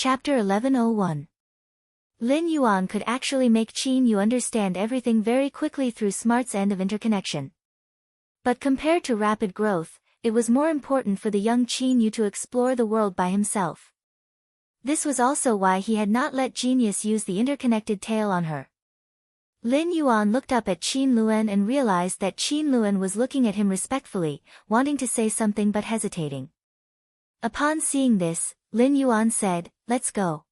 Chapter 1101. Lin Yuan could actually make Qin Yu understand everything very quickly through smart's end of interconnection. But compared to rapid growth, it was more important for the young Qin Yu to explore the world by himself. This was also why he had not let Genius use the interconnected tail on her. Lin Yuan looked up at Qin Luan and realized that Qin Luan was looking at him respectfully, wanting to say something but hesitating. Upon seeing this, Lin Yuan said, "Let's go.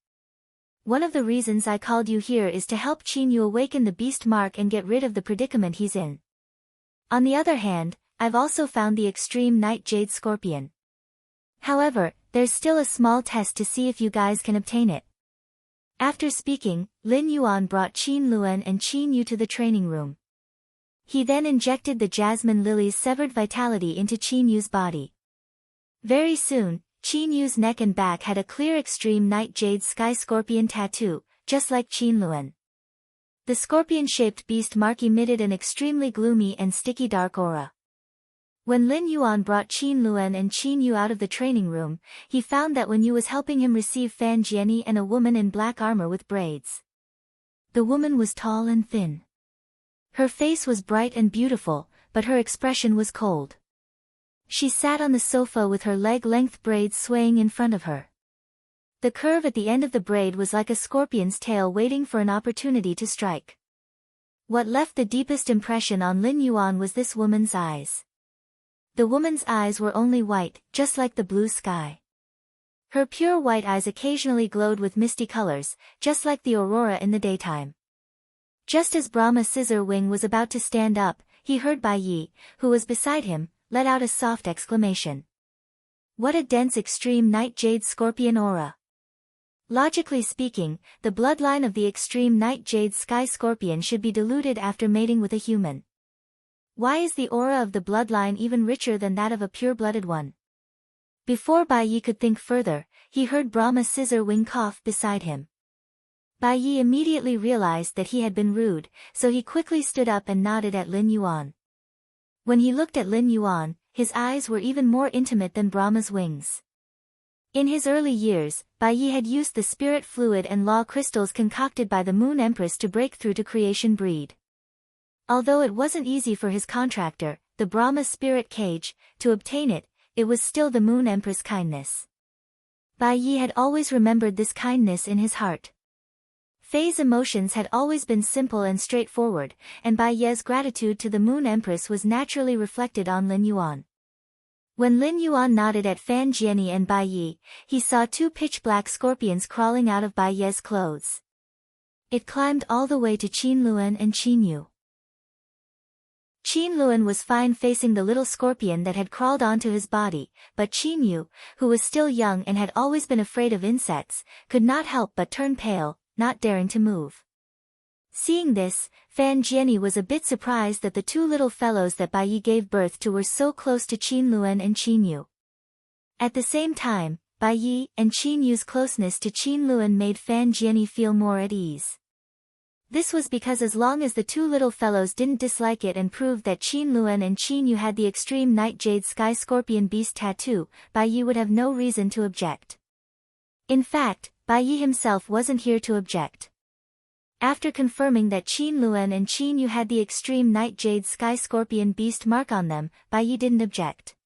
One of the reasons I called you here is to help Qin Yu awaken the beast mark and get rid of the predicament he's in. On the other hand, I've also found the extreme night jade scorpion. However, there's still a small test to see if you guys can obtain it." After speaking, Lin Yuan brought Qin Luan and Qin Yu to the training room. He then injected the jasmine lily's severed vitality into Qin Yu's body. Very soon, Qin Yu's neck and back had a clear extreme night jade sky scorpion tattoo, just like Qin Luan. The scorpion-shaped beast mark emitted an extremely gloomy and sticky dark aura. When Lin Yuan brought Qin Luan and Qin Yu out of the training room, he found that Wen Yu was helping him receive Fan Jianyi and a woman in black armor with braids. The woman was tall and thin. Her face was bright and beautiful, but her expression was cold. She sat on the sofa with her leg-length braids swaying in front of her. The curve at the end of the braid was like a scorpion's tail waiting for an opportunity to strike. What left the deepest impression on Lin Yuan was this woman's eyes. The woman's eyes were only white, just like the blue sky. Her pure white eyes occasionally glowed with misty colors, just like the aurora in the daytime. Just as Brahma Scissor Wing was about to stand up, he heard Bai Yi, who was beside him, let out a soft exclamation. What a dense extreme night jade scorpion aura! Logically speaking, the bloodline of the extreme night jade sky scorpion should be diluted after mating with a human. Why is the aura of the bloodline even richer than that of a pure-blooded one? Before Bai Yi could think further, he heard Brahma Scissor Wing cough beside him. Bai Yi immediately realized that he had been rude, so he quickly stood up and nodded at Lin Yuan. When he looked at Lin Yuan, his eyes were even more intimate than Brahma's wings. In his early years, Bai Yi had used the spirit fluid and law crystals concocted by the Moon Empress to break through to creation breed. Although it wasn't easy for his contractor, the Brahma spirit cage, to obtain it, it was still the Moon Empress' kindness. Bai Yi had always remembered this kindness in his heart. Fei's emotions had always been simple and straightforward, and Bai Ye's gratitude to the Moon Empress was naturally reflected on Lin Yuan. When Lin Yuan nodded at Fan Jianyi and Bai Yi, he saw two pitch-black scorpions crawling out of Bai Ye's clothes. It climbed all the way to Qin Luan and Qin Yu. Qin Luan was fine facing the little scorpion that had crawled onto his body, but Qin Yu, who was still young and had always been afraid of insects, could not help but turn pale, not daring to move. Seeing this, Fan Jianyi was a bit surprised that the two little fellows that Bai Yi gave birth to were so close to Qin Luan and Qin Yu. At the same time, Bai Yi and Qin Yu's closeness to Qin Luan made Fan Jianyi feel more at ease. This was because as long as the two little fellows didn't dislike it and proved that Qin Luan and Qin Yu had the extreme night jade sky scorpion beast tattoo, Bai Yi would have no reason to object. In fact, Bai Yi himself wasn't here to object. After confirming that Qin Luan and Qin Yu had the extreme night jade sky scorpion beast mark on them, Bai Yi didn't object.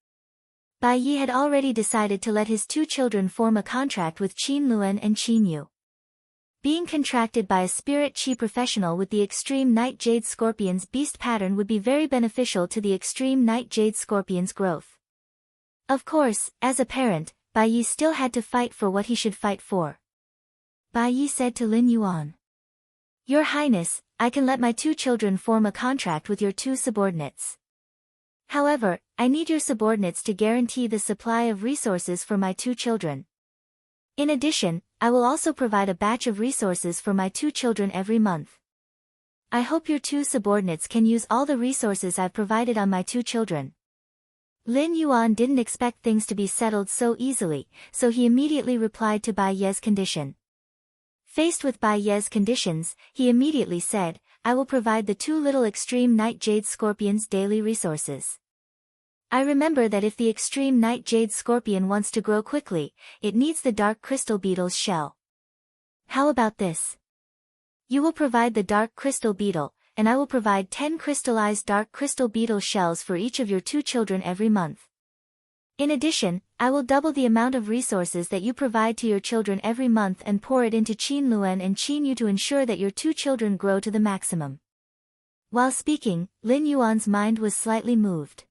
Bai Yi had already decided to let his two children form a contract with Qin Luan and Qin Yu. Being contracted by a spirit chi professional with the extreme night jade scorpion's beast pattern would be very beneficial to the extreme night jade scorpion's growth. Of course, as a parent, Bai Yi still had to fight for what he should fight for. Bai Yi said to Lin Yuan, "Your Highness, I can let my two children form a contract with your two subordinates. However, I need your subordinates to guarantee the supply of resources for my two children. In addition, I will also provide a batch of resources for my two children every month. I hope your two subordinates can use all the resources I've provided on my two children." Lin Yuan didn't expect things to be settled so easily, so he immediately replied to Bai Ye's condition. Faced with Bai Ye's conditions, he immediately said, "I will provide the two little extreme night jade scorpions daily resources. I remember that if the extreme night jade scorpion wants to grow quickly, it needs the dark crystal beetle's shell. How about this? You will provide the dark crystal beetle, and I will provide 10 crystallized dark crystal beetle shells for each of your 2 children every month. In addition, I will double the amount of resources that you provide to your children every month and pour it into Qin Luan and Qin Yu to ensure that your 2 children grow to the maximum. While speaking, Lin Yuan's mind was slightly moved.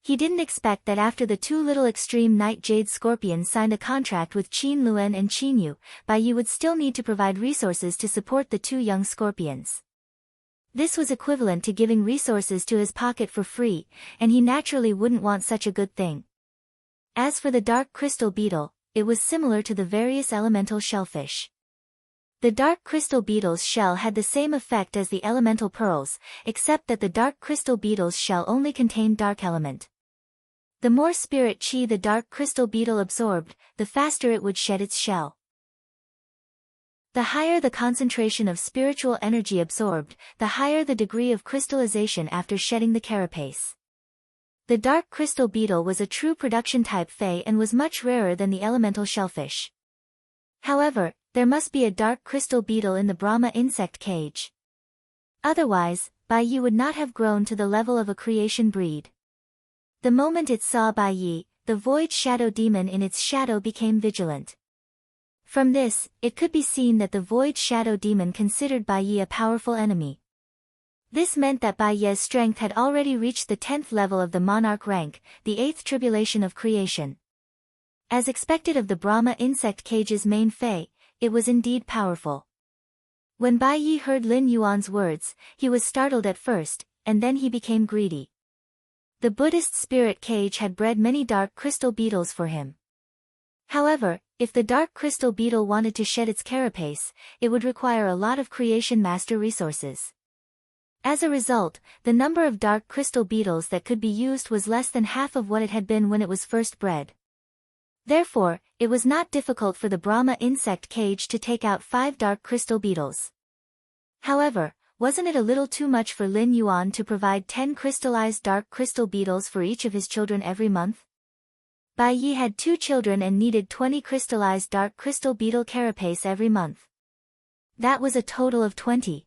He didn't expect that after the 2 little extreme night jade scorpions signed a contract with Qin Luan and Qin Yu, Bai Yi would still need to provide resources to support the 2 young scorpions. This was equivalent to giving resources to his pocket for free, and he naturally wouldn't want such a good thing. As for the dark crystal beetle, it was similar to the various elemental shellfish. The dark crystal beetle's shell had the same effect as the elemental pearls, except that the dark crystal beetle's shell only contained dark element. The more spirit chi the dark crystal beetle absorbed, the faster it would shed its shell. The higher the concentration of spiritual energy absorbed, the higher the degree of crystallization after shedding the carapace. The dark crystal beetle was a true production type Fey and was much rarer than the elemental shellfish. However, there must be a dark crystal beetle in the Brahma insect cage. Otherwise, Bai Yi would not have grown to the level of a creation breed. The moment it saw Bai Yi, the void shadow demon in its shadow became vigilant. From this, it could be seen that the void shadow demon considered Bai Yi a powerful enemy. This meant that Bai Yi's strength had already reached the 10th level of the monarch rank, the 8th tribulation of creation. As expected of the Brahma insect cage's main Fey, it was indeed powerful. When Bai Yi heard Lin Yuan's words, he was startled at first, and then he became greedy. The Buddhist spirit cage had bred many dark crystal beetles for him. However, if the dark crystal beetle wanted to shed its carapace, it would require a lot of creation master resources. As a result, the number of dark crystal beetles that could be used was less than half of what it had been when it was first bred. Therefore, it was not difficult for the Brahma insect cage to take out 5 dark crystal beetles. However, wasn't it a little too much for Lin Yuan to provide 10 crystallized dark crystal beetles for each of his children every month? Bai Yi had 2 children and needed 20 crystallized dark crystal beetle carapace every month. That was a total of 20.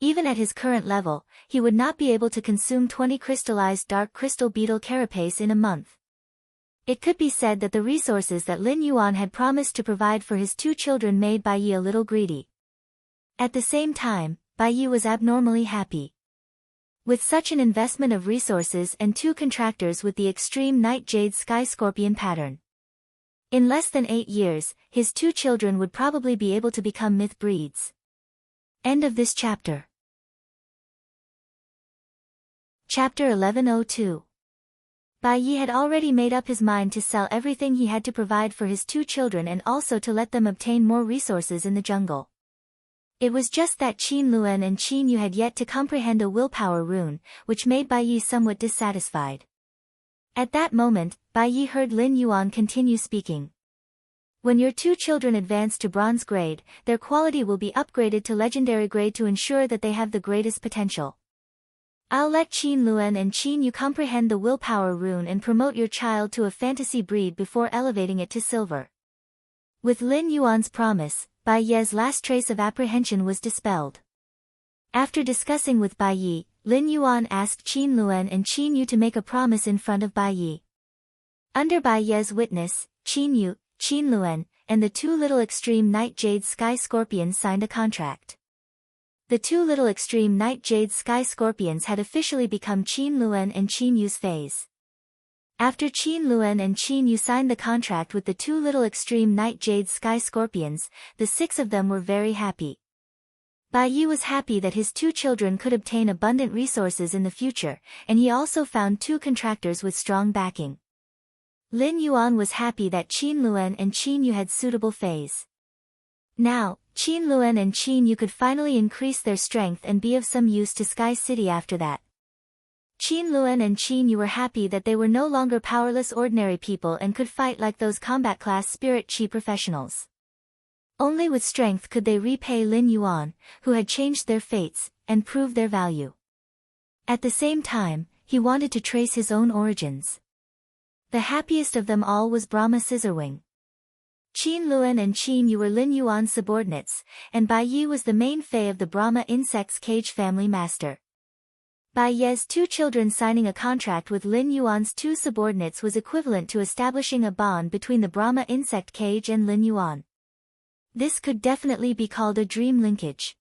Even at his current level, he would not be able to consume 20 crystallized dark crystal beetle carapace in a month. It could be said that the resources that Lin Yuan had promised to provide for his 2 children made Bai Yi a little greedy. At the same time, Bai Yi was abnormally happy. With such an investment of resources and 2 contractors with the extreme night jade sky scorpion pattern. In less than 8 years, his 2 children would probably be able to become myth breeds. End of this chapter. Chapter 1102. Bai Yi had already made up his mind to sell everything he had to provide for his 2 children and also to let them obtain more resources in the jungle. It was just that Qin Luan and Qin Yu had yet to comprehend a willpower rune, which made Bai Yi somewhat dissatisfied. At that moment, Bai Yi heard Lin Yuan continue speaking. When your 2 children advance to bronze grade, their quality will be upgraded to legendary grade to ensure that they have the greatest potential. I'll let Qin Luan and Qin Yu comprehend the willpower rune and promote your child to a fantasy breed before elevating it to silver. With Lin Yuan's promise, Bai Yi's last trace of apprehension was dispelled. After discussing with Bai Yi, Lin Yuan asked Qin Luan and Qin Yu to make a promise in front of Bai Yi. Under Bai Yi's witness, Qin Yu, Qin Luan, and the 2 little extreme night jade sky scorpions signed a contract. The 2 little extreme night jade sky scorpions had officially become Qin Luan and Qin Yu's Fays. After Qin Luan and Qin Yu signed the contract with the 2 little extreme night jade sky scorpions, the 6 of them were very happy. Bai Yi was happy that his 2 children could obtain abundant resources in the future, and he also found 2 contractors with strong backing. Lin Yuan was happy that Qin Luan and Qin Yu had suitable Fays. Now, Qin Luan and Qin Yu could finally increase their strength and be of some use to Sky City after that. Qin Luan and Qin Yu were happy that they were no longer powerless ordinary people and could fight like those combat class spirit chi professionals. Only with strength could they repay Lin Yuan, who had changed their fates, and prove their value. At the same time, he wanted to trace his own origins. The happiest of them all was Brahma Scissorwing. Qin Luan and Qin Yu were Lin Yuan's subordinates, and Bai Yi was the main Fei of the Brahma insect's cage family master. Bai Ye's 2 children signing a contract with Lin Yuan's 2 subordinates was equivalent to establishing a bond between the Brahma insect cage and Lin Yuan. This could definitely be called a dream linkage.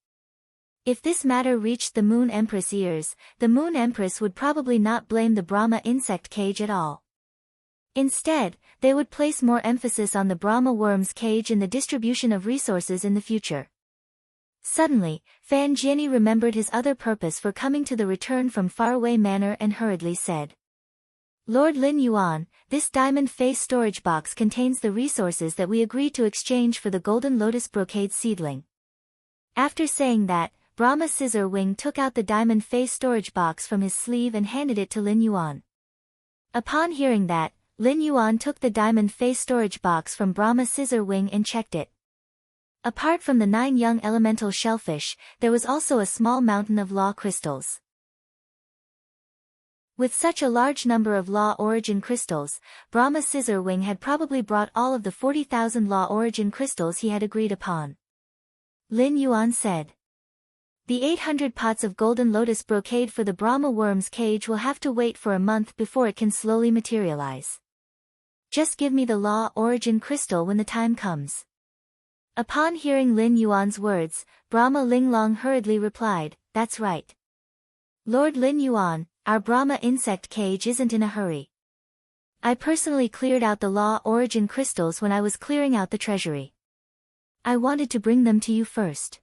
If this matter reached the Moon Empress' ears, the Moon Empress would probably not blame the Brahma insect cage at all. Instead, they would place more emphasis on the Brahma worm's cage in the distribution of resources in the future. Suddenly, Fan Jianyi remembered his other purpose for coming to the return from faraway manor and hurriedly said, "Lord Lin Yuan, this diamond face storage box contains the resources that we agreed to exchange for the golden lotus brocade seedling." After saying that, Brahma Scissor Wing took out the diamond face storage box from his sleeve and handed it to Lin Yuan. Upon hearing that, Lin Yuan took the diamond face storage box from Brahma Scissor Wing and checked it. Apart from the 9 young elemental shellfish, there was also a small mountain of law crystals. With such a large number of law origin crystals, Brahma Scissor Wing had probably brought all of the 40,000 law origin crystals he had agreed upon. Lin Yuan said, "The 800 pots of golden lotus brocade for the Brahma worm's cage will have to wait for a month before it can slowly materialize. Just give me the law origin crystal when the time comes." Upon hearing Lin Yuan's words, Brahma Linglong hurriedly replied, "That's right. Lord Lin Yuan, our Brahma insect cage isn't in a hurry. I personally cleared out the law origin crystals when I was clearing out the treasury. I wanted to bring them to you first.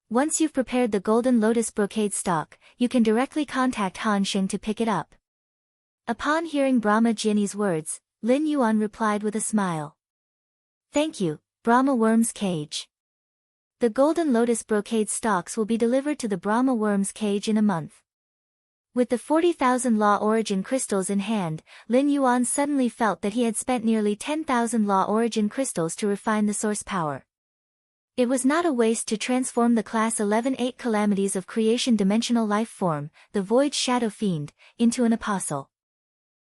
Once you've prepared the golden lotus brocade stock, you can directly contact Han Sheng to pick it up." Upon hearing Brahma Jianyi's words, Lin Yuan replied with a smile, "Thank you, Brahma worm's cage. The golden lotus brocade stalks will be delivered to the Brahma worm's cage in a month." With the 40,000 law origin crystals in hand, Lin Yuan suddenly felt that he had spent nearly 10,000 law origin crystals to refine the source power. It was not a waste to transform the class 11-8 calamities of creation dimensional life form, the Void Shadow Fiend, into an apostle.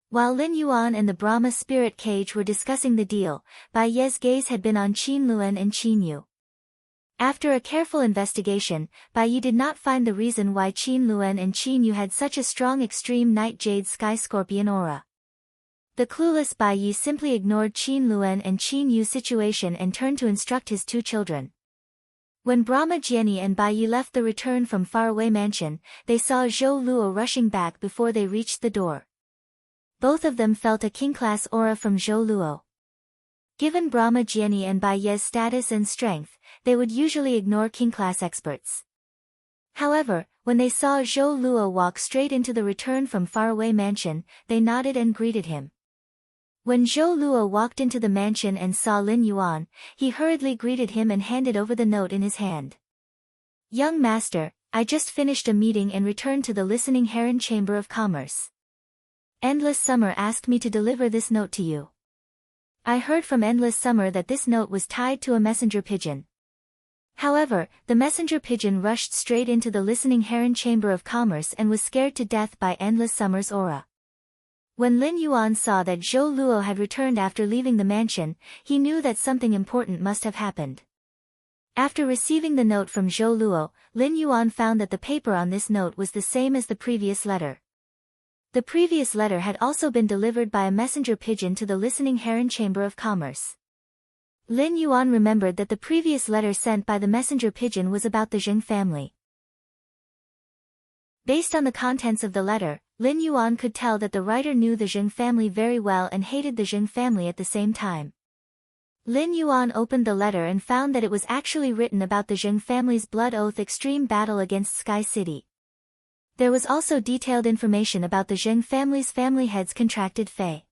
While Lin Yuan and the Brahma spirit cage were discussing the deal, Bai Ye's gaze had been on Qin Luan and Qin Yu. After a careful investigation, Bai Yi did not find the reason why Qin Luan and Qin Yu had such a strong extreme night jade sky scorpion aura. The clueless Bai Yi simply ignored Qin Luan and Qin Yu's situation and turned to instruct his 2 children. When Brahma Jianyi and Bai Yi left the return from faraway mansion, they saw Zhou Luo rushing back before they reached the door. Both of them felt a king-class aura from Zhou Luo. Given Brahma Jianyi and Bai Ye's status and strength, they would usually ignore king-class experts. However, when they saw Zhou Luo walk straight into the return from faraway mansion, they nodded and greeted him. When Zhou Luo walked into the mansion and saw Lin Yuan, he hurriedly greeted him and handed over the note in his hand. "Young master, I just finished a meeting and returned to the Listening Heron Chamber of Commerce. Endless Summer asked me to deliver this note to you. I heard from Endless Summer that this note was tied to a messenger pigeon. However, the messenger pigeon rushed straight into the Listening Heron Chamber of Commerce and was scared to death by Endless Summer's aura." When Lin Yuan saw that Zhou Luo had returned after leaving the mansion, he knew that something important must have happened. After receiving the note from Zhou Luo, Lin Yuan found that the paper on this note was the same as the previous letter. The previous letter had also been delivered by a messenger pigeon to the Listening Heron Chamber of Commerce. Lin Yuan remembered that the previous letter sent by the messenger pigeon was about the Zheng family. Based on the contents of the letter, Lin Yuan could tell that the writer knew the Zheng family very well and hated the Zheng family at the same time. Lin Yuan opened the letter and found that it was actually written about the Zheng family's blood oath extreme battle against Sky City. There was also detailed information about the Zheng family's family head's contracted fate.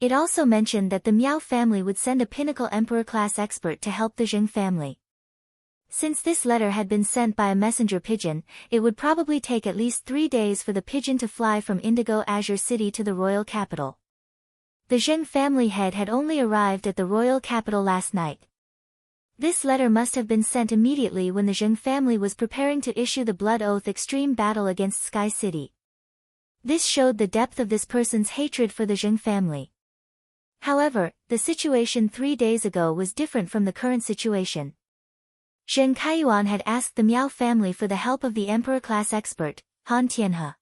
It also mentioned that the Miao family would send a pinnacle emperor-class expert to help the Zheng family. Since this letter had been sent by a messenger pigeon, it would probably take at least 3 days for the pigeon to fly from Indigo Azure City to the royal capital. The Zheng family head had only arrived at the royal capital last night. This letter must have been sent immediately when the Zheng family was preparing to issue the blood oath extreme battle against Sky City. This showed the depth of this person's hatred for the Zheng family. However, the situation 3 days ago was different from the current situation. Zheng Kaiyuan had asked the Miao family for the help of the emperor-class expert, Han Tianhe.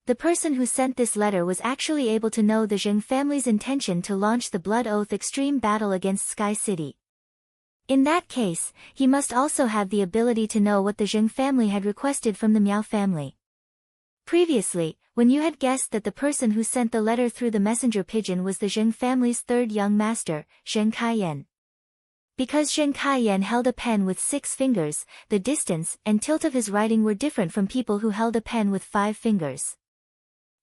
The person who sent this letter was actually able to know the Zheng family's intention to launch the Blood Oath extreme battle against Sky City. In that case, he must also have the ability to know what the Zheng family had requested from the Miao family. Previously, when you had guessed that the person who sent the letter through the messenger pigeon was the Zheng family's third young master, Zheng Kaiyan. Because Zheng Kaiyan held a pen with 6 fingers, the distance and tilt of his writing were different from people who held a pen with 5 fingers.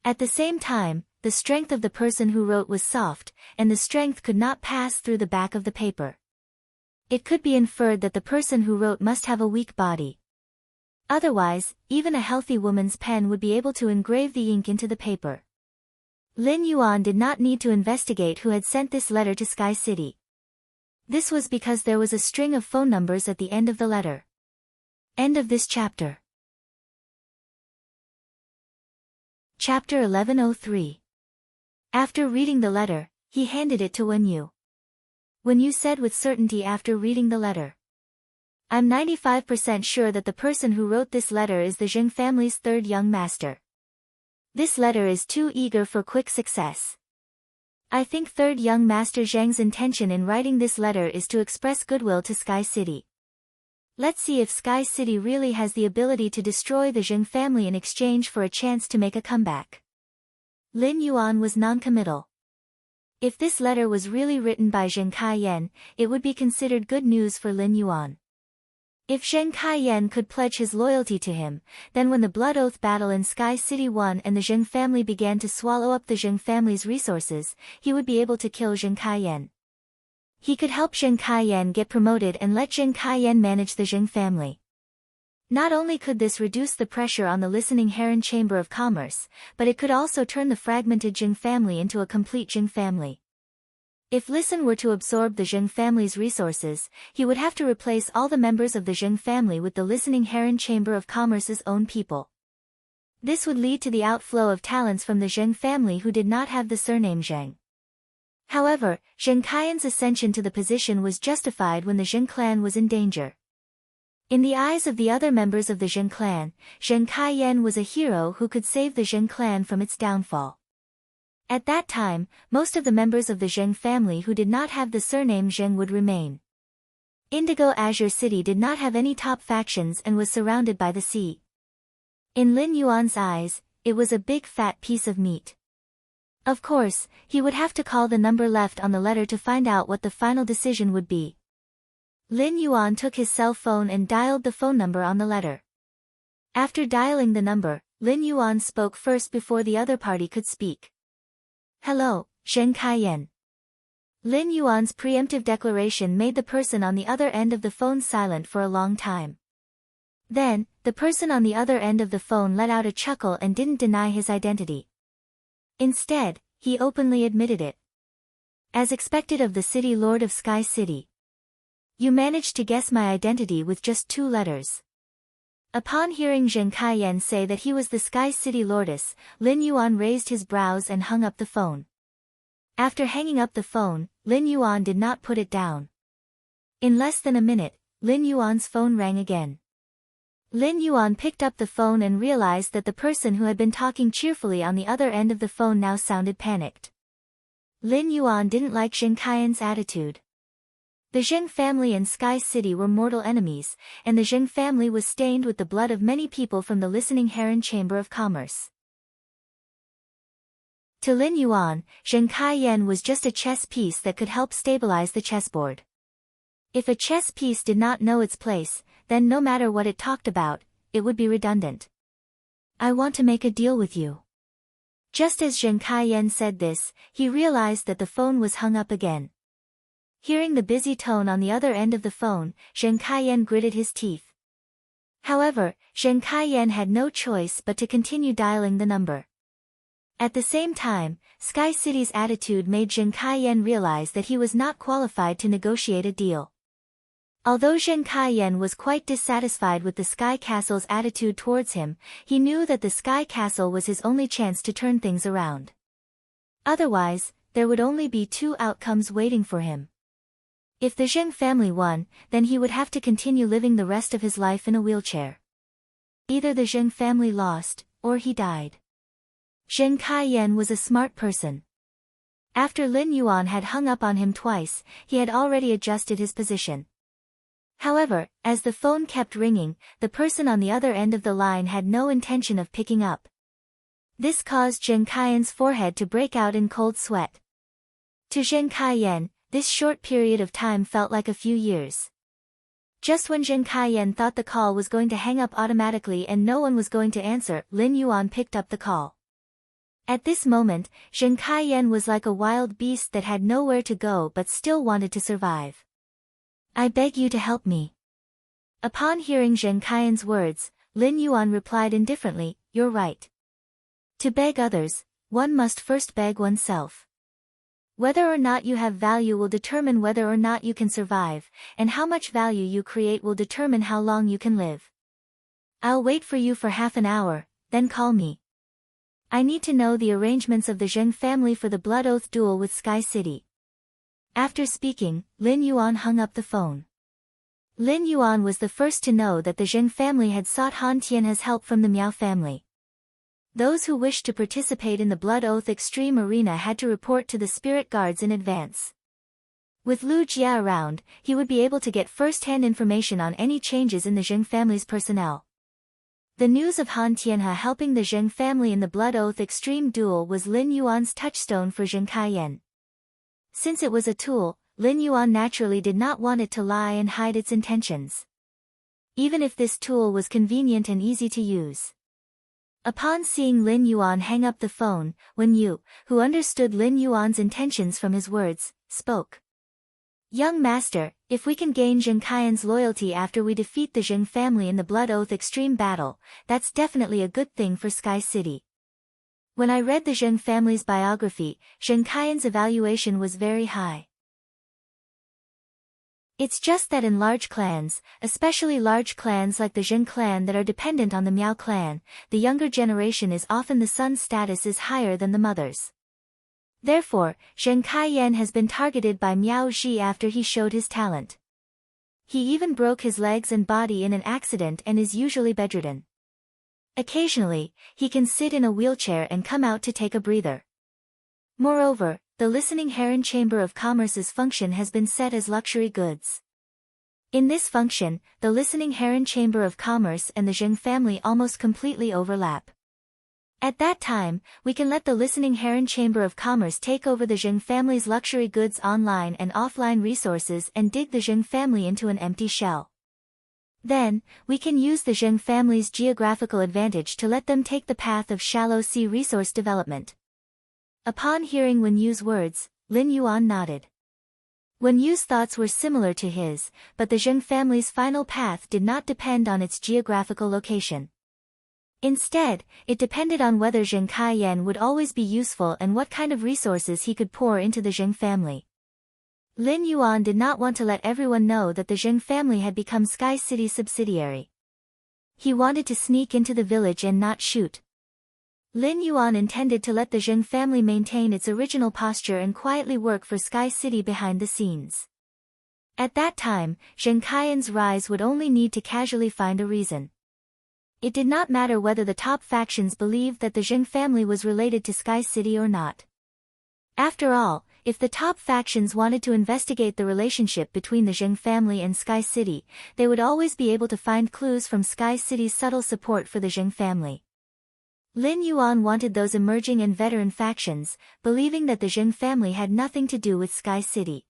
At the same time, the strength of the person who wrote was soft, and the strength could not pass through the back of the paper. It could be inferred that the person who wrote must have a weak body. Otherwise, even a healthy woman's pen would be able to engrave the ink into the paper. Lin Yuan did not need to investigate who had sent this letter to Sky City. This was because there was a string of phone numbers at the end of the letter. End of this chapter. Chapter 1103. After reading the letter, he handed it to Wenyu. Wenyu said with certainty after reading the letter, "I'm 95% sure that the person who wrote this letter is the Zheng family's third young master. This letter is too eager for quick success. I think third young master Zheng's intention in writing this letter is to express goodwill to Sky City. Let's see if Sky City really has the ability to destroy the Zheng family in exchange for a chance to make a comeback." Lin Yuan was non-committal. If this letter was really written by Zheng Kaiyan, it would be considered good news for Lin Yuan. If Zheng Kaiyan could pledge his loyalty to him, then when the Blood Oath battle in Sky City won and the Zheng family began to swallow up the Zheng family's resources, he would be able to kill Zheng Kaiyan. He could help Zheng Kaiyan get promoted and let Zheng Kaiyan manage the Zheng family. Not only could this reduce the pressure on the listening Heron Chamber of Commerce, but it could also turn the fragmented Zheng family into a complete Zheng family. If Listen were to absorb the Zheng family's resources, he would have to replace all the members of the Zheng family with the listening Heron Chamber of Commerce's own people. This would lead to the outflow of talents from the Zheng family who did not have the surname Zheng. However, Zheng Kaiyan's ascension to the position was justified when the Zheng clan was in danger. In the eyes of the other members of the Zheng clan, Zheng Kaiyan was a hero who could save the Zheng clan from its downfall. At that time, most of the members of the Zheng family who did not have the surname Zheng would remain. Indigo Azure City did not have any top factions and was surrounded by the sea. In Lin Yuan's eyes, it was a big fat piece of meat. Of course, he would have to call the number left on the letter to find out what the final decision would be. Lin Yuan took his cell phone and dialed the phone number on the letter. After dialing the number, Lin Yuan spoke first before the other party could speak. "Hello, Zheng Kaiyan." Lin Yuan's preemptive declaration made the person on the other end of the phone silent for a long time. Then, the person on the other end of the phone let out a chuckle and didn't deny his identity. Instead, he openly admitted it. "As expected of the city lord of Sky City. You managed to guess my identity with just 2 letters." Upon hearing Zheng Kaiyan say that he was the Sky City Lordess, Lin Yuan raised his brows and hung up the phone. After hanging up the phone, Lin Yuan did not put it down. In less than a minute, Lin Yuan's phone rang again. Lin Yuan picked up the phone and realized that the person who had been talking cheerfully on the other end of the phone now sounded panicked. Lin Yuan didn't like Zheng Kaiyan's attitude. The Zheng family and Sky City were mortal enemies, and the Zheng family was stained with the blood of many people from the listening Heron Chamber of Commerce. To Lin Yuan, Zheng Kaiyan was just a chess piece that could help stabilize the chessboard. If a chess piece did not know its place, then no matter what it talked about, it would be redundant. "I want to make a deal with you." Just as Zheng Kaiyan said this, he realized that the phone was hung up again. Hearing the busy tone on the other end of the phone, Zheng Kaiyan gritted his teeth. However, Zheng Kaiyan had no choice but to continue dialing the number. At the same time, Sky City's attitude made Zheng Kaiyan realize that he was not qualified to negotiate a deal. Although Zheng Kaiyan was quite dissatisfied with the Sky Castle's attitude towards him, he knew that the Sky Castle was his only chance to turn things around. Otherwise, there would only be two outcomes waiting for him. If the Zheng family won, then he would have to continue living the rest of his life in a wheelchair. Either the Zheng family lost, or he died. Zheng Kaiyan was a smart person. After Lin Yuan had hung up on him twice, he had already adjusted his position. However, as the phone kept ringing, the person on the other end of the line had no intention of picking up. This caused Zheng Kaiyan's forehead to break out in cold sweat. To Zheng Kaiyan, this short period of time felt like a few years. Just when Zheng Kaiyan thought the call was going to hang up automatically and no one was going to answer, Lin Yuan picked up the call. At this moment, Zheng Kaiyan was like a wild beast that had nowhere to go but still wanted to survive. I beg you to help me. Upon hearing Zheng Kaiyan's words, Lin Yuan replied indifferently, you're right. To beg others, one must first beg oneself. Whether or not you have value will determine whether or not you can survive, and how much value you create will determine how long you can live. I'll wait for you for half an hour, then call me. I need to know the arrangements of the Zheng family for the Blood Oath duel with Sky City. After speaking, Lin Yuan hung up the phone. Lin Yuan was the first to know that the Zheng family had sought Han Tianhe's help from the Miao family. Those who wished to participate in the Blood Oath Extreme Arena had to report to the spirit guards in advance. With Lu Jia around, he would be able to get first-hand information on any changes in the Zheng family's personnel. The news of Han Tianhe helping the Zheng family in the Blood Oath Extreme duel was Lin Yuan's touchstone for Zheng Kaiyan. Since it was a tool, Lin Yuan naturally did not want it to lie and hide its intentions. Even if this tool was convenient and easy to use. Upon seeing Lin Yuan hang up the phone, Wen Yu, who understood Lin Yuan's intentions from his words, spoke. Young master, if we can gain Zheng Kaiyan's loyalty after we defeat the Zheng family in the Blood Oath Extreme battle, that's definitely a good thing for Sky City. When I read the Zheng family's biography, Zheng Kaiyan's evaluation was very high. It's just that in large clans, especially large clans like the Zheng clan that are dependent on the Miao clan, the younger generation is often the son's status is higher than the mother's. Therefore, Zheng Kaiyan has been targeted by Miao Ji after he showed his talent. He even broke his legs and body in an accident and is usually bedridden. Occasionally, he can sit in a wheelchair and come out to take a breather. Moreover, the Listening Heron Chamber of Commerce's function has been set as luxury goods. In this function, the Listening Heron Chamber of Commerce and the Zheng family almost completely overlap. At that time, we can let the Listening Heron Chamber of Commerce take over the Zheng family's luxury goods online and offline resources and dig the Zheng family into an empty shell. Then, we can use the Zheng family's geographical advantage to let them take the path of shallow sea resource development. Upon hearing Wen Yu's words, Lin Yuan nodded. Wen Yu's thoughts were similar to his, but the Zheng family's final path did not depend on its geographical location. Instead, it depended on whether Zheng Kaiyan would always be useful and what kind of resources he could pour into the Zheng family. Lin Yuan did not want to let everyone know that the Zheng family had become Sky City's subsidiary. He wanted to sneak into the village and not shoot. Lin Yuan intended to let the Zheng family maintain its original posture and quietly work for Sky City behind the scenes. At that time, Zheng Kaiyan's rise would only need to casually find a reason. It did not matter whether the top factions believed that the Zheng family was related to Sky City or not. After all, if the top factions wanted to investigate the relationship between the Zheng family and Sky City, they would always be able to find clues from Sky City's subtle support for the Zheng family. Lin Yuan wanted those emerging and veteran factions, believing that the Zheng family had nothing to do with Sky City.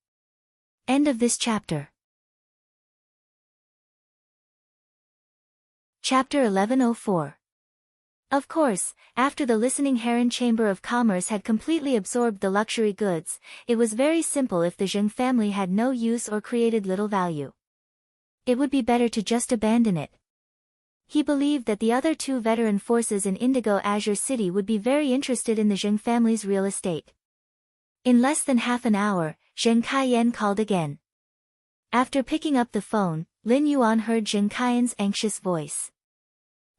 End of this chapter. Chapter 1104. Of course, after the Listening Heron Chamber of Commerce had completely absorbed the luxury goods, it was very simple if the Zheng family had no use or created little value. It would be better to just abandon it. He believed that the other two veteran forces in Indigo Azure City would be very interested in the Zheng family's real estate. In less than half an hour, Zheng Kaiyan called again. After picking up the phone, Lin Yuan heard Zheng Kaiyan's anxious voice.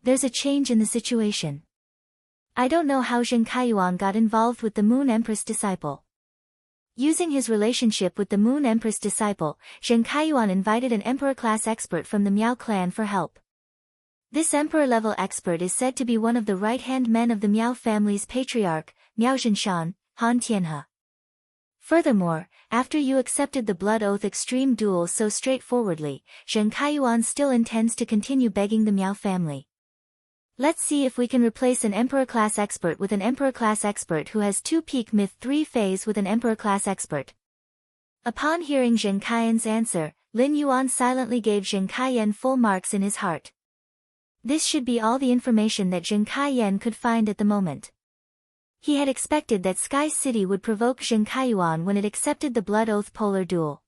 There's a change in the situation. I don't know how Zheng Kaiyuan got involved with the Moon Empress disciple. Using his relationship with the Moon Empress disciple, Zheng Kaiyuan invited an emperor-class expert from the Miao clan for help. This emperor-level expert is said to be one of the right-hand men of the Miao family's patriarch, Miao Zhinshan, Han Tianhe. Furthermore, after you accepted the blood oath extreme duel so straightforwardly, Zheng Kaiyuan still intends to continue begging the Miao family. Let's see if we can replace an emperor-class expert with an emperor-class expert who has 2 peak myth 3 phase with an emperor-class expert. Upon hearing Zheng Kaiyan's answer, Lin Yuan silently gave Zheng Kaiyan full marks in his heart. This should be all the information that Zheng Kaiyan could find at the moment. He had expected that Sky City would provoke Zheng Kaiyuan when it accepted the blood oath polar duel.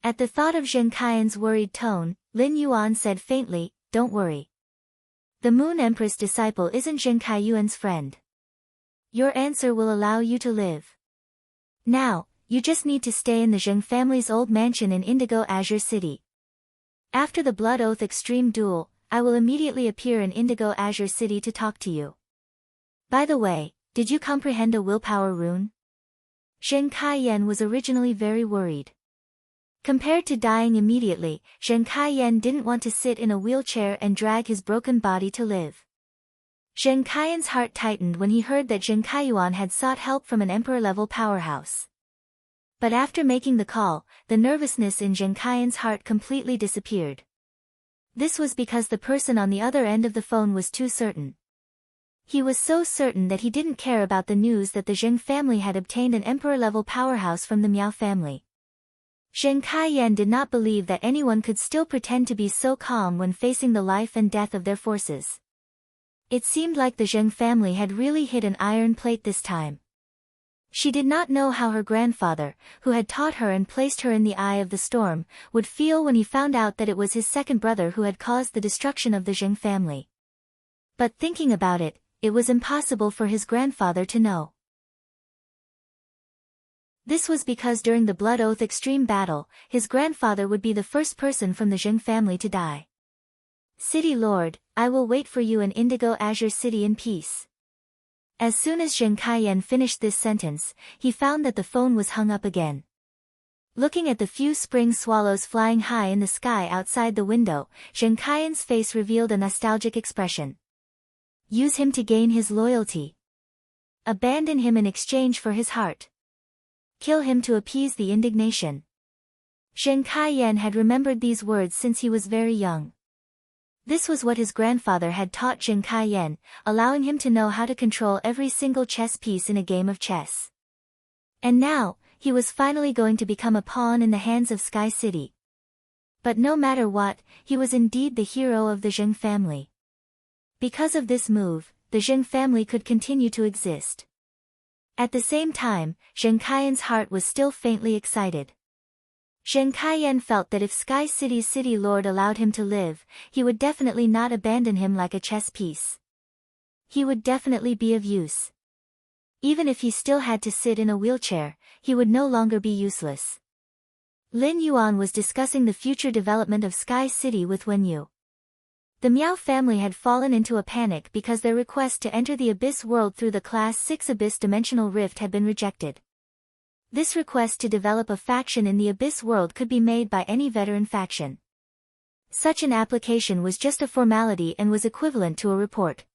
At the thought of Zheng Kaiyan's worried tone, Lin Yuan said faintly, "Don't worry. The Moon Empress disciple isn't Zheng Kaiyuan's friend. Your answer will allow you to live. Now, you just need to stay in the Zheng family's old mansion in Indigo Azure City. After the blood oath extreme duel, I will immediately appear in Indigo Azure City to talk to you. By the way, did you comprehend a willpower rune?" Zheng Kaiyan was originally very worried. Compared to dying immediately, Zheng Kaiyan didn't want to sit in a wheelchair and drag his broken body to live. Zheng Kaiyan's heart tightened when he heard that Zheng Kaiyuan had sought help from an emperor-level powerhouse. But after making the call, the nervousness in Zheng Kaiyan's heart completely disappeared. This was because the person on the other end of the phone was too certain. He was so certain that he didn't care about the news that the Zheng family had obtained an emperor-level powerhouse from the Miao family. Zheng Kaiyan did not believe that anyone could still pretend to be so calm when facing the life and death of their forces. It seemed like the Zheng family had really hit an iron plate this time. She did not know how her grandfather, who had taught her and placed her in the eye of the storm, would feel when he found out that it was his second brother who had caused the destruction of the Zheng family. But thinking about it, it was impossible for his grandfather to know. This was because during the Blood Oath Extreme battle, his grandfather would be the first person from the Zheng family to die. "City Lord, I will wait for you in Indigo Azure City in peace." As soon as Zheng Kaiyan finished this sentence, he found that the phone was hung up again. Looking at the few spring swallows flying high in the sky outside the window, Zheng Kaiyan's face revealed a nostalgic expression. Use him to gain his loyalty. Abandon him in exchange for his heart. Kill him to appease the indignation. Zheng Kaiyan had remembered these words since he was very young. This was what his grandfather had taught Zheng Kaiyan, allowing him to know how to control every single chess piece in a game of chess. And now, he was finally going to become a pawn in the hands of Sky City. But no matter what, he was indeed the hero of the Zheng family. Because of this move, the Zheng family could continue to exist. At the same time, Zheng Kaiyan's heart was still faintly excited. Zheng Kaiyan felt that if Sky City's city lord allowed him to live, he would definitely not abandon him like a chess piece. He would definitely be of use. Even if he still had to sit in a wheelchair, he would no longer be useless. Lin Yuan was discussing the future development of Sky City with Wen Yu. The Miao family had fallen into a panic because their request to enter the Abyss world through the Class 6 Abyss Dimensional Rift had been rejected. This request to develop a faction in the Abyss world could be made by any veteran faction. Such an application was just a formality and was equivalent to a report.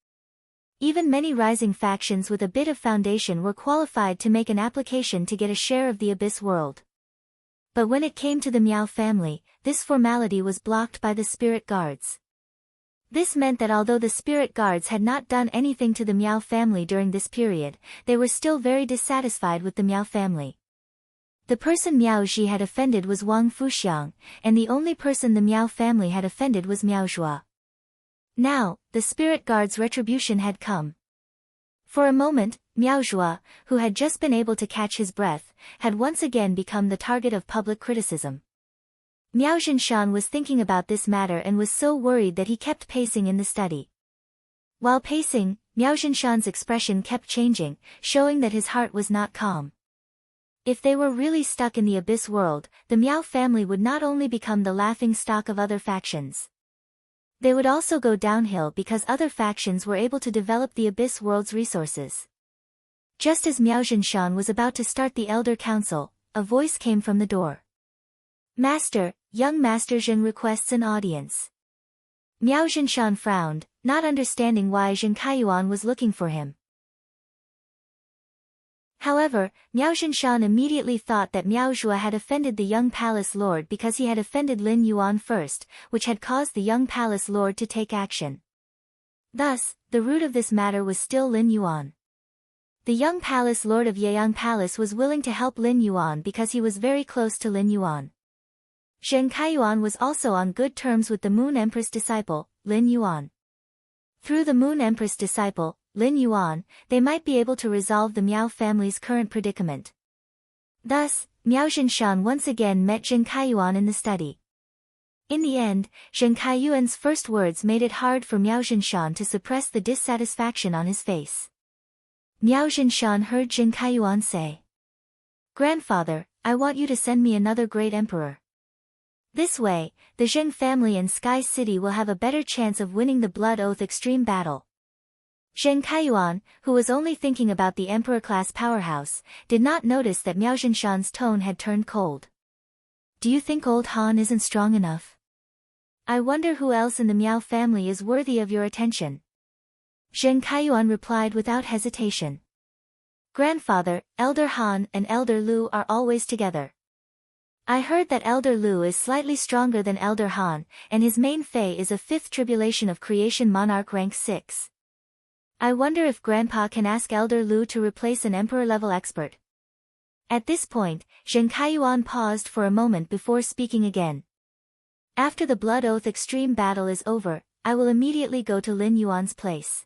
Even many rising factions with a bit of foundation were qualified to make an application to get a share of the Abyss world. But when it came to the Miao family, this formality was blocked by the spirit guards. This meant that although the spirit guards had not done anything to the Miao family during this period, they were still very dissatisfied with the Miao family. The person Miao Ji had offended was Wang Fuxiang, and the only person the Miao family had offended was Miao Zhua. Now, the spirit guard's retribution had come. For a moment, Miao Zhua, who had just been able to catch his breath, had once again become the target of public criticism. Miao Zhinshan was thinking about this matter and was so worried that he kept pacing in the study. While pacing, Miao Zhinshan's expression kept changing, showing that his heart was not calm. If they were really stuck in the Abyss world, the Miao family would not only become the laughing stock of other factions. They would also go downhill because other factions were able to develop the Abyss world's resources. Just as Miao Zhinshan was about to start the Elder Council, a voice came from the door. Master, young Master Zheng requests an audience. Miao Zhinshan frowned, not understanding why Zheng Kaiyuan was looking for him. However, Miao Zhinshan immediately thought that Miao Zhua had offended the young palace lord because he had offended Lin Yuan first, which had caused the young palace lord to take action. Thus, the root of this matter was still Lin Yuan. The young palace lord of Yeyang Palace was willing to help Lin Yuan because he was very close to Lin Yuan. Zheng Kaiyuan was also on good terms with the Moon Empress disciple, Lin Yuan. Through the Moon Empress disciple, Lin Yuan, they might be able to resolve the Miao family's current predicament. Thus, Miao Zhinshan once again met Zheng Kaiyuan in the study. In the end, Zheng Kaiyuan's first words made it hard for Miao Zhinshan to suppress the dissatisfaction on his face. Miao Zhinshan heard Zheng Kaiyuan say, "Grandfather, I want you to send me another great emperor. This way, the Zheng family and Sky City will have a better chance of winning the Blood Oath Extreme Battle." Zheng Kaiyuan, who was only thinking about the emperor-class powerhouse, did not notice that Miao Zhinshan's tone had turned cold. "Do you think old Han isn't strong enough? I wonder who else in the Miao family is worthy of your attention." Zheng Kaiyuan replied without hesitation. "Grandfather, Elder Han and Elder Lu are always together. I heard that Elder Lu is slightly stronger than Elder Han, and his main Fei is a 5th Tribulation of Creation Monarch rank 6. I wonder if Grandpa can ask Elder Lu to replace an Emperor-level expert." At this point, Zheng Kaiyuan paused for a moment before speaking again. "After the Blood Oath Extreme Battle is over, I will immediately go to Lin Yuan's place.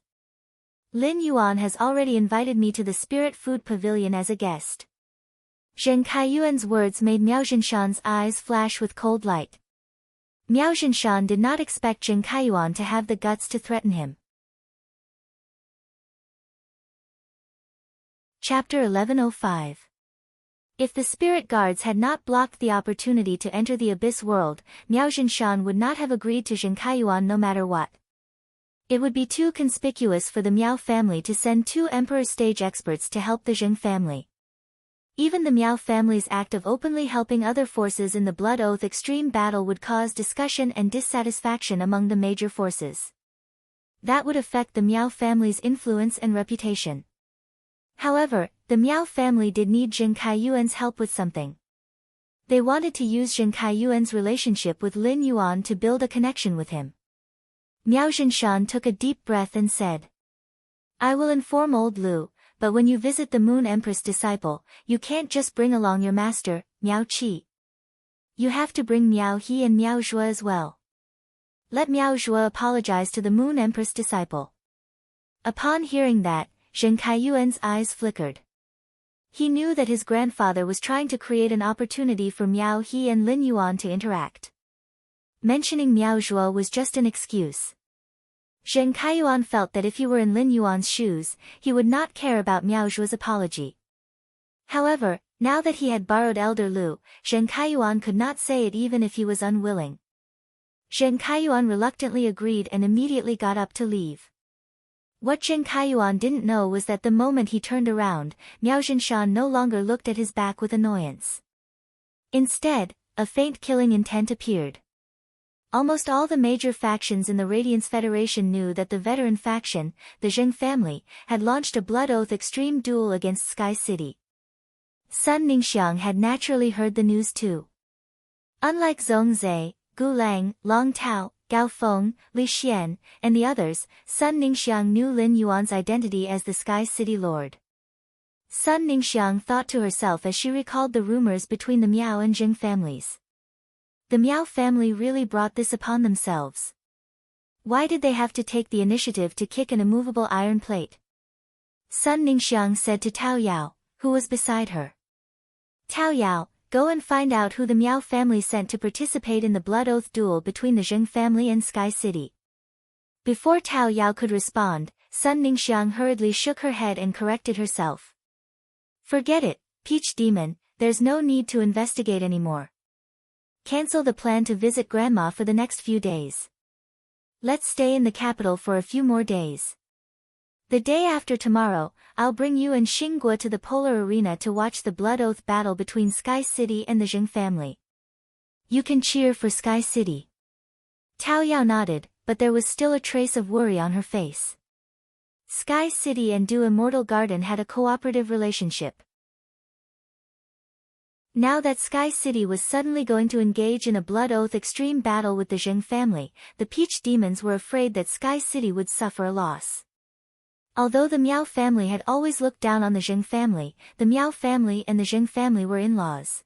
Lin Yuan has already invited me to the Spirit Food Pavilion as a guest." Zheng Kaiyuan's words made Miao Zhinshan's eyes flash with cold light. Miao Zhinshan did not expect Zheng Kaiyuan to have the guts to threaten him. Chapter 1105. If the spirit guards had not blocked the opportunity to enter the Abyss world, Miao Zhinshan would not have agreed to Zheng Kaiyuan no matter what. It would be too conspicuous for the Miao family to send 2 Emperor stage experts to help the Zheng family. Even the Miao family's act of openly helping other forces in the Blood Oath Extreme Battle would cause discussion and dissatisfaction among the major forces. That would affect the Miao family's influence and reputation. However, the Miao family did need Zheng Kaiyuan's help with something. They wanted to use Zheng Kaiyuan's relationship with Lin Yuan to build a connection with him. Miao Zhinshan took a deep breath and said, "I will inform old Lu, but when you visit the Moon Empress disciple, you can't just bring along your master, Miao Qi. You have to bring Miao He and Miao Zhua as well. Let Miao Zhua apologize to the Moon Empress disciple." Upon hearing that, Zheng Kaiyuan's eyes flickered. He knew that his grandfather was trying to create an opportunity for Miao He and Lin Yuan to interact. Mentioning Miao Zhua was just an excuse. Zheng Kaiyuan felt that if he were in Lin Yuan's shoes, he would not care about Miao Zhua's apology. However, now that he had borrowed Elder Lu, Zheng Kaiyuan could not say it even if he was unwilling. Zheng Kaiyuan reluctantly agreed and immediately got up to leave. What Zheng Kaiyuan didn't know was that the moment he turned around, Miao Zhinshan no longer looked at his back with annoyance. Instead, a faint killing intent appeared. Almost all the major factions in the Radiance Federation knew that the veteran faction, the Zheng family, had launched a Blood Oath Extreme duel against Sky City. Sun Ningxiang had naturally heard the news too. Unlike Zhong Zhe, Gu Lang, Long Tao, Gao Feng, Li Xian, and the others, Sun Ningxiang knew Lin Yuan's identity as the Sky City Lord. Sun Ningxiang thought to herself as she recalled the rumors between the Miao and Jing families. The Miao family really brought this upon themselves. Why did they have to take the initiative to kick an immovable iron plate? Sun Ningxiang said to Tao Yao, who was beside her. "Tao Yao, go and find out who the Miao family sent to participate in the Blood Oath duel between the Zheng family and Sky City." Before Tao Yao could respond, Sun Ningxiang hurriedly shook her head and corrected herself. "Forget it, Peach Demon, there's no need to investigate anymore. Cancel the plan to visit Grandma for the next few days. Let's stay in the capital for a few more days. The day after tomorrow, I'll bring you and Xingguo to the Polar Arena to watch the Blood Oath battle between Sky City and the Jing family. You can cheer for Sky City. Tao Yao nodded, but there was still a trace of worry on her face. Sky City and Du Immortal Garden had a cooperative relationship. Now that Sky City was suddenly going to engage in a Blood Oath extreme battle with the Jing family, the Peach Demons were afraid that Sky City would suffer a loss. Although the Miao family had always looked down on the Jing family, the Miao family and the Jing family were in-laws.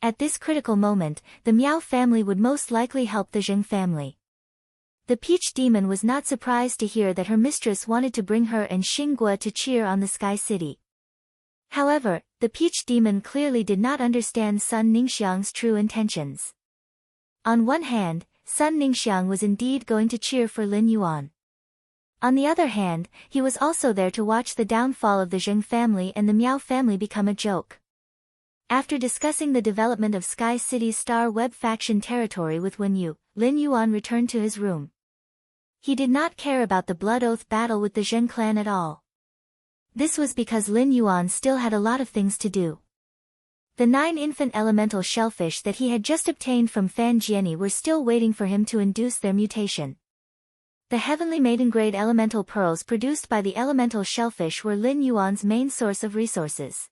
At this critical moment, the Miao family would most likely help the Jing family. The Peach Demon was not surprised to hear that her mistress wanted to bring her and Xingguo to cheer on the Sky City. However, the Peach Demon clearly did not understand Sun Ningxiang's true intentions. On one hand, Sun Ningxiang was indeed going to cheer for Lin Yuan. On the other hand, he was also there to watch the downfall of the Jing family and the Miao family become a joke. After discussing the development of Sky City's Star Web faction territory with Wen Yu, Lin Yuan returned to his room. He did not care about the Blood Oath battle with the Jing clan at all. This was because Lin Yuan still had a lot of things to do. The 9 infant elemental shellfish that he had just obtained from Fan Jianyi were still waiting for him to induce their mutation. The heavenly maiden-grade elemental pearls produced by the elemental shellfish were Lin Yuan's main source of resources.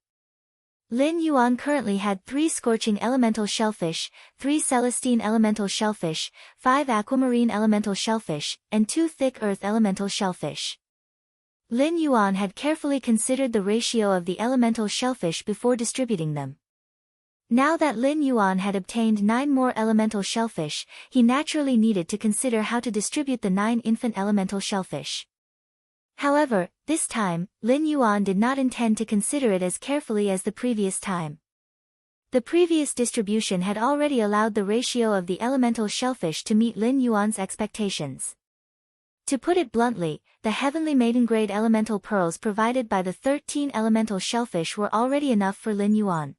Lin Yuan currently had 3 scorching elemental shellfish, 3 celestine elemental shellfish, 5 aquamarine elemental shellfish, and 2 thick earth elemental shellfish. Lin Yuan had carefully considered the ratio of the elemental shellfish before distributing them. Now that Lin Yuan had obtained 9 more elemental shellfish, he naturally needed to consider how to distribute the 9 infant elemental shellfish. However, this time, Lin Yuan did not intend to consider it as carefully as the previous time. The previous distribution had already allowed the ratio of the elemental shellfish to meet Lin Yuan's expectations. To put it bluntly, the heavenly maiden-grade elemental pearls provided by the 13 elemental shellfish were already enough for Lin Yuan.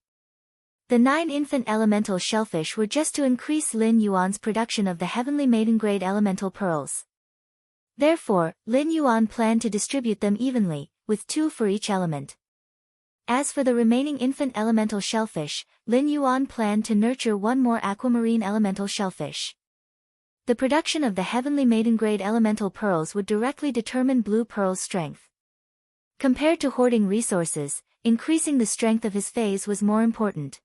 The 9 infant elemental shellfish were just to increase Lin Yuan's production of the heavenly maiden-grade elemental pearls. Therefore, Lin Yuan planned to distribute them evenly, with 2 for each element. As for the remaining infant elemental shellfish, Lin Yuan planned to nurture 1 more aquamarine elemental shellfish. The production of the heavenly maiden-grade elemental pearls would directly determine Blue Pearl's strength. Compared to hoarding resources, increasing the strength of his phase was more important.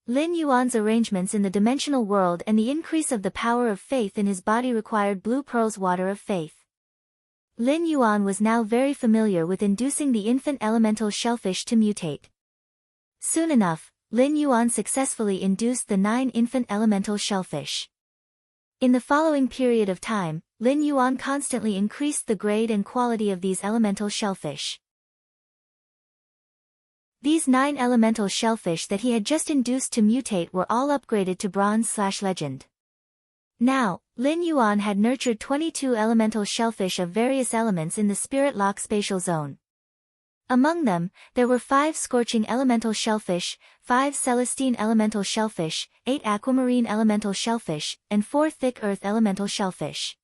Lin Yuan's arrangements in the dimensional world and the increase of the power of faith in his body required Blue Pearl's water of faith. Lin Yuan was now very familiar with inducing the infant elemental shellfish to mutate. Soon enough, Lin Yuan successfully induced the 9 infant elemental shellfish. In the following period of time, Lin Yuan constantly increased the grade and quality of these elemental shellfish. These 9 elemental shellfish that he had just induced to mutate were all upgraded to Bronze/Legend. Now, Lin Yuan had nurtured 22 elemental shellfish of various elements in the Spirit Lock spatial zone. Among them, there were 5 scorching elemental shellfish, 5 celestine elemental shellfish, 8 aquamarine elemental shellfish, and 4 thick earth elemental shellfish.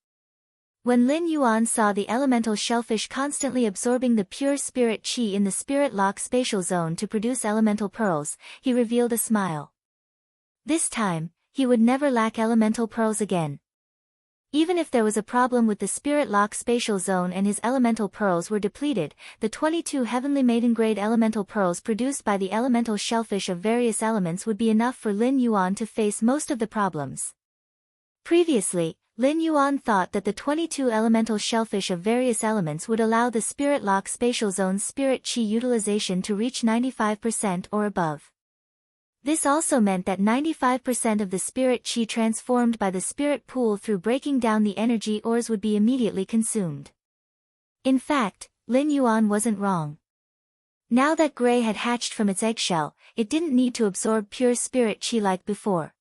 When Lin Yuan saw the elemental shellfish constantly absorbing the pure spirit qi in the Spirit Lock spatial zone to produce elemental pearls, he revealed a smile. This time, he would never lack elemental pearls again. Even if there was a problem with the Spirit Lock spatial zone and his elemental pearls were depleted, the 22 heavenly maiden-grade elemental pearls produced by the elemental shellfish of various elements would be enough for Lin Yuan to face most of the problems. Previously, Lin Yuan thought that the 22 elemental shellfish of various elements would allow the Spirit Lock spatial zone's spirit qi utilization to reach 95% or above. This also meant that 95% of the spirit qi transformed by the spirit pool through breaking down the energy ores would be immediately consumed. In fact, Lin Yuan wasn't wrong. Now that Gray had hatched from its eggshell, it didn't need to absorb pure spirit qi like before.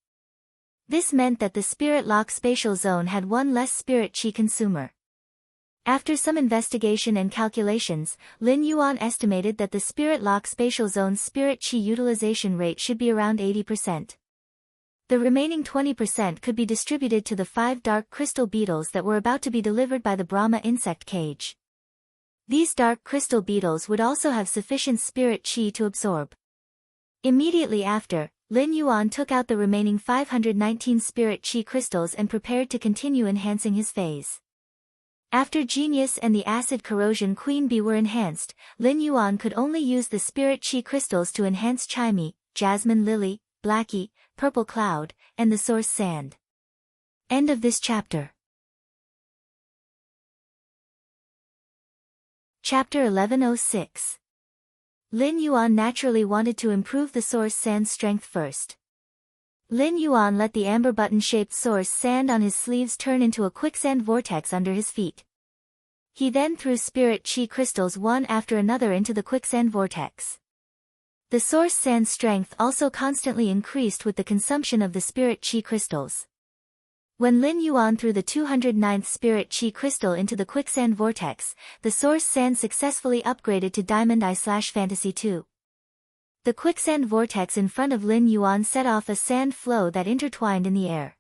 This meant that the Spirit Lock spatial zone had 1 less spirit qi consumer. After some investigation and calculations, Lin Yuan estimated that the Spirit Lock Spatial Zone's Spirit Qi utilization rate should be around 80%. The remaining 20% could be distributed to the 5 dark crystal beetles that were about to be delivered by the Brahma insect cage. These dark crystal beetles would also have sufficient Spirit Qi to absorb. Immediately after, Lin Yuan took out the remaining 519 Spirit Qi crystals and prepared to continue enhancing his phase. After Genius and the Acid Corrosion Queen Bee were enhanced, Lin Yuan could only use the Spirit Qi crystals to enhance Chimey, Jasmine Lily, Blackie, Purple Cloud, and the Source Sand. End of this chapter. Chapter 1106. Lin Yuan naturally wanted to improve the Source Sand's strength first. Lin Yuan let the amber button-shaped source sand on his sleeves turn into a quicksand vortex under his feet. He then threw Spirit Qi crystals one after another into the quicksand vortex. The source sand's strength also constantly increased with the consumption of the Spirit Qi crystals. When Lin Yuan threw the 209th Spirit Qi crystal into the quicksand vortex, the source sand successfully upgraded to Diamond Eye/Fantasy 2. The quicksand vortex in front of Lin Yuan set off a sand flow that intertwined in the air.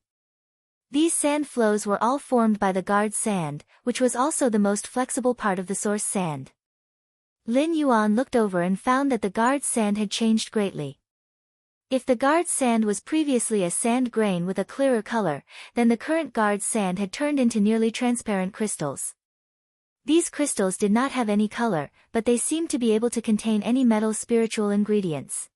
These sand flows were all formed by the guard sand, which was also the most flexible part of the source sand. Lin Yuan looked over and found that the guard sand had changed greatly. If the guard sand was previously a sand grain with a clearer color, then the current guard sand had turned into nearly transparent crystals. These crystals did not have any color, but they seemed to be able to contain any metal spiritual ingredients.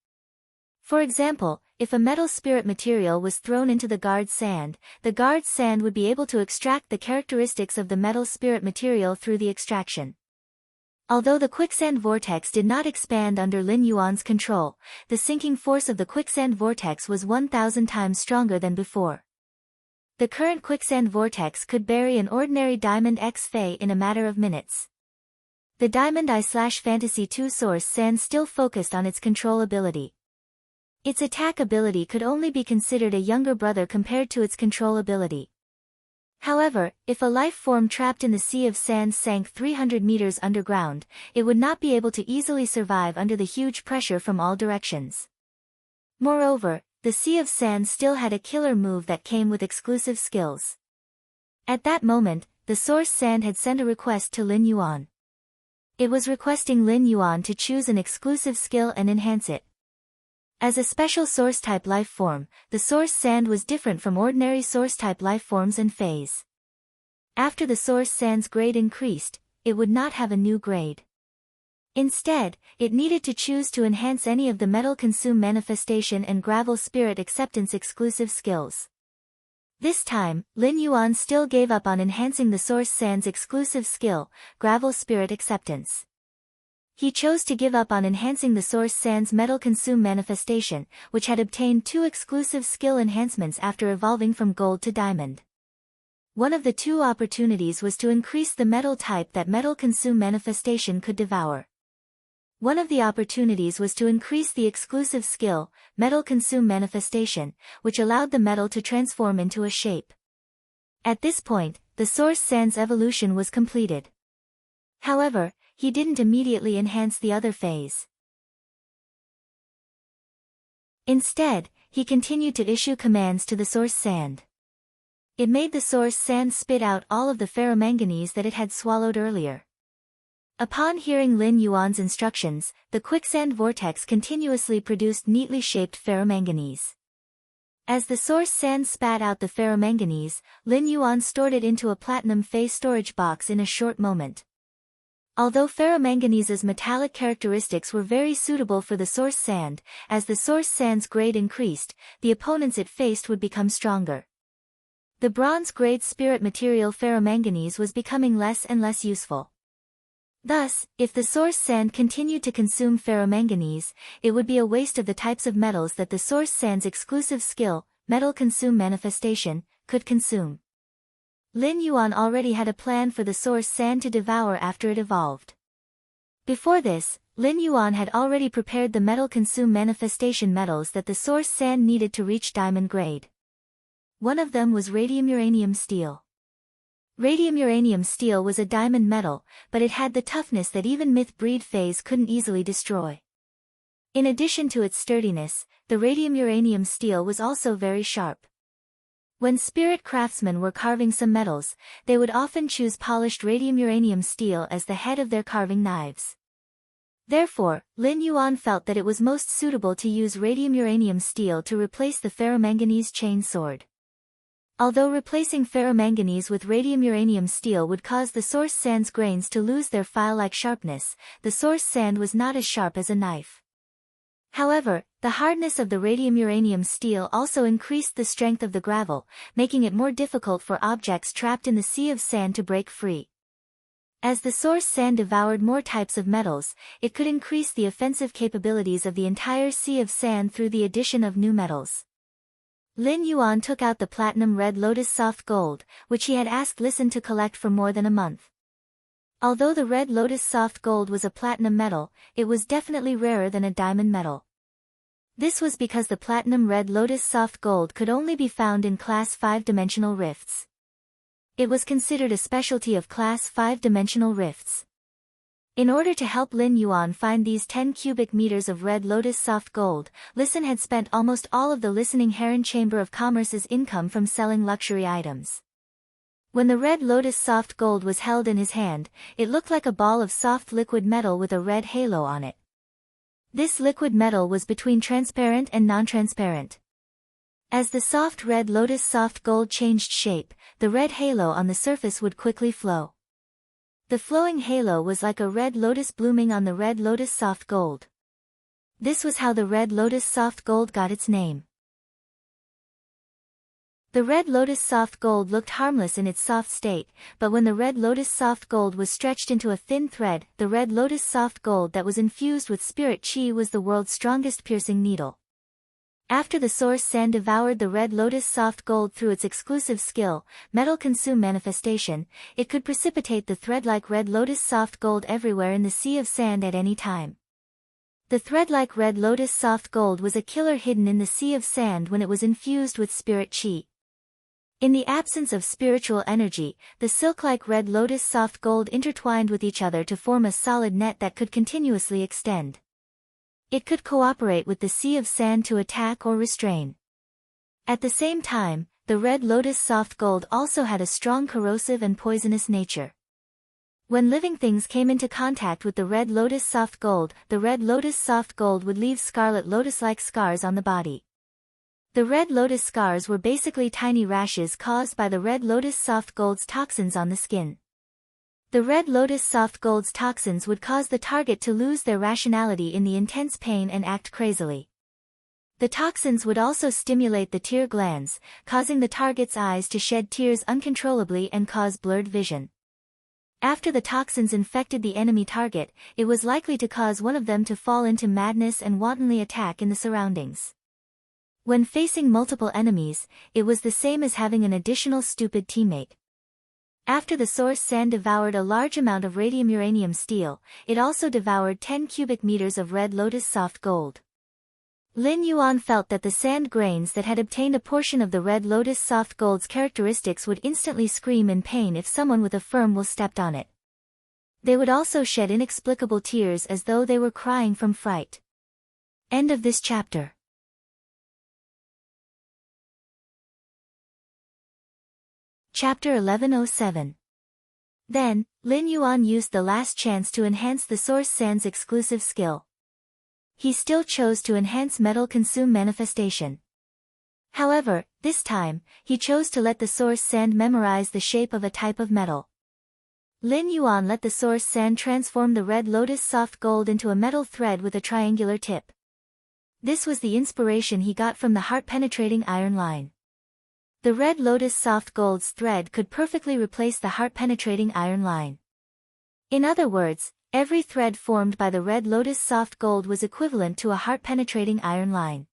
For example, if a metal spirit material was thrown into the guard sand would be able to extract the characteristics of the metal spirit material through the extraction. Although the quicksand vortex did not expand under Lin Yuan's control, the sinking force of the quicksand vortex was 1,000 times stronger than before. The current quicksand vortex could bury an ordinary Diamond X Fey in a matter of minutes. The Diamond Eye/Fantasy 2 source sand still focused on its control ability. Its attack ability could only be considered a younger brother compared to its control ability. However, if a life form trapped in the sea of sand sank 300 meters underground, it would not be able to easily survive under the huge pressure from all directions. Moreover, the Sea of Sand still had a killer move that came with exclusive skills. At that moment, the Source Sand had sent a request to Lin Yuan. It was requesting Lin Yuan to choose an exclusive skill and enhance it. As a special Source-type life form, the Source Sand was different from ordinary Source-type life forms and phase. After the Source Sand's grade increased, it would not have a new grade. Instead, it needed to choose to enhance any of the Metal Consume Manifestation and Gravel Spirit Acceptance exclusive skills. This time, Lin Yuan still gave up on enhancing the Source Sand's exclusive skill, Gravel Spirit Acceptance. He chose to give up on enhancing the Source Sand's Metal Consume Manifestation, which had obtained 2 exclusive skill enhancements after evolving from Gold to Diamond. One of the 2 opportunities was to increase the metal type that Metal Consume Manifestation could devour. One of the opportunities was to increase the exclusive skill, Metal Consume Manifestation, which allowed the metal to transform into a shape. At this point, the Source Sand's evolution was completed. However, he didn't immediately enhance the other phase. Instead, he continued to issue commands to the Source Sand. It made the Source Sand spit out all of the ferromanganese that it had swallowed earlier. Upon hearing Lin Yuan's instructions, the quicksand vortex continuously produced neatly shaped ferromanganese. As the Source Sand spat out the ferromanganese, Lin Yuan stored it into a platinum phase storage box in a short moment. Although ferromanganese's metallic characteristics were very suitable for the Source Sand, as the Source Sand's grade increased, the opponents it faced would become stronger. The bronze-grade spirit material ferromanganese was becoming less and less useful. Thus, if the Source Sand continued to consume ferromanganese, it would be a waste of the types of metals that the Source Sand's exclusive skill, Metal Consume Manifestation, could consume. Lin Yuan already had a plan for the Source Sand to devour after it evolved. Before this, Lin Yuan had already prepared the Metal Consume Manifestation metals that the Source Sand needed to reach Diamond grade. One of them was radium uranium steel. Radium-uranium steel was a diamond metal, but it had the toughness that even myth-breed phase couldn't easily destroy. In addition to its sturdiness, the radium-uranium steel was also very sharp. When spirit craftsmen were carving some metals, they would often choose polished radium-uranium steel as the head of their carving knives. Therefore, Lin Yuan felt that it was most suitable to use radium-uranium steel to replace the ferromanganese chain sword. Although replacing ferromanganese with radium-uranium steel would cause the source sand's grains to lose their file-like sharpness, the source sand was not as sharp as a knife. However, the hardness of the radium-uranium steel also increased the strength of the gravel, making it more difficult for objects trapped in the sea of sand to break free. As the source sand devoured more types of metals, it could increase the offensive capabilities of the entire sea of sand through the addition of new metals. Lin Yuan took out the platinum red lotus soft gold, which he had asked Listen to collect for more than a month. Although the red lotus soft gold was a platinum metal, it was definitely rarer than a diamond metal. This was because the platinum red lotus soft gold could only be found in class 5-dimensional rifts. It was considered a specialty of class 5-dimensional rifts. In order to help Lin Yuan find these 10 cubic meters of red lotus soft gold, Listen had spent almost all of the Listening Heron Chamber of Commerce's income from selling luxury items. When the red lotus soft gold was held in his hand, it looked like a ball of soft liquid metal with a red halo on it. This liquid metal was between transparent and non-transparent. As the soft red lotus soft gold changed shape, the red halo on the surface would quickly flow. The flowing halo was like a red lotus blooming on the red lotus soft gold. This was how the red lotus soft gold got its name. The red lotus soft gold looked harmless in its soft state, but when the red lotus soft gold was stretched into a thin thread, the red lotus soft gold that was infused with spirit chi was the world's strongest piercing needle. After the source sand devoured the red lotus soft gold through its exclusive skill, metal consume manifestation, it could precipitate the thread-like red lotus soft gold everywhere in the sea of sand at any time. The thread-like red lotus soft gold was a killer hidden in the sea of sand when it was infused with spirit chi. In the absence of spiritual energy, the silk-like red lotus soft gold intertwined with each other to form a solid net that could continuously extend. It could cooperate with the sea of sand to attack or restrain. At the same time, the red lotus soft gold also had a strong corrosive and poisonous nature. When living things came into contact with the red lotus soft gold, the red lotus soft gold would leave scarlet lotus-like scars on the body. The red lotus scars were basically tiny rashes caused by the red lotus soft gold's toxins on the skin. The red lotus soft gold's toxins would cause the target to lose their rationality in the intense pain and act crazily. The toxins would also stimulate the tear glands, causing the target's eyes to shed tears uncontrollably and cause blurred vision. After the toxins infected the enemy target, it was likely to cause one of them to fall into madness and wantonly attack in the surroundings. When facing multiple enemies, it was the same as having an additional stupid teammate. After the source sand devoured a large amount of radium-uranium steel, it also devoured 10 cubic meters of red lotus soft gold. Lin Yuan felt that the sand grains that had obtained a portion of the red lotus soft gold's characteristics would instantly scream in pain if someone with a firm will stepped on it. They would also shed inexplicable tears as though they were crying from fright. End of this chapter. Chapter 1107. Then, Lin Yuan used the last chance to enhance the source sand's exclusive skill. He still chose to enhance metal consume manifestation. However, this time, he chose to let the source sand memorize the shape of a type of metal. Lin Yuan let the source sand transform the red lotus soft gold into a metal thread with a triangular tip. This was the inspiration he got from the heart-penetrating iron line. The red lotus soft gold's thread could perfectly replace the heart-penetrating iron line. In other words, every thread formed by the red lotus soft gold was equivalent to a heart-penetrating iron line.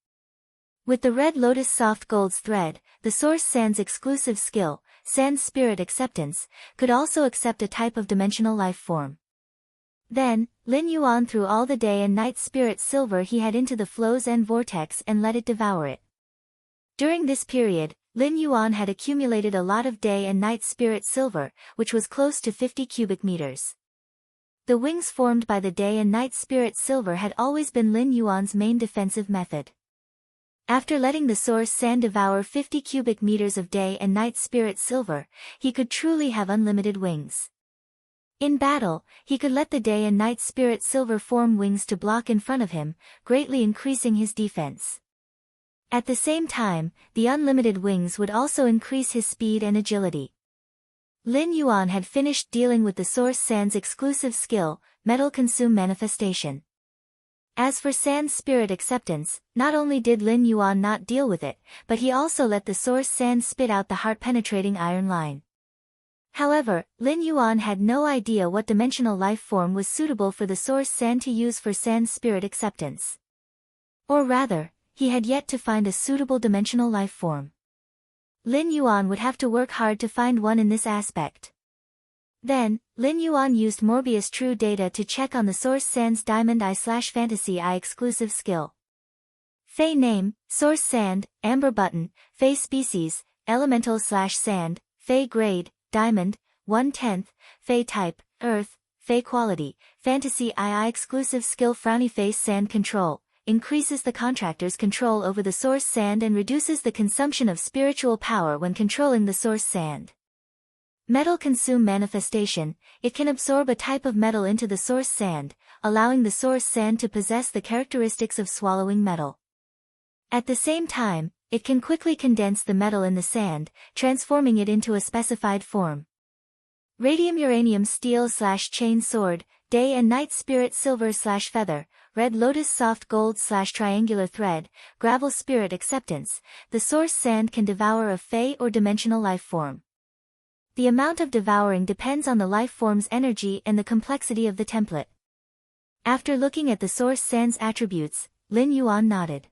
With the red lotus soft gold's thread, the source sand's exclusive skill, sand's spirit acceptance, could also accept a type of dimensional life form. Then, Lin Yuan threw all the day and night spirit silver he had into the flow's end vortex and let it devour it. During this period, Lin Yuan had accumulated a lot of day and night spirit silver, which was close to 50 cubic meters. The wings formed by the day and night spirit silver had always been Lin Yuan's main defensive method. After letting the source sand devour 50 cubic meters of day and night spirit silver, he could truly have unlimited wings. In battle, he could let the day and night spirit silver form wings to block in front of him, greatly increasing his defense. At the same time, the unlimited wings would also increase his speed and agility. Lin Yuan had finished dealing with the source sand's exclusive skill, metal consume manifestation. As for sand's spirit acceptance, not only did Lin Yuan not deal with it, but he also let the source sand spit out the heart-penetrating iron line. However, Lin Yuan had no idea what dimensional life form was suitable for the source sand to use for sand's spirit acceptance. Or rather, he had yet to find a suitable dimensional life form. Lin Yuan would have to work hard to find one in this aspect. Then, Lin Yuan used Morbius True Data to check on the source sand's Diamond Eye/Fantasy Eye exclusive skill. Fey name, Source Sand, Amber Button, Fey Species, Elemental/Sand, Fey Grade, Diamond, 1/10, Fey Type, Earth, Fey Quality, Fantasy Eye exclusive skill Frowny Face Sand Control, increases the contractor's control over the source sand and reduces the consumption of spiritual power when controlling the source sand. Metal consume manifestation, it can absorb a type of metal into the source sand, allowing the source sand to possess the characteristics of swallowing metal. At the same time, it can quickly condense the metal in the sand, transforming it into a specified form. Radium Uranium Steel/Chain Sword, Day and Night Spirit Silver/Feather, Red Lotus Soft Gold/Triangular Thread, Gravel Spirit Acceptance, the source sand can devour a Fey or dimensional life form. The amount of devouring depends on the life form's energy and the complexity of the template. After looking at the source sand's attributes, Lin Yuan nodded.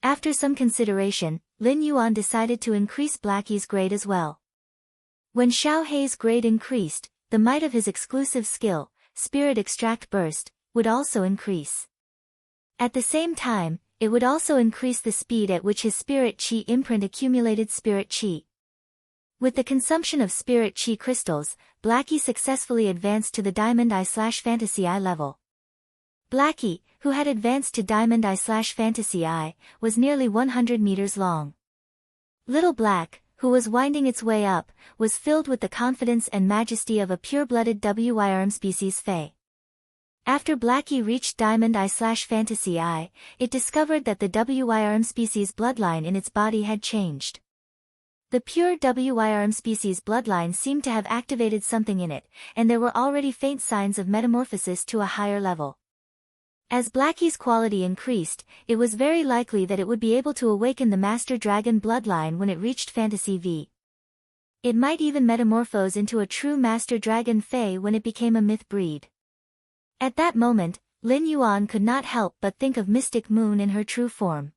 After some consideration, Lin Yuan decided to increase Blackie's grade as well. When Xiao Hei's grade increased, the might of his exclusive skill, Spirit Extract Burst, would also increase. At the same time, it would also increase the speed at which his Spirit Chi imprint accumulated Spirit Chi. With the consumption of Spirit Chi crystals, Blackie successfully advanced to the Diamond Eye/Fantasy Eye level. Blackie, who had advanced to Diamond Eye/Fantasy Eye, was nearly 100 meters long. Little Black, who was winding its way up, was filled with the confidence and majesty of a pure-blooded WYRM species Fey. After Blackie reached Diamond Eye/Fantasy Eye, it discovered that the WYRM species bloodline in its body had changed. The pure WYRM species bloodline seemed to have activated something in it, and there were already faint signs of metamorphosis to a higher level. As Blackie's quality increased, it was very likely that it would be able to awaken the Master Dragon bloodline when it reached Fantasy V. It might even metamorphose into a true Master Dragon Fey when it became a myth breed. At that moment, Lin Yuan could not help but think of Mystic Moon in her true form.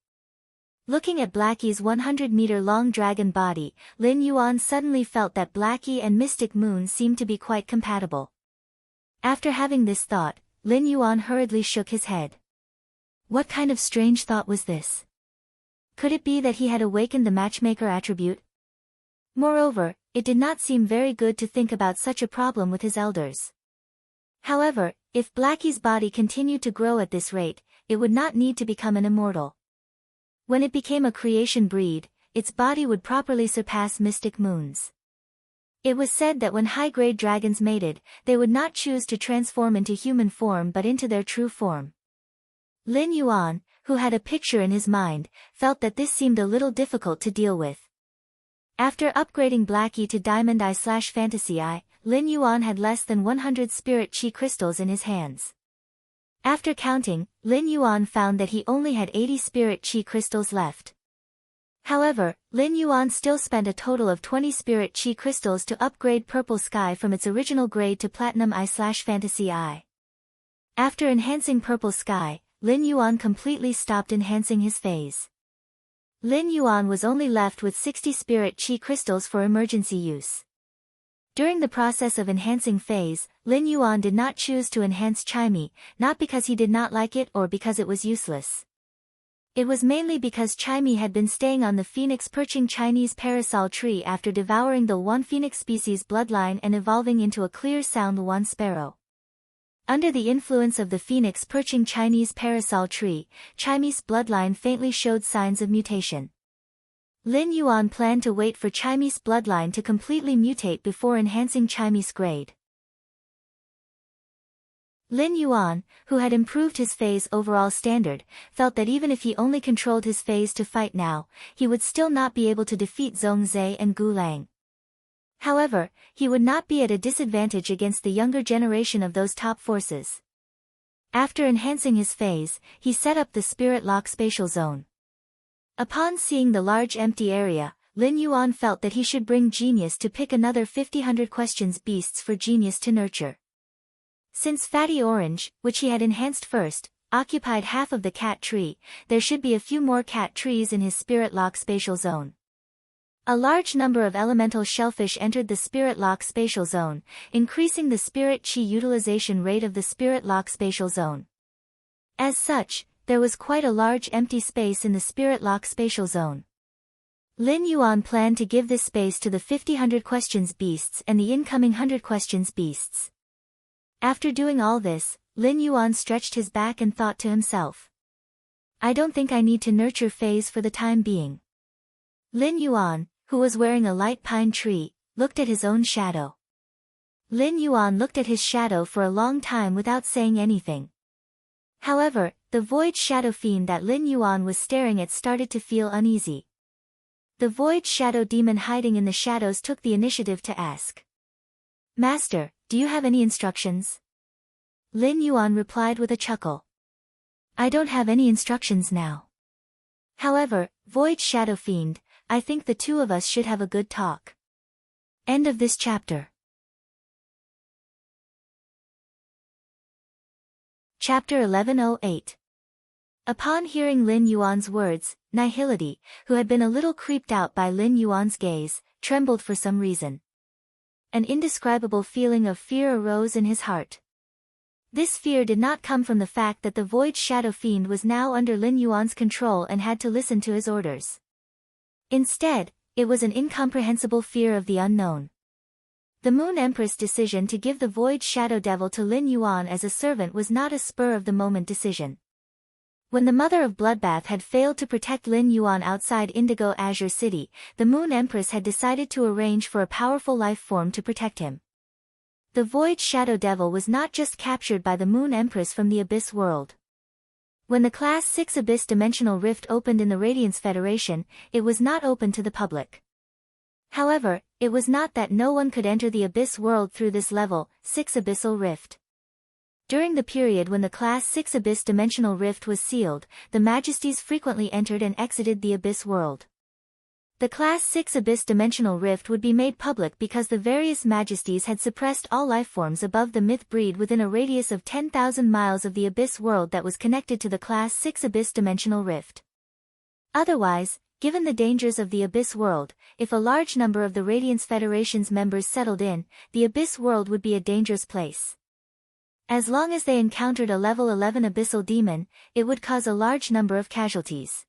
Looking at Blackie's 100-meter-long dragon body, Lin Yuan suddenly felt that Blackie and Mystic Moon seemed to be quite compatible. After having this thought, Lin Yuan hurriedly shook his head. What kind of strange thought was this? Could it be that he had awakened the matchmaker attribute? Moreover, it did not seem very good to think about such a problem with his elders. However, if Blackie's body continued to grow at this rate, it would not need to become an immortal. When it became a creation breed, its body would properly surpass Mystic Moon's. It was said that when high-grade dragons mated, they would not choose to transform into human form but into their true form. Lin Yuan, who had a picture in his mind, felt that this seemed a little difficult to deal with. After upgrading Blackie to Diamond Eye/Fantasy Eye, Lin Yuan had less than 100 Spirit Chi crystals in his hands. After counting, Lin Yuan found that he only had 80 Spirit Chi crystals left. However, Lin Yuan still spent a total of 20 Spirit Chi crystals to upgrade Purple Sky from its original grade to Platinum Eye/Fantasy Eye. After enhancing Purple Sky, Lin Yuan completely stopped enhancing his phase. Lin Yuan was only left with 60 Spirit Chi crystals for emergency use. During the process of enhancing phase, Lin Yuan did not choose to enhance Chimey, not because he did not like it or because it was useless. It was mainly because Chimey had been staying on the phoenix perching Chinese parasol tree after devouring the one phoenix species bloodline and evolving into a clear sound one sparrow. Under the influence of the phoenix perching Chinese parasol tree, Chimey's bloodline faintly showed signs of mutation. Lin Yuan planned to wait for Chimey's bloodline to completely mutate before enhancing Chimey's grade. Lin Yuan, who had improved his phase overall standard, felt that even if he only controlled his phase to fight now, he would still not be able to defeat Zhongzhe and Gu Lang. However, he would not be at a disadvantage against the younger generation of those top forces. After enhancing his phase, he set up the Spirit Lock spatial zone. Upon seeing the large empty area, Lin Yuan felt that he should bring Genius to pick another 50-100 questions beasts for Genius to nurture. Since Fatty Orange, which he had enhanced first, occupied half of the cat tree, there should be a few more cat trees in his Spirit Lock spatial zone. A large number of elemental shellfish entered the Spirit Lock spatial zone, increasing the spirit chi utilization rate of the Spirit Lock spatial zone. As such, there was quite a large empty space in the Spirit Lock spatial zone. Lin Yuan planned to give this space to the 50-100 questions beasts and the incoming 100 questions beasts. After doing all this, Lin Yuan stretched his back and thought to himself, I don't think I need to nurture phase for the time being. Lin Yuan, who was wearing a light pine tree, looked at his own shadow. Lin Yuan looked at his shadow for a long time without saying anything. However, the void shadow fiend that Lin Yuan was staring at started to feel uneasy. The void shadow demon hiding in the shadows took the initiative to ask, Master, do you have any instructions? Lin Yuan replied with a chuckle. I don't have any instructions now. However, Void Shadow Fiend, I think the two of us should have a good talk. End of this chapter. Chapter 1108. Upon hearing Lin Yuan's words, Nihility, who had been a little creeped out by Lin Yuan's gaze, trembled for some reason. An indescribable feeling of fear arose in his heart. This fear did not come from the fact that the Void Shadow Fiend was now under Lin Yuan's control and had to listen to his orders. Instead, it was an incomprehensible fear of the unknown. The Moon Empress' decision to give the Void Shadow Devil to Lin Yuan as a servant was not a spur-of-the-moment decision. When the Mother of Bloodbath had failed to protect Lin Yuan outside Indigo Azure City, the Moon Empress had decided to arrange for a powerful life form to protect him. The Void Shadow Devil was not just captured by the Moon Empress from the Abyss world. When the Class 6 Abyss Dimensional Rift opened in the Radiance Federation, it was not open to the public. However, it was not that no one could enter the Abyss world through this level 6 Abyssal Rift. During the period when the Class 6 Abyss Dimensional Rift was sealed, the Majesties frequently entered and exited the Abyss world. The Class 6 Abyss Dimensional Rift would be made public because the various Majesties had suppressed all lifeforms above the myth breed within a radius of 10,000 miles of the Abyss world that was connected to the Class 6 Abyss Dimensional Rift. Otherwise, given the dangers of the Abyss world, if a large number of the Radiance Federation's members settled in, the Abyss world would be a dangerous place. As long as they encountered a level 11 abyssal demon, it would cause a large number of casualties.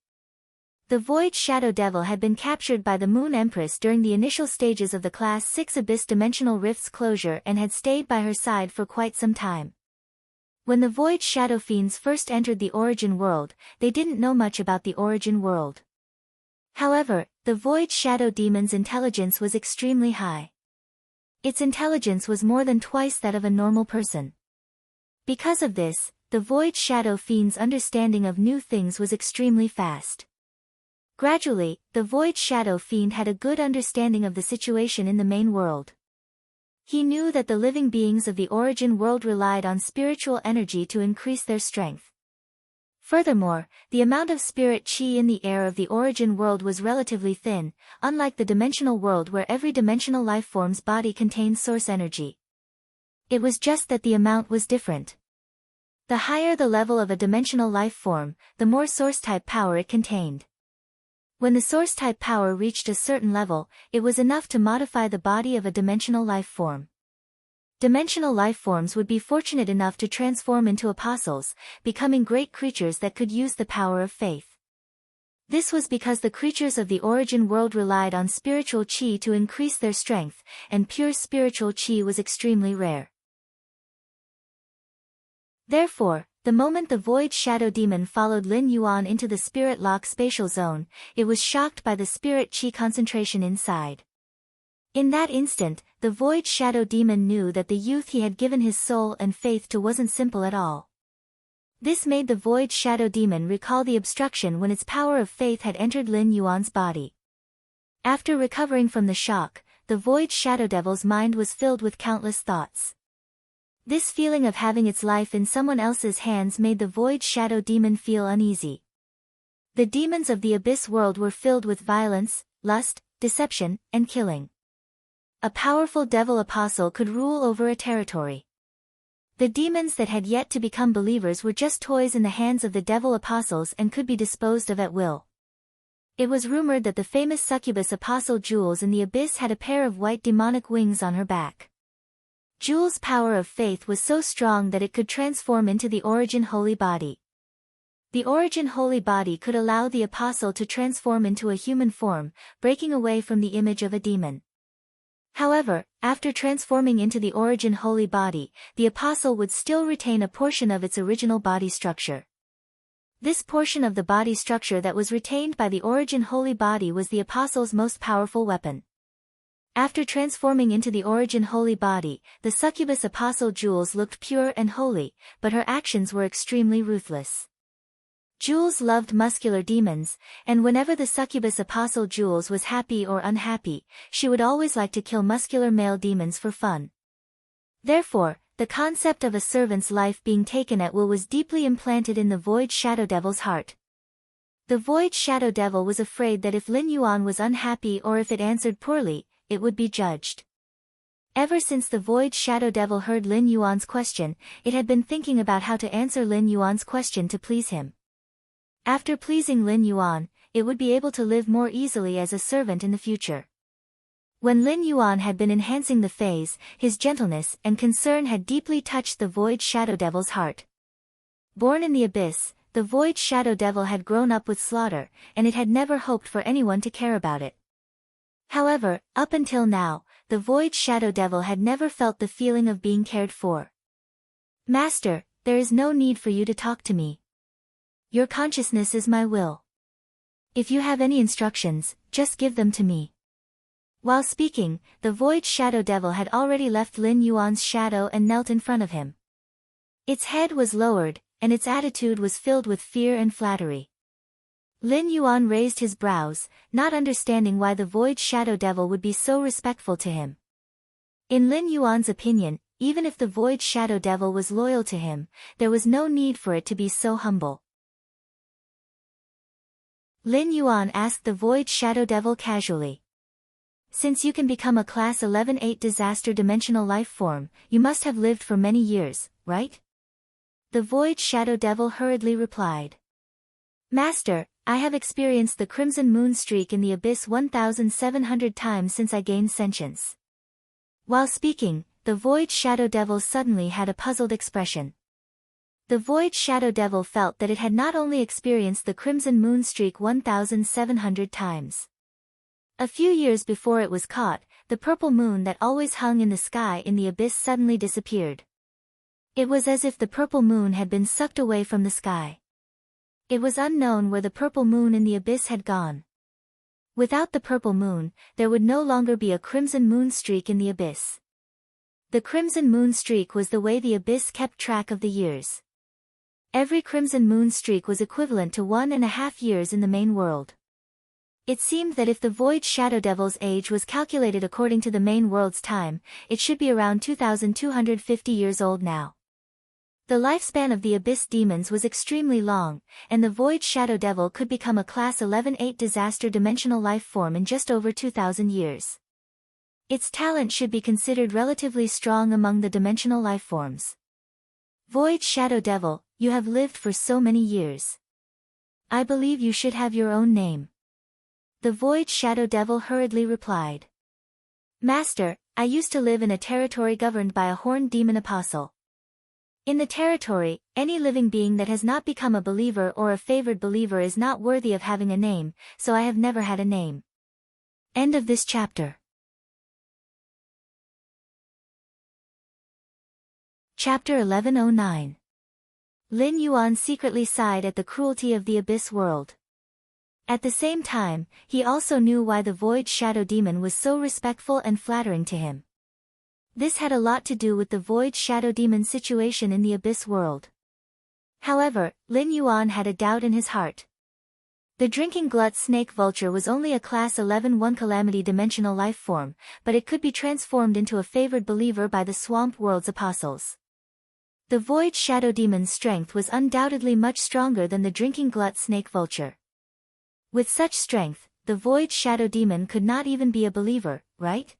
The Void Shadow Devil had been captured by the Moon Empress during the initial stages of the Class 6 Abyss Dimensional Rift's closure and had stayed by her side for quite some time. When the Void Shadow Fiends first entered the Origin world, they didn't know much about the Origin world. However, the Void Shadow Demon's intelligence was extremely high. Its intelligence was more than twice that of a normal person. Because of this, the Void Shadow Fiend's understanding of new things was extremely fast. Gradually, the Void Shadow Fiend had a good understanding of the situation in the main world. He knew that the living beings of the Origin world relied on spiritual energy to increase their strength. Furthermore, the amount of spirit chi in the air of the Origin world was relatively thin, unlike the dimensional world where every dimensional lifeform's body contains source energy. It was just that the amount was different. The higher the level of a dimensional life form, the more source-type power it contained. When the source-type power reached a certain level, it was enough to modify the body of a dimensional life form. Dimensional life forms would be fortunate enough to transform into apostles, becoming great creatures that could use the power of faith. This was because the creatures of the origin world relied on spiritual chi to increase their strength, and pure spiritual chi was extremely rare. Therefore, the moment the Void Shadow Demon followed Lin Yuan into the Spirit Lock spatial zone, it was shocked by the spirit chi concentration inside. In that instant, the Void Shadow Demon knew that the youth he had given his soul and faith to wasn't simple at all. This made the Void Shadow Demon recall the obstruction when its power of faith had entered Lin Yuan's body. After recovering from the shock, the Void Shadow Devil's mind was filled with countless thoughts. This feeling of having its life in someone else's hands made the Void Shadow Demon feel uneasy. The demons of the Abyss world were filled with violence, lust, deception, and killing. A powerful devil apostle could rule over a territory. The demons that had yet to become believers were just toys in the hands of the devil apostles and could be disposed of at will. It was rumored that the famous succubus apostle Jules in the Abyss had a pair of white demonic wings on her back. Jules' power of faith was so strong that it could transform into the Origin Holy Body. The Origin Holy Body could allow the apostle to transform into a human form, breaking away from the image of a demon. However, after transforming into the Origin Holy Body, the apostle would still retain a portion of its original body structure. This portion of the body structure that was retained by the Origin Holy Body was the apostle's most powerful weapon. After transforming into the Origin Holy Body, the succubus apostle Jules looked pure and holy, but her actions were extremely ruthless. Jules loved muscular demons, and whenever the succubus apostle Jules was happy or unhappy, she would always like to kill muscular male demons for fun. Therefore, the concept of a servant's life being taken at will was deeply implanted in the Void Shadow Devil's heart. The Void Shadow Devil was afraid that if Lin Yuan was unhappy or if it answered poorly, it would be judged. Ever since the Void Shadow Devil heard Lin Yuan's question, it had been thinking about how to answer Lin Yuan's question to please him. After pleasing Lin Yuan, it would be able to live more easily as a servant in the future. When Lin Yuan had been enhancing the phase, his gentleness and concern had deeply touched the Void Shadow Devil's heart. Born in the Abyss, the Void Shadow Devil had grown up with slaughter, and it had never hoped for anyone to care about it. However, up until now, the Void Shadow Devil had never felt the feeling of being cared for. Master, there is no need for you to talk to me. Your consciousness is my will. If you have any instructions, just give them to me. While speaking, the Void Shadow Devil had already left Lin Yuan's shadow and knelt in front of him. Its head was lowered, and its attitude was filled with fear and flattery. Lin Yuan raised his brows, not understanding why the Void Shadow Devil would be so respectful to him. In Lin Yuan's opinion, even if the Void Shadow Devil was loyal to him, there was no need for it to be so humble. Lin Yuan asked the Void Shadow Devil casually. Since you can become a Class 11-8 disaster dimensional life form, you must have lived for many years, right? The Void Shadow Devil hurriedly replied. Master, I have experienced the Crimson Moon Streak in the Abyss 1,700 times since I gained sentience. While speaking, the Void Shadow Devil suddenly had a puzzled expression. The Void Shadow Devil felt that it had not only experienced the Crimson Moon Streak 1,700 times. A few years before it was caught, the purple moon that always hung in the sky in the Abyss suddenly disappeared. It was as if the purple moon had been sucked away from the sky. It was unknown where the purple moon in the Abyss had gone. Without the purple moon, there would no longer be a Crimson Moon Streak in the Abyss. The Crimson Moon Streak was the way the Abyss kept track of the years. Every Crimson Moon Streak was equivalent to 1.5 years in the main world. It seemed that if the Void Shadow Devil's age was calculated according to the main world's time, it should be around 2,250 years old now. The lifespan of the Abyss demons was extremely long, and the Void Shadow Devil could become a Class 11-8 disaster dimensional life form in just over 2,000 years. Its talent should be considered relatively strong among the dimensional life forms. Void Shadow Devil, you have lived for so many years. I believe you should have your own name. The Void Shadow Devil hurriedly replied. Master, I used to live in a territory governed by a horned demon apostle. In the territory, any living being that has not become a believer or a favored believer is not worthy of having a name, so I have never had a name. End of this chapter. Chapter 1109. Lin Yuan secretly sighed at the cruelty of the Abyss world. At the same time, he also knew why the Void Shadow Demon was so respectful and flattering to him. This had a lot to do with the Void Shadow Demon's situation in the Abyss world. However, Lin Yuan had a doubt in his heart. The drinking glut snake vulture was only a class 11 calamity dimensional life form, but it could be transformed into a favored believer by the swamp world's apostles. The Void Shadow Demon's strength was undoubtedly much stronger than the drinking glut snake vulture. With such strength, the Void Shadow Demon could not even be a believer, right?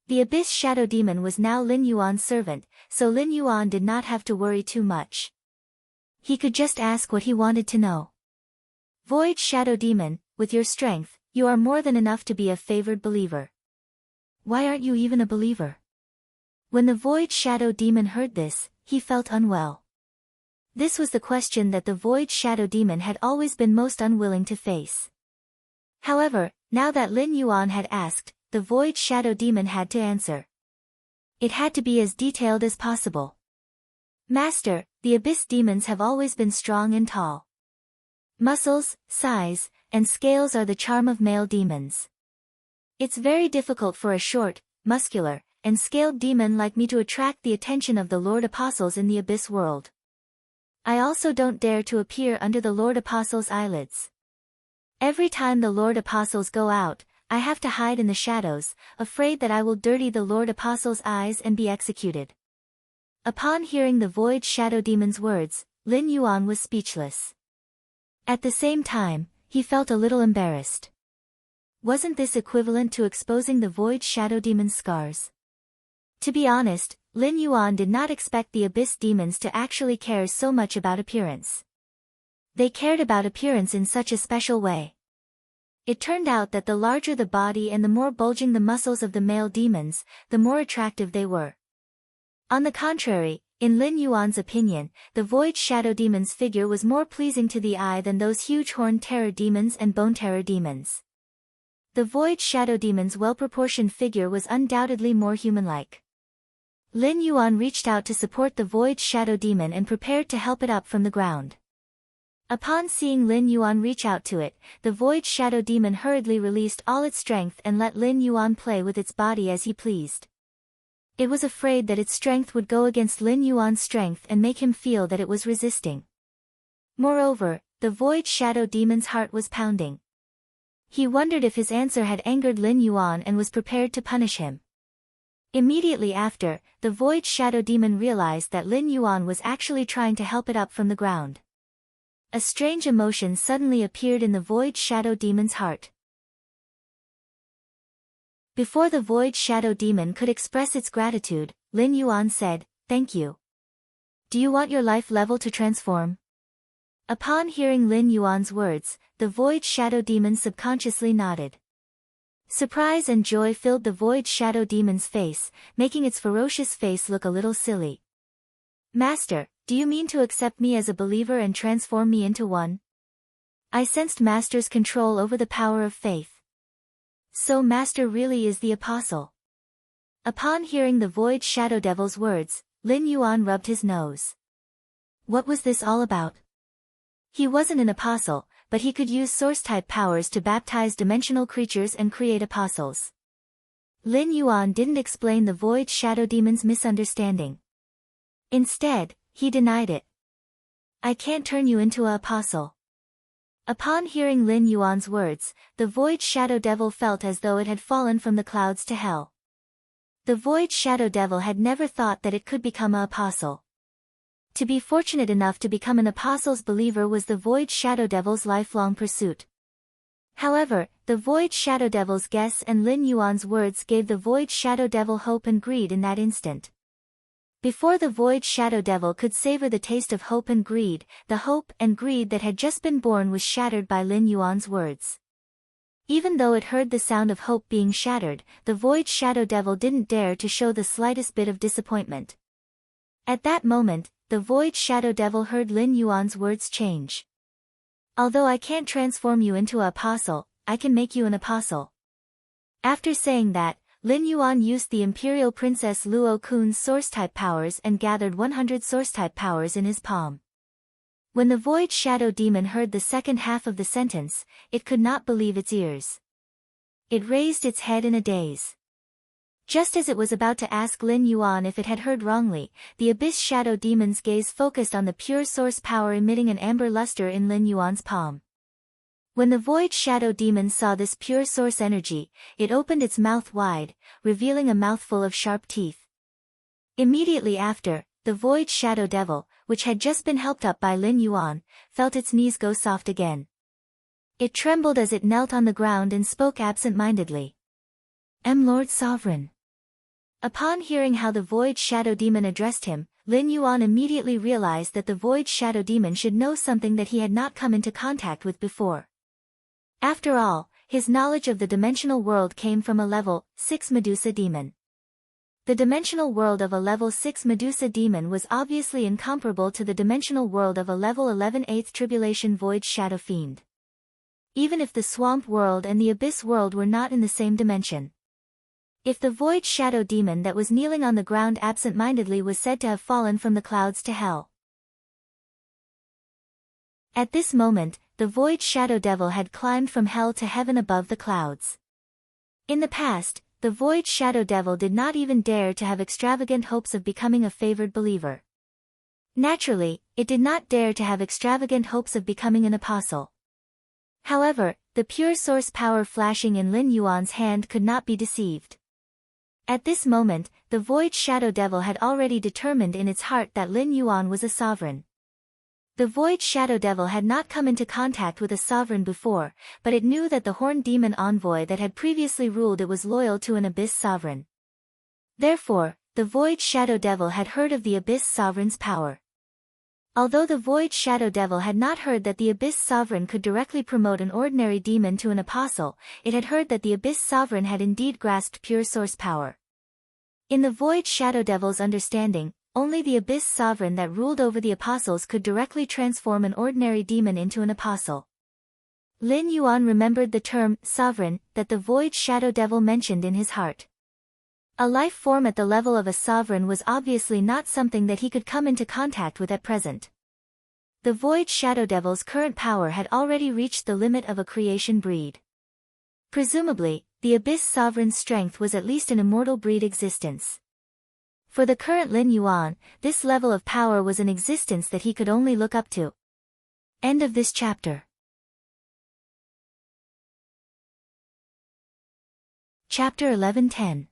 The Abyss Shadow Demon was now Lin Yuan's servant, so Lin Yuan did not have to worry too much. He could just ask what he wanted to know. Void Shadow Demon, with your strength, you are more than enough to be a favored believer. Why aren't you even a believer? When the Void Shadow Demon heard this, he felt unwell. This was the question that the Void Shadow Demon had always been most unwilling to face. However, now that Lin Yuan had asked, the Void Shadow Demon had to answer. It had to be as detailed as possible. Master, the Abyss demons have always been strong and tall. Muscles, size, and scales are the charm of male demons. It's very difficult for a short, muscular, and scaled demon like me to attract the attention of the Lord Apostles in the Abyss world. I also don't dare to appear under the Lord Apostles' eyelids. Every time the Lord Apostles go out, I have to hide in the shadows, afraid that I will dirty the Lord Apostle's eyes and be executed. Upon hearing the Void Shadow Demon's words, Lin Yuan was speechless. At the same time, he felt a little embarrassed. Wasn't this equivalent to exposing the Void Shadow Demon's scars? To be honest, Lin Yuan did not expect the Abyss demons to actually care so much about appearance. They cared about appearance in such a special way. It turned out that the larger the body and the more bulging the muscles of the male demons, the more attractive they were. On the contrary, in Lin Yuan's opinion, the Void Shadow Demon's figure was more pleasing to the eye than those huge horned terror demons and bone terror demons. The Void Shadow Demon's well-proportioned figure was undoubtedly more human-like. Lin Yuan reached out to support the Void Shadow Demon and prepared to help it up from the ground. Upon seeing Lin Yuan reach out to it, the Void Shadow Demon hurriedly released all its strength and let Lin Yuan play with its body as he pleased. It was afraid that its strength would go against Lin Yuan's strength and make him feel that it was resisting. Moreover, the Void Shadow Demon's heart was pounding. He wondered if his answer had angered Lin Yuan and was prepared to punish him. Immediately after, the Void Shadow Demon realized that Lin Yuan was actually trying to help it up from the ground. A strange emotion suddenly appeared in the Void Shadow Demon's heart. Before the Void Shadow Demon could express its gratitude, Lin Yuan said, "Thank you. Do you want your life level to transform?" Upon hearing Lin Yuan's words, the Void Shadow Demon subconsciously nodded. Surprise and joy filled the Void Shadow Demon's face, making its ferocious face look a little silly. "Master, do you mean to accept me as a believer and transform me into one?" I sensed Master's control over the power of faith. So Master really is the apostle. Upon hearing the Void Shadow Devil's words, Lin Yuan rubbed his nose. What was this all about? He wasn't an apostle, but he could use source-type powers to baptize dimensional creatures and create apostles. Lin Yuan didn't explain the Void Shadow Demon's misunderstanding. Instead, he denied it. I can't turn you into an apostle. Upon hearing Lin Yuan's words, the Void Shadow Devil felt as though it had fallen from the clouds to hell. The Void Shadow Devil had never thought that it could become an apostle. To be fortunate enough to become an apostle's believer was the Void Shadow Devil's lifelong pursuit. However, the Void Shadow Devil's guess and Lin Yuan's words gave the Void Shadow Devil hope and greed in that instant. Before the Void Shadow Devil could savor the taste of hope and greed, the hope and greed that had just been born was shattered by Lin Yuan's words. Even though it heard the sound of hope being shattered, the Void Shadow Devil didn't dare to show the slightest bit of disappointment. At that moment, the Void Shadow Devil heard Lin Yuan's words change. Although I can't transform you into an apostle, I can make you an apostle. After saying that, Lin Yuan used the Imperial Princess Luo Kun's source-type powers and gathered 100 source-type powers in his palm. When the Void Shadow Demon heard the second half of the sentence, it could not believe its ears. It raised its head in a daze. Just as it was about to ask Lin Yuan if it had heard wrongly, the Abyss Shadow Demon's gaze focused on the pure source power emitting an amber luster in Lin Yuan's palm. When the Void Shadow Demon saw this pure source energy, it opened its mouth wide, revealing a mouthful of sharp teeth. Immediately after, the Void Shadow Devil, which had just been helped up by Lin Yuan, felt its knees go soft again. It trembled as it knelt on the ground and spoke absent-mindedly. Lord Sovereign. Upon hearing how the Void Shadow Demon addressed him, Lin Yuan immediately realized that the Void Shadow Demon should know something that he had not come into contact with before. After all, his knowledge of the dimensional world came from a level 6 Medusa demon. The dimensional world of a level 6 Medusa demon was obviously incomparable to the dimensional world of a level 11 8th Tribulation Void Shadow Fiend. Even if the Swamp World and the Abyss World were not in the same dimension. If the Void Shadow Demon that was kneeling on the ground absent-mindedly was said to have fallen from the clouds to hell. At this moment, the Void Shadow Devil had climbed from hell to heaven above the clouds. In the past, the Void Shadow Devil did not even dare to have extravagant hopes of becoming a favored believer. Naturally, it did not dare to have extravagant hopes of becoming an apostle. However, the pure source power flashing in Lin Yuan's hand could not be deceived. At this moment, the Void Shadow Devil had already determined in its heart that Lin Yuan was a sovereign. The Void Shadow Devil had not come into contact with a sovereign before, but it knew that the Horned Demon envoy that had previously ruled it was loyal to an Abyss sovereign. Therefore, the Void Shadow Devil had heard of the Abyss sovereign's power. Although the Void Shadow Devil had not heard that the Abyss sovereign could directly promote an ordinary demon to an apostle, it had heard that the Abyss sovereign had indeed grasped pure source power. In the Void Shadow Devil's understanding, only the Abyss sovereign that ruled over the apostles could directly transform an ordinary demon into an apostle. Lin Yuan remembered the term sovereign that the Void Shadow Devil mentioned in his heart. A life form at the level of a sovereign was obviously not something that he could come into contact with at present. The Void Shadow Devil's current power had already reached the limit of a creation breed. Presumably, the Abyss sovereign's strength was at least an immortal breed existence. For the current Lin Yuan, this level of power was an existence that he could only look up to. End of this chapter. Chapter 11:10.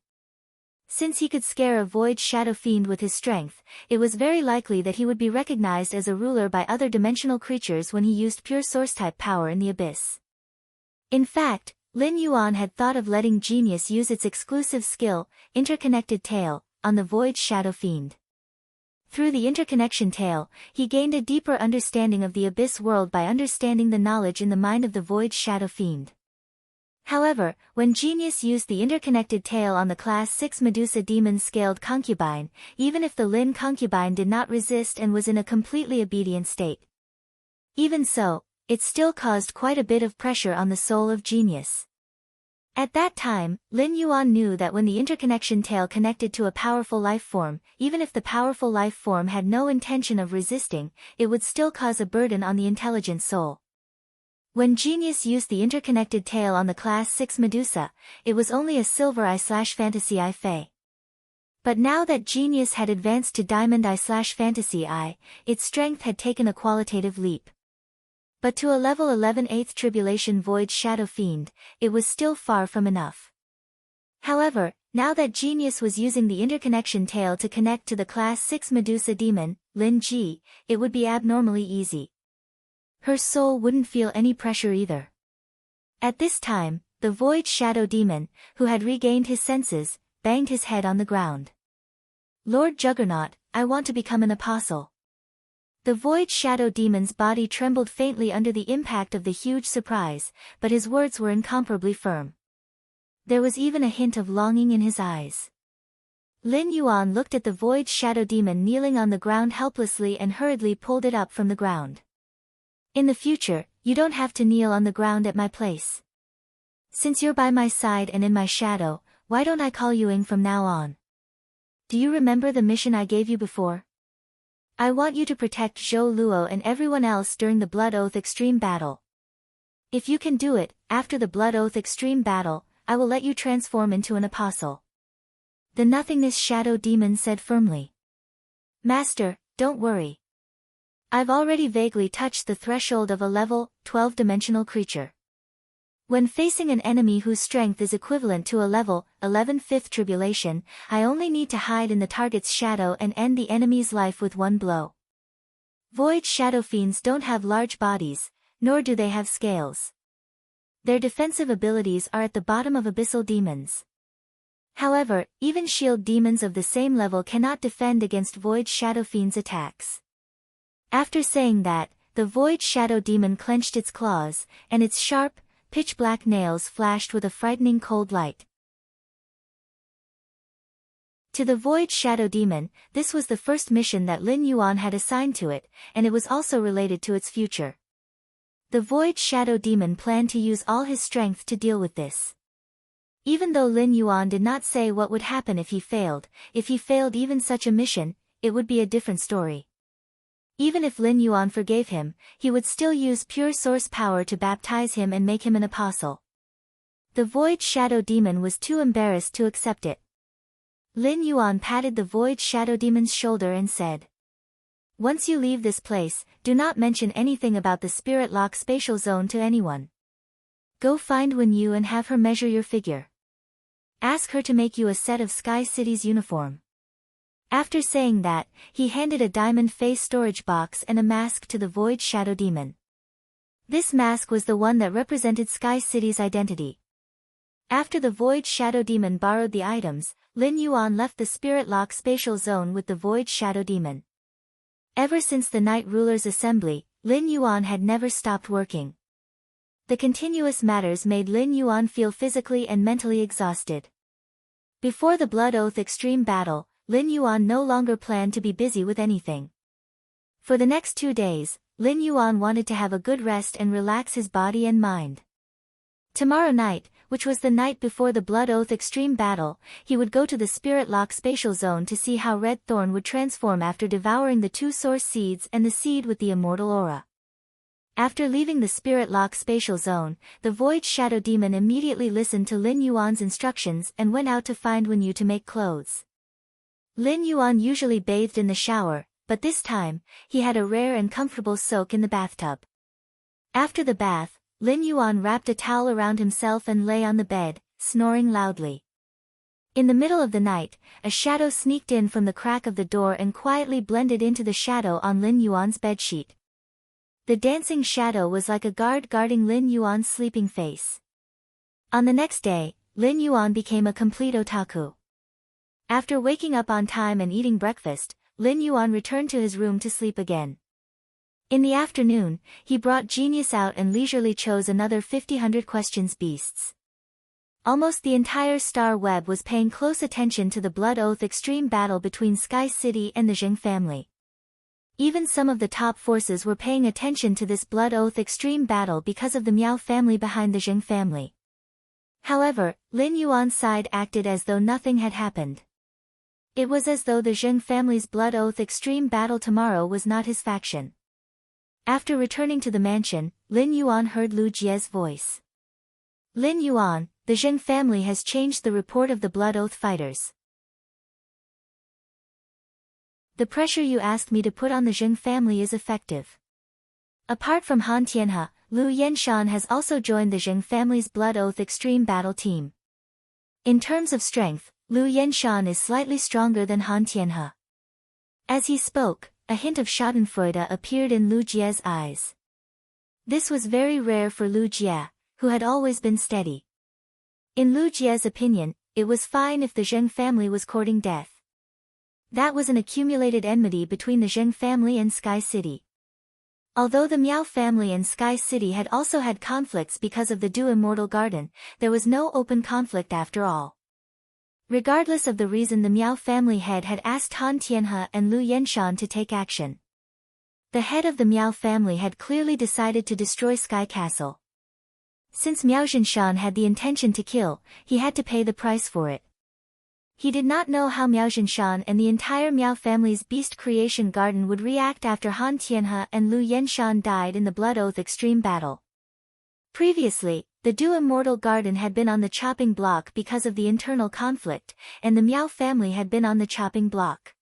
Since he could scare a Void Shadow Fiend with his strength, it was very likely that he would be recognized as a ruler by other dimensional creatures when he used pure source-type power in the Abyss. In fact, Lin Yuan had thought of letting Genius use its exclusive skill, Interconnected Tail, on the Void Shadow Fiend. Through the interconnection tail, he gained a deeper understanding of the Abyss world by understanding the knowledge in the mind of the Void Shadow Fiend. However, when Genius used the interconnected tail on the Class 6 Medusa Demon-scaled concubine, even if the Lin concubine did not resist and was in a completely obedient state. Even so, it still caused quite a bit of pressure on the soul of Genius. At that time, Lin Yuan knew that when the interconnection tail connected to a powerful life form, even if the powerful life form had no intention of resisting, it would still cause a burden on the intelligent soul. When Genius used the interconnected tail on the Class 6 Medusa, it was only a Silver Eye/Fantasy Eye Fae. But now that Genius had advanced to Diamond Eye/Fantasy Eye, its strength had taken a qualitative leap. But to a level 11 8th Tribulation Void Shadow Fiend, it was still far from enough. However, now that Genius was using the interconnection tail to connect to the Class 6 Medusa Demon, Lin Ji, it would be abnormally easy. Her soul wouldn't feel any pressure either. At this time, the Void Shadow Demon, who had regained his senses, banged his head on the ground. Lord Juggernaut, I want to become an apostle. The Void Shadow Demon's body trembled faintly under the impact of the huge surprise, but his words were incomparably firm. There was even a hint of longing in his eyes. Lin Yuan looked at the void shadow demon kneeling on the ground helplessly and hurriedly pulled it up from the ground. In the future, you don't have to kneel on the ground at my place. Since you're by my side and in my shadow, why don't I call you Ing from now on? Do you remember the mission I gave you before? I want you to protect Zhou Luo and everyone else during the Blood Oath Extreme Battle. If you can do it, after the Blood Oath Extreme Battle, I will let you transform into an apostle. The Nothingness Shadow Demon said firmly. Master, don't worry. I've already vaguely touched the threshold of a level 12-dimensional creature. When facing an enemy whose strength is equivalent to a level 11 fifth tribulation, I only need to hide in the target's shadow and end the enemy's life with one blow. Void shadow fiends don't have large bodies, nor do they have scales. Their defensive abilities are at the bottom of abyssal demons. However, even shield demons of the same level cannot defend against void shadow fiends' attacks. After saying that, the void shadow demon clenched its claws, and its sharp, pitch-black nails flashed with a frightening cold light. To the Void Shadow Demon, this was the first mission that Lin Yuan had assigned to it, and it was also related to its future. The Void Shadow Demon planned to use all his strength to deal with this. Even though Lin Yuan did not say what would happen if he failed even such a mission, it would be a different story. Even if Lin Yuan forgave him, he would still use pure source power to baptize him and make him an apostle. The Void Shadow Demon was too embarrassed to accept it. Lin Yuan patted the Void Shadow Demon's shoulder and said, "Once you leave this place, do not mention anything about the Spirit Lock spatial zone to anyone. Go find Wen Yu and have her measure your figure. Ask her to make you a set of Sky City's uniform." After saying that, he handed a diamond face storage box and a mask to the Void Shadow Demon. This mask was the one that represented Sky City's identity. After the Void Shadow Demon borrowed the items, Lin Yuan left the Spirit Lock spatial zone with the Void Shadow Demon. Ever since the Night Ruler's assembly, Lin Yuan had never stopped working. The continuous matters made Lin Yuan feel physically and mentally exhausted. Before the Blood Oath Extreme Battle, Lin Yuan no longer planned to be busy with anything. For the next 2 days, Lin Yuan wanted to have a good rest and relax his body and mind. Tomorrow night, which was the night before the Blood Oath Extreme Battle, he would go to the Spirit Lock spatial zone to see how Red Thorn would transform after devouring the 2 source seeds and the seed with the immortal aura. After leaving the Spirit Lock spatial zone, the Void Shadow Demon immediately listened to Lin Yuan's instructions and went out to find Wen Yu to make clothes. Lin Yuan usually bathed in the shower, but this time, he had a rare and comfortable soak in the bathtub. After the bath, Lin Yuan wrapped a towel around himself and lay on the bed, snoring loudly. In the middle of the night, a shadow sneaked in from the crack of the door and quietly blended into the shadow on Lin Yuan's bedsheet. The dancing shadow was like a guard guarding Lin Yuan's sleeping face. On the next day, Lin Yuan became a complete otaku. After waking up on time and eating breakfast, Lin Yuan returned to his room to sleep again. In the afternoon, he brought Genius out and leisurely chose another 50 questions beasts. Almost the entire star web was paying close attention to the Blood Oath Extreme Battle between Sky City and the Jing family. Even some of the top forces were paying attention to this Blood Oath Extreme Battle because of the Miao family behind the Jing family. However, Lin Yuan's side acted as though nothing had happened. It was as though the Zheng family's Blood Oath Extreme Battle tomorrow was not his faction. After returning to the mansion, Lin Yuan heard Lu Jie's voice. "Lin Yuan, the Zheng family has changed the report of the Blood Oath fighters. The pressure you asked me to put on the Zheng family is effective. Apart from Han Tianhe, Lu Yenshan has also joined the Zheng family's Blood Oath Extreme Battle team. In terms of strength, Lu Yenshan is slightly stronger than Han Tianhe." As he spoke, a hint of schadenfreude appeared in Lu Jie's eyes. This was very rare for Lu Jie, who had always been steady. In Lu Jie's opinion, it was fine if the Zheng family was courting death. That was an accumulated enmity between the Zheng family and Sky City. Although the Miao family and Sky City had also had conflicts because of the Du Immortal Garden, there was no open conflict after all. Regardless of the reason, the Miao family head had asked Han Tianhe and Lu Yenshan to take action. The head of the Miao family had clearly decided to destroy Sky Castle. Since Miao Zhinshan had the intention to kill, he had to pay the price for it. He did not know how Miao Zhinshan and the entire Miao family's beast creation garden would react after Han Tianhe and Lu Yenshan died in the Blood Oath extreme battle. Previously, the Du Immortal Garden had been on the chopping block because of the internal conflict, and the Miao family had been on the chopping block.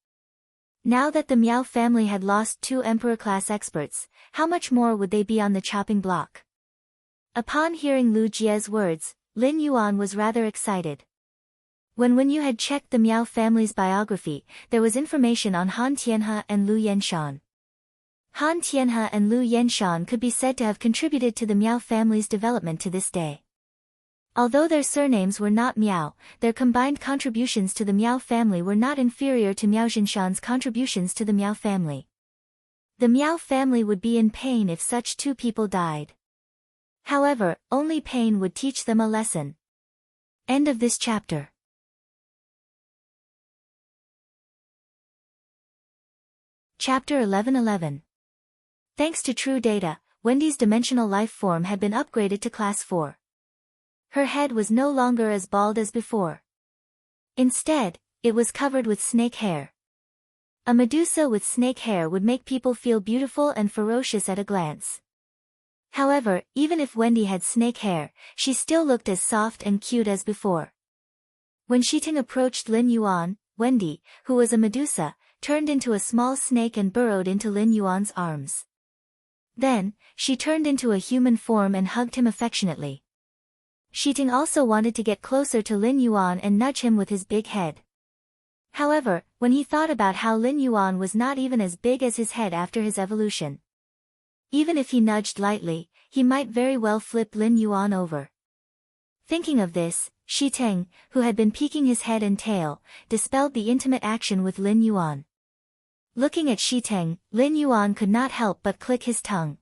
Now that the Miao family had lost 2 Emperor-class experts, how much more would they be on the chopping block? Upon hearing Lu Jie's words, Lin Yuan was rather excited. When Wen Yu had checked the Miao family's biography, there was information on Han Tianhe and Lu Yenshan. Han Tianhe and Lu Yenshan could be said to have contributed to the Miao family's development to this day. Although their surnames were not Miao, their combined contributions to the Miao family were not inferior to Miao Zhinshan's contributions to the Miao family. The Miao family would be in pain if such 2 people died. However, only pain would teach them a lesson. End of this chapter. Chapter 11:11. Thanks to True Data, Wendy's dimensional life form had been upgraded to Class 4. Her head was no longer as bald as before. Instead, it was covered with snake hair. A Medusa with snake hair would make people feel beautiful and ferocious at a glance. However, even if Wendy had snake hair, she still looked as soft and cute as before. When Shiting approached Lin Yuan, Wendy, who was a Medusa, turned into a small snake and burrowed into Lin Yuan's arms. Then, she turned into a human form and hugged him affectionately. Shiting also wanted to get closer to Lin Yuan and nudge him with his big head. However, when he thought about how Lin Yuan was not even as big as his head after his evolution, even if he nudged lightly, he might very well flip Lin Yuan over. Thinking of this, Shiteng, who had been peeking his head and tail, dispelled the intimate action with Lin Yuan. Looking at Shiteng, Lin Yuan could not help but click his tongue.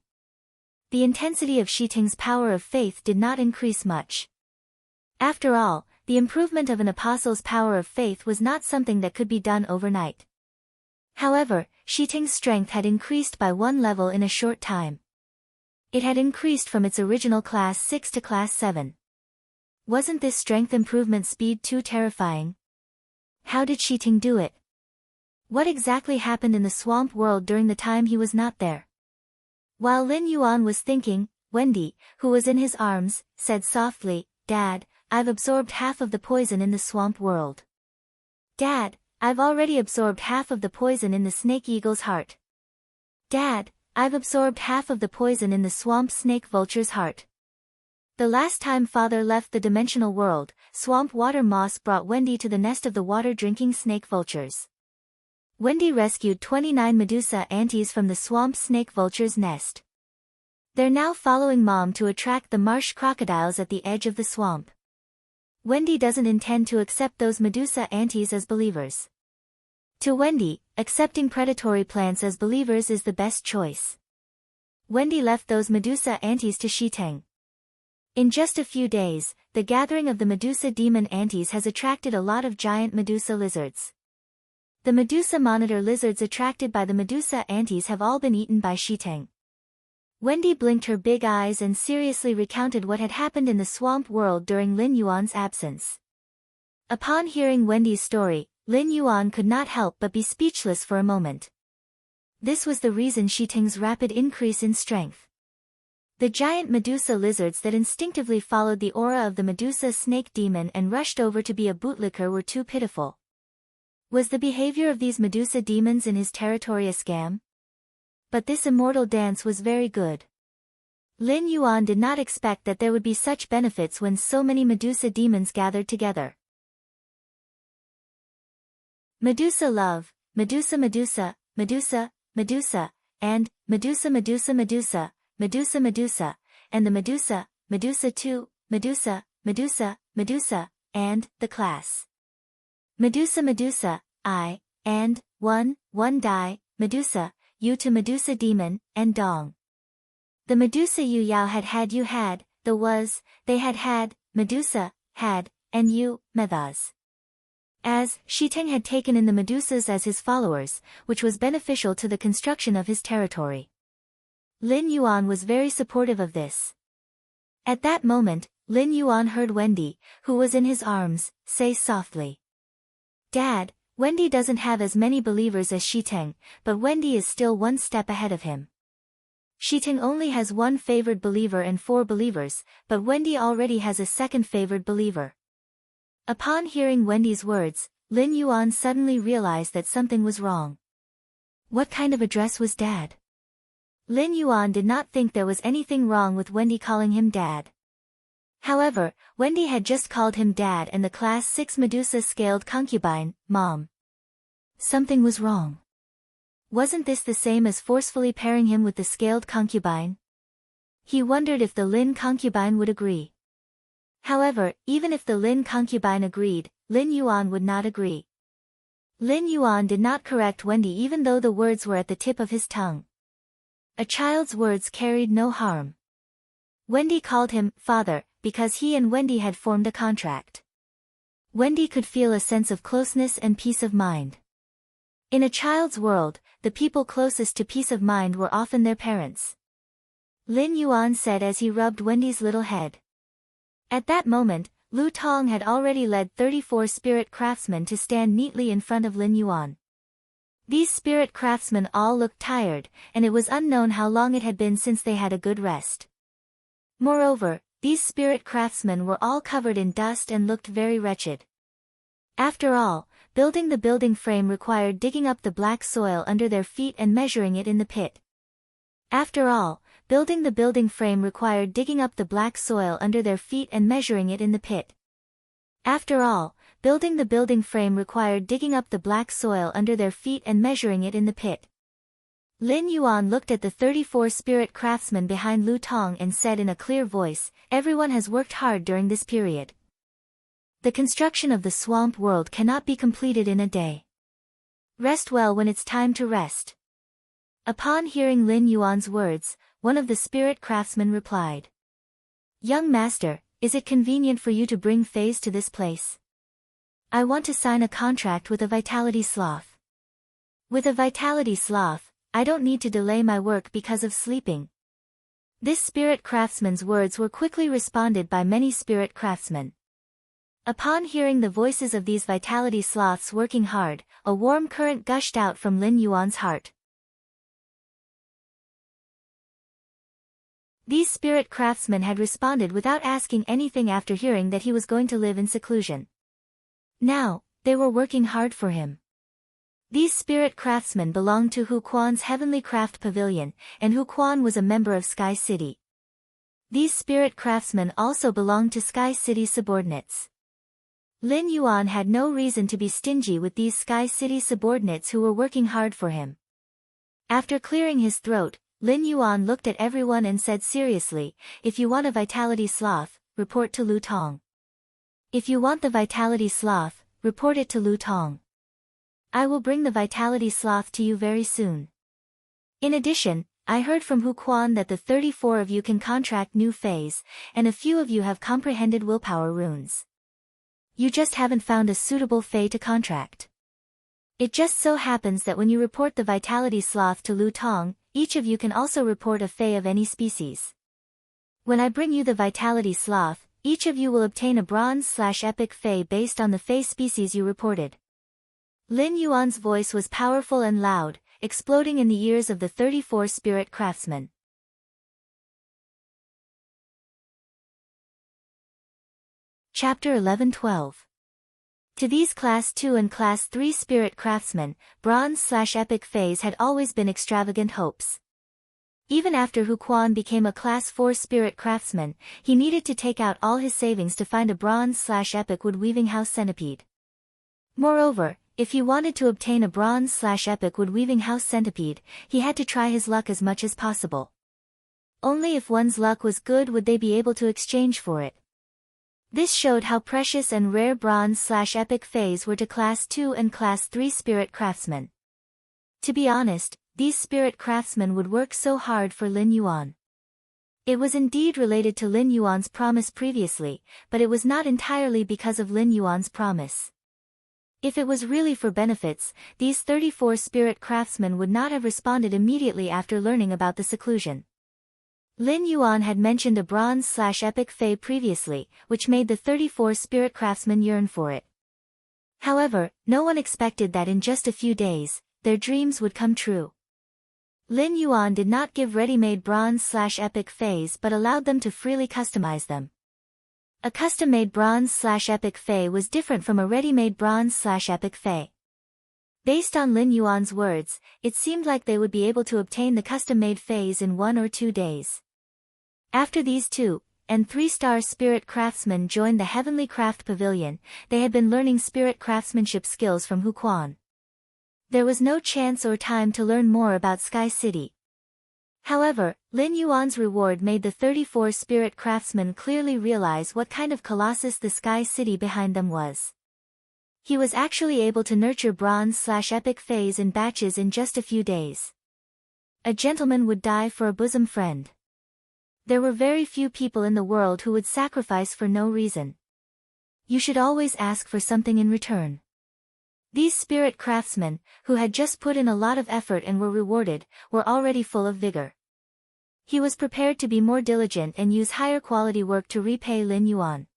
The intensity of Shiteng's power of faith did not increase much. After all, the improvement of an apostle's power of faith was not something that could be done overnight. However, Shiteng's strength had increased by 1 level in a short time. It had increased from its original Class 6 to Class 7. Wasn't this strength improvement speed too terrifying? How did Shiteng do it? What exactly happened in the swamp world during the time he was not there? While Lin Yuan was thinking, Wendy, who was in his arms, said softly, "Dad, I've absorbed half of the poison in the swamp world." "Dad, I've already absorbed half of the poison in the snake eagle's heart." "Dad, I've absorbed half of the poison in the swamp snake vulture's heart." The last time Father left the dimensional world, swamp water moss brought Wendy to the nest of the water-drinking snake vultures. Wendy rescued 29 Medusa aunties from the swamp snake vulture's nest. They're now following Mom to attract the marsh crocodiles at the edge of the swamp. Wendy doesn't intend to accept those Medusa aunties as believers. To Wendy, accepting predatory plants as believers is the best choice. Wendy left those Medusa aunties to Shiteng. In just a few days, the gathering of the Medusa demon aunties has attracted a lot of giant Medusa lizards. The Medusa monitor lizards attracted by the Medusa aunties have all been eaten by Shiteng. Wendy blinked her big eyes and seriously recounted what had happened in the swamp world during Lin Yuan's absence. Upon hearing Wendy's story, Lin Yuan could not help but be speechless for a moment. This was the reason Shiteng's rapid increase in strength. The giant Medusa lizards that instinctively followed the aura of the Medusa snake demon and rushed over to be a bootlicker were too pitiful. Was the behavior of these Medusa demons in his territory a scam? But this immortal dance was very good. Lin Yuan did not expect that there would be such benefits when so many Medusa demons gathered together. Medusa love, Medusa Medusa, Medusa, Medusa, and Medusa Medusa Medusa, Medusa Medusa, and the Medusa, Medusa 2, Medusa, Medusa, Medusa, and the class. Medusa Medusa, I, and, 1 die, Medusa, you to Medusa demon, and dong. The Medusa you Yao had you had, the was, they had, Medusa, had, and you, Methas. as Shiteng had taken in the Medusas as his followers, which was beneficial to the construction of his territory. Lin Yuan was very supportive of this. At that moment, Lin Yuan heard Wendy, who was in his arms, say softly, "Dad, Wendy doesn't have as many believers as Shiteng, but Wendy is still one step ahead of him. Shiteng only has one favored believer and 4 believers, but Wendy already has a second favored believer." Upon hearing Wendy's words, Lin Yuan suddenly realized that something was wrong. What kind of address was Dad? Lin Yuan did not think there was anything wrong with Wendy calling him Dad. However, Wendy had just called him Dad and the Class 6 Medusa-scaled concubine, Mom. Something was wrong. Wasn't this the same as forcefully pairing him with the scaled concubine? He wondered if the Lin concubine would agree. However, even if the Lin concubine agreed, Lin Yuan would not agree. Lin Yuan did not correct Wendy even though the words were at the tip of his tongue. A child's words carried no harm. Wendy called him father because he and Wendy had formed a contract. Wendy could feel a sense of closeness and peace of mind. In a child's world, the people closest to peace of mind were often their parents. Lin Yuan said as he rubbed Wendy's little head. At that moment, Lu Tong had already led 34 spirit craftsmen to stand neatly in front of Lin Yuan. These spirit craftsmen all looked tired, and it was unknown how long it had been since they had a good rest. Moreover, these spirit craftsmen were all covered in dust and looked very wretched. After all, building the building frame required digging up the black soil under their feet and measuring it in the pit. After all, building the building frame required digging up the black soil under their feet and measuring it in the pit. After all, building the building frame required digging up the black soil under their feet and measuring it in the pit. Lin Yuan looked at the 34 spirit craftsmen behind Lu Tong and said in a clear voice, "Everyone has worked hard during this period. The construction of the swamp world cannot be completed in a day. Rest well when it's time to rest." Upon hearing Lin Yuan's words, one of the spirit craftsmen replied, "Young master, is it convenient for you to bring Faze to this place? I want to sign a contract with a vitality sloth. With a vitality sloth, I don't need to delay my work because of sleeping." This spirit craftsman's words were quickly responded by many spirit craftsmen. Upon hearing the voices of these vitality sloths working hard, a warm current gushed out from Lin Yuan's heart. These spirit craftsmen had responded without asking anything after hearing that he was going to live in seclusion. Now, they were working hard for him. These spirit craftsmen belonged to Hu Quan's Heavenly Craft Pavilion, and Hu Quan was a member of Sky City. These spirit craftsmen also belonged to Sky City's subordinates. Lin Yuan had no reason to be stingy with these Sky City subordinates who were working hard for him. After clearing his throat, Lin Yuan looked at everyone and said seriously, "If you want a vitality sloth, report to Lu Tong. If you want the vitality sloth, report it to Lu Tong. I will bring the vitality sloth to you very soon." In addition, I heard from Hu Quan that the 34 of you can contract new Faze, and a few of you have comprehended willpower runes. You just haven't found a suitable Fae to contract. It just so happens that when you report the vitality sloth to Lu Tong, each of you can also report a Fae of any species. When I bring you the vitality sloth, each of you will obtain a bronze/epic Fae based on the Fae species you reported. Lin Yuan's voice was powerful and loud, exploding in the ears of the 34 spirit craftsmen. Chapter 11-12. To these Class 2 and Class 3 spirit craftsmen, bronze/epic Faes had always been extravagant hopes. Even after Hu Quan became a Class 4 spirit craftsman, he needed to take out all his savings to find a bronze/epic wood-weaving house centipede. Moreover, if he wanted to obtain a bronze/epic wood-weaving house centipede, he had to try his luck as much as possible. Only if one's luck was good would they be able to exchange for it. This showed how precious and rare bronze/epic Faes were to Class 2 and Class 3 spirit craftsmen. To be honest, these spirit craftsmen would work so hard for Lin Yuan. It was indeed related to Lin Yuan's promise previously, but it was not entirely because of Lin Yuan's promise. If it was really for benefits, these 34 spirit craftsmen would not have responded immediately after learning about the seclusion. Lin Yuan had mentioned a bronze/epic fae previously, which made the 34 spirit craftsmen yearn for it. However, no one expected that in just a few days, their dreams would come true. Lin Yuan did not give ready-made bronze/epic faes but allowed them to freely customize them. A custom-made bronze/epic fae was different from a ready-made bronze/epic fae. Based on Lin Yuan's words, it seemed like they would be able to obtain the custom-made faes in 1 or 2 days. After these 2 and 3-star spirit craftsmen joined the Heavenly Craft Pavilion, they had been learning spirit craftsmanship skills from Hu Quan. There was no chance or time to learn more about Sky City. However, Lin Yuan's reward made the 34 spirit craftsmen clearly realize what kind of colossus the Sky City behind them was. He was actually able to nurture bronze/epic faes in batches in just a few days. A gentleman would die for a bosom friend. There were very few people in the world who would sacrifice for no reason. You should always ask for something in return. These spirit craftsmen, who had just put in a lot of effort and were rewarded, were already full of vigor. He was prepared to be more diligent and use higher quality work to repay Lin Yuan.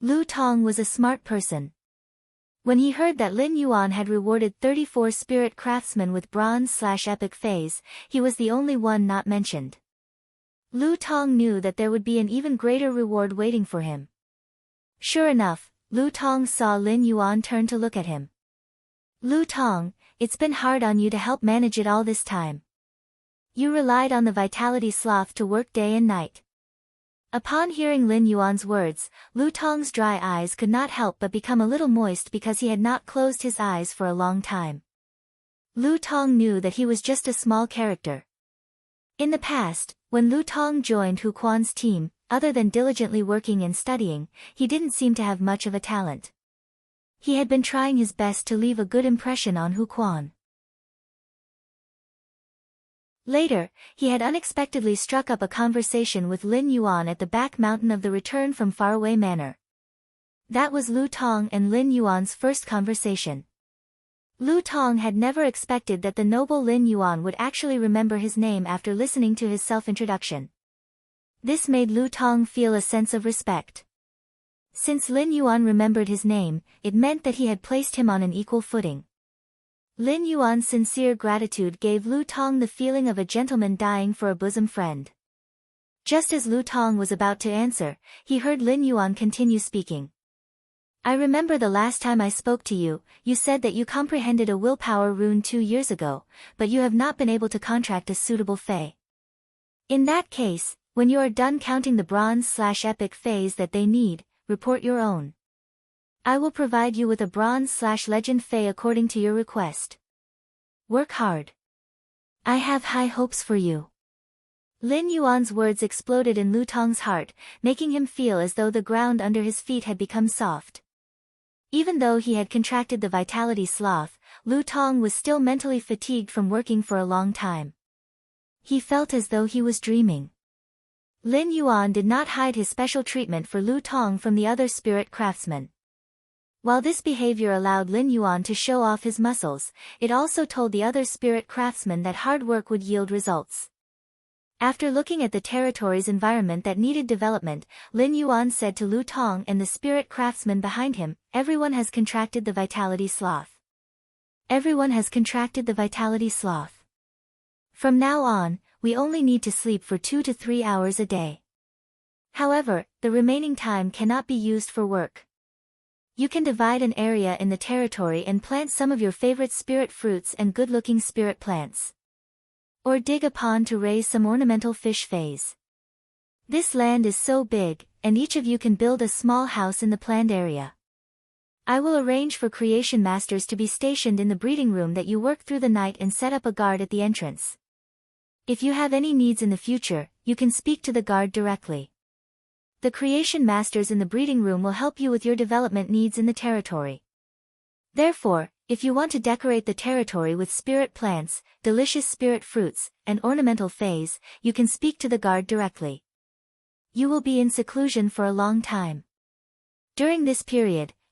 Lu Tong was a smart person. When he heard that Lin Yuan had rewarded 34 spirit craftsmen with bronze/epic faes, he was the only one not mentioned. Lu Tong knew that there would be an even greater reward waiting for him. Sure enough, Lu Tong saw Lin Yuan turn to look at him. Lu Tong, it's been hard on you to help manage it all this time. You relied on the vitality sloth to work day and night. Upon hearing Lin Yuan's words, Lu Tong's dry eyes could not help but become a little moist because he had not closed his eyes for a long time. Lu Tong knew that he was just a small character. In the past, when Lu Tong joined Hu Quan's team, other than diligently working and studying, he didn't seem to have much of a talent. He had been trying his best to leave a good impression on Hu Quan. Later, he had unexpectedly struck up a conversation with Lin Yuan at the back mountain of the Return from Faraway Manor. That was Lu Tong and Lin Yuan's first conversation. Lu Tong had never expected that the noble Lin Yuan would actually remember his name after listening to his self-introduction. This made Lu Tong feel a sense of respect. Since Lin Yuan remembered his name, it meant that he had placed him on an equal footing. Lin Yuan's sincere gratitude gave Lu Tong the feeling of a gentleman dying for a bosom friend. Just as Lu Tong was about to answer, he heard Lin Yuan continue speaking. I remember the last time I spoke to you, you said that you comprehended a willpower rune 2 years ago, but you have not been able to contract a suitable fae. In that case, when you are done counting the bronze/epic faes that they need, report your own. I will provide you with a bronze/legend fae according to your request. Work hard. I have high hopes for you. Lin Yuan's words exploded in Lu Tong's heart, making him feel as though the ground under his feet had become soft. Even though he had contracted the vitality sloth, Lu Tong was still mentally fatigued from working for a long time. He felt as though he was dreaming. Lin Yuan did not hide his special treatment for Lu Tong from the other spirit craftsmen. While this behavior allowed Lin Yuan to show off his muscles, it also told the other spirit craftsmen that hard work would yield results. After looking at the territory's environment that needed development, Lin Yuan said to Lu Tong and the spirit craftsmen behind him, everyone has contracted the vitality sloth. Everyone has contracted the vitality sloth. From now on, we only need to sleep for 2 to 3 hours a day. However, the remaining time cannot be used for work. You can divide an area in the territory and plant some of your favorite spirit fruits and good-looking spirit plants. Or dig a pond to raise some ornamental fish fays. This land is so big, and each of you can build a small house in the planned area. I will arrange for creation masters to be stationed in the breeding room that you work through the night and set up a guard at the entrance. If you have any needs in the future, you can speak to the guard directly. The creation masters in the breeding room will help you with your development needs in the territory. Therefore, if you want to decorate the territory with spirit plants, delicious spirit fruits, and ornamental fays, you can speak to the guard directly. You will be in seclusion for a long time. During this period,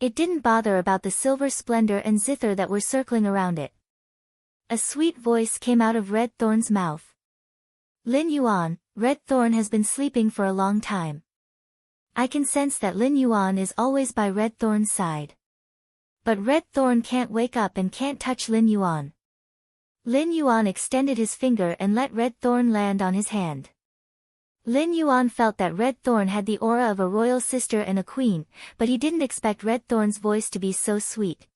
It didn't bother about the silver splendor and zither that were circling around it. A sweet voice came out of Red Thorn's mouth. Lin Yuan, Red Thorn has been sleeping for a long time. I can sense that Lin Yuan is always by Red Thorn's side. But Red Thorn can't wake up and can't touch Lin Yuan. Lin Yuan extended his finger and let Red Thorn land on his hand. Lin Yuan felt that Red Thorn had the aura of a royal sister and a queen, but he didn't expect Red Thorn's voice to be so sweet.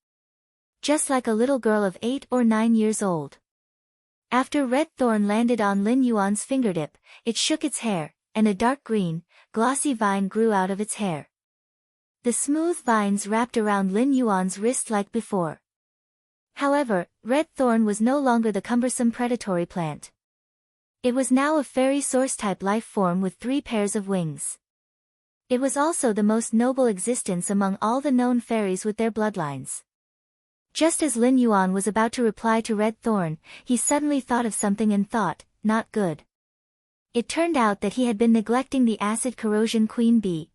Just like a little girl of 8 or 9 years old. After Red Thorn landed on Lin Yuan's fingertip, it shook its hair, and a dark green, glossy vine grew out of its hair. The smooth vines wrapped around Lin Yuan's wrist like before. However, Red Thorn was no longer the cumbersome predatory plant. It was now a fairy source-type life form with 3 pairs of wings. It was also the most noble existence among all the known fairies with their bloodlines. Just as Lin Yuan was about to reply to Red Thorn, he suddenly thought of something and thought, not good. It turned out that he had been neglecting the acid corrosion queen bee.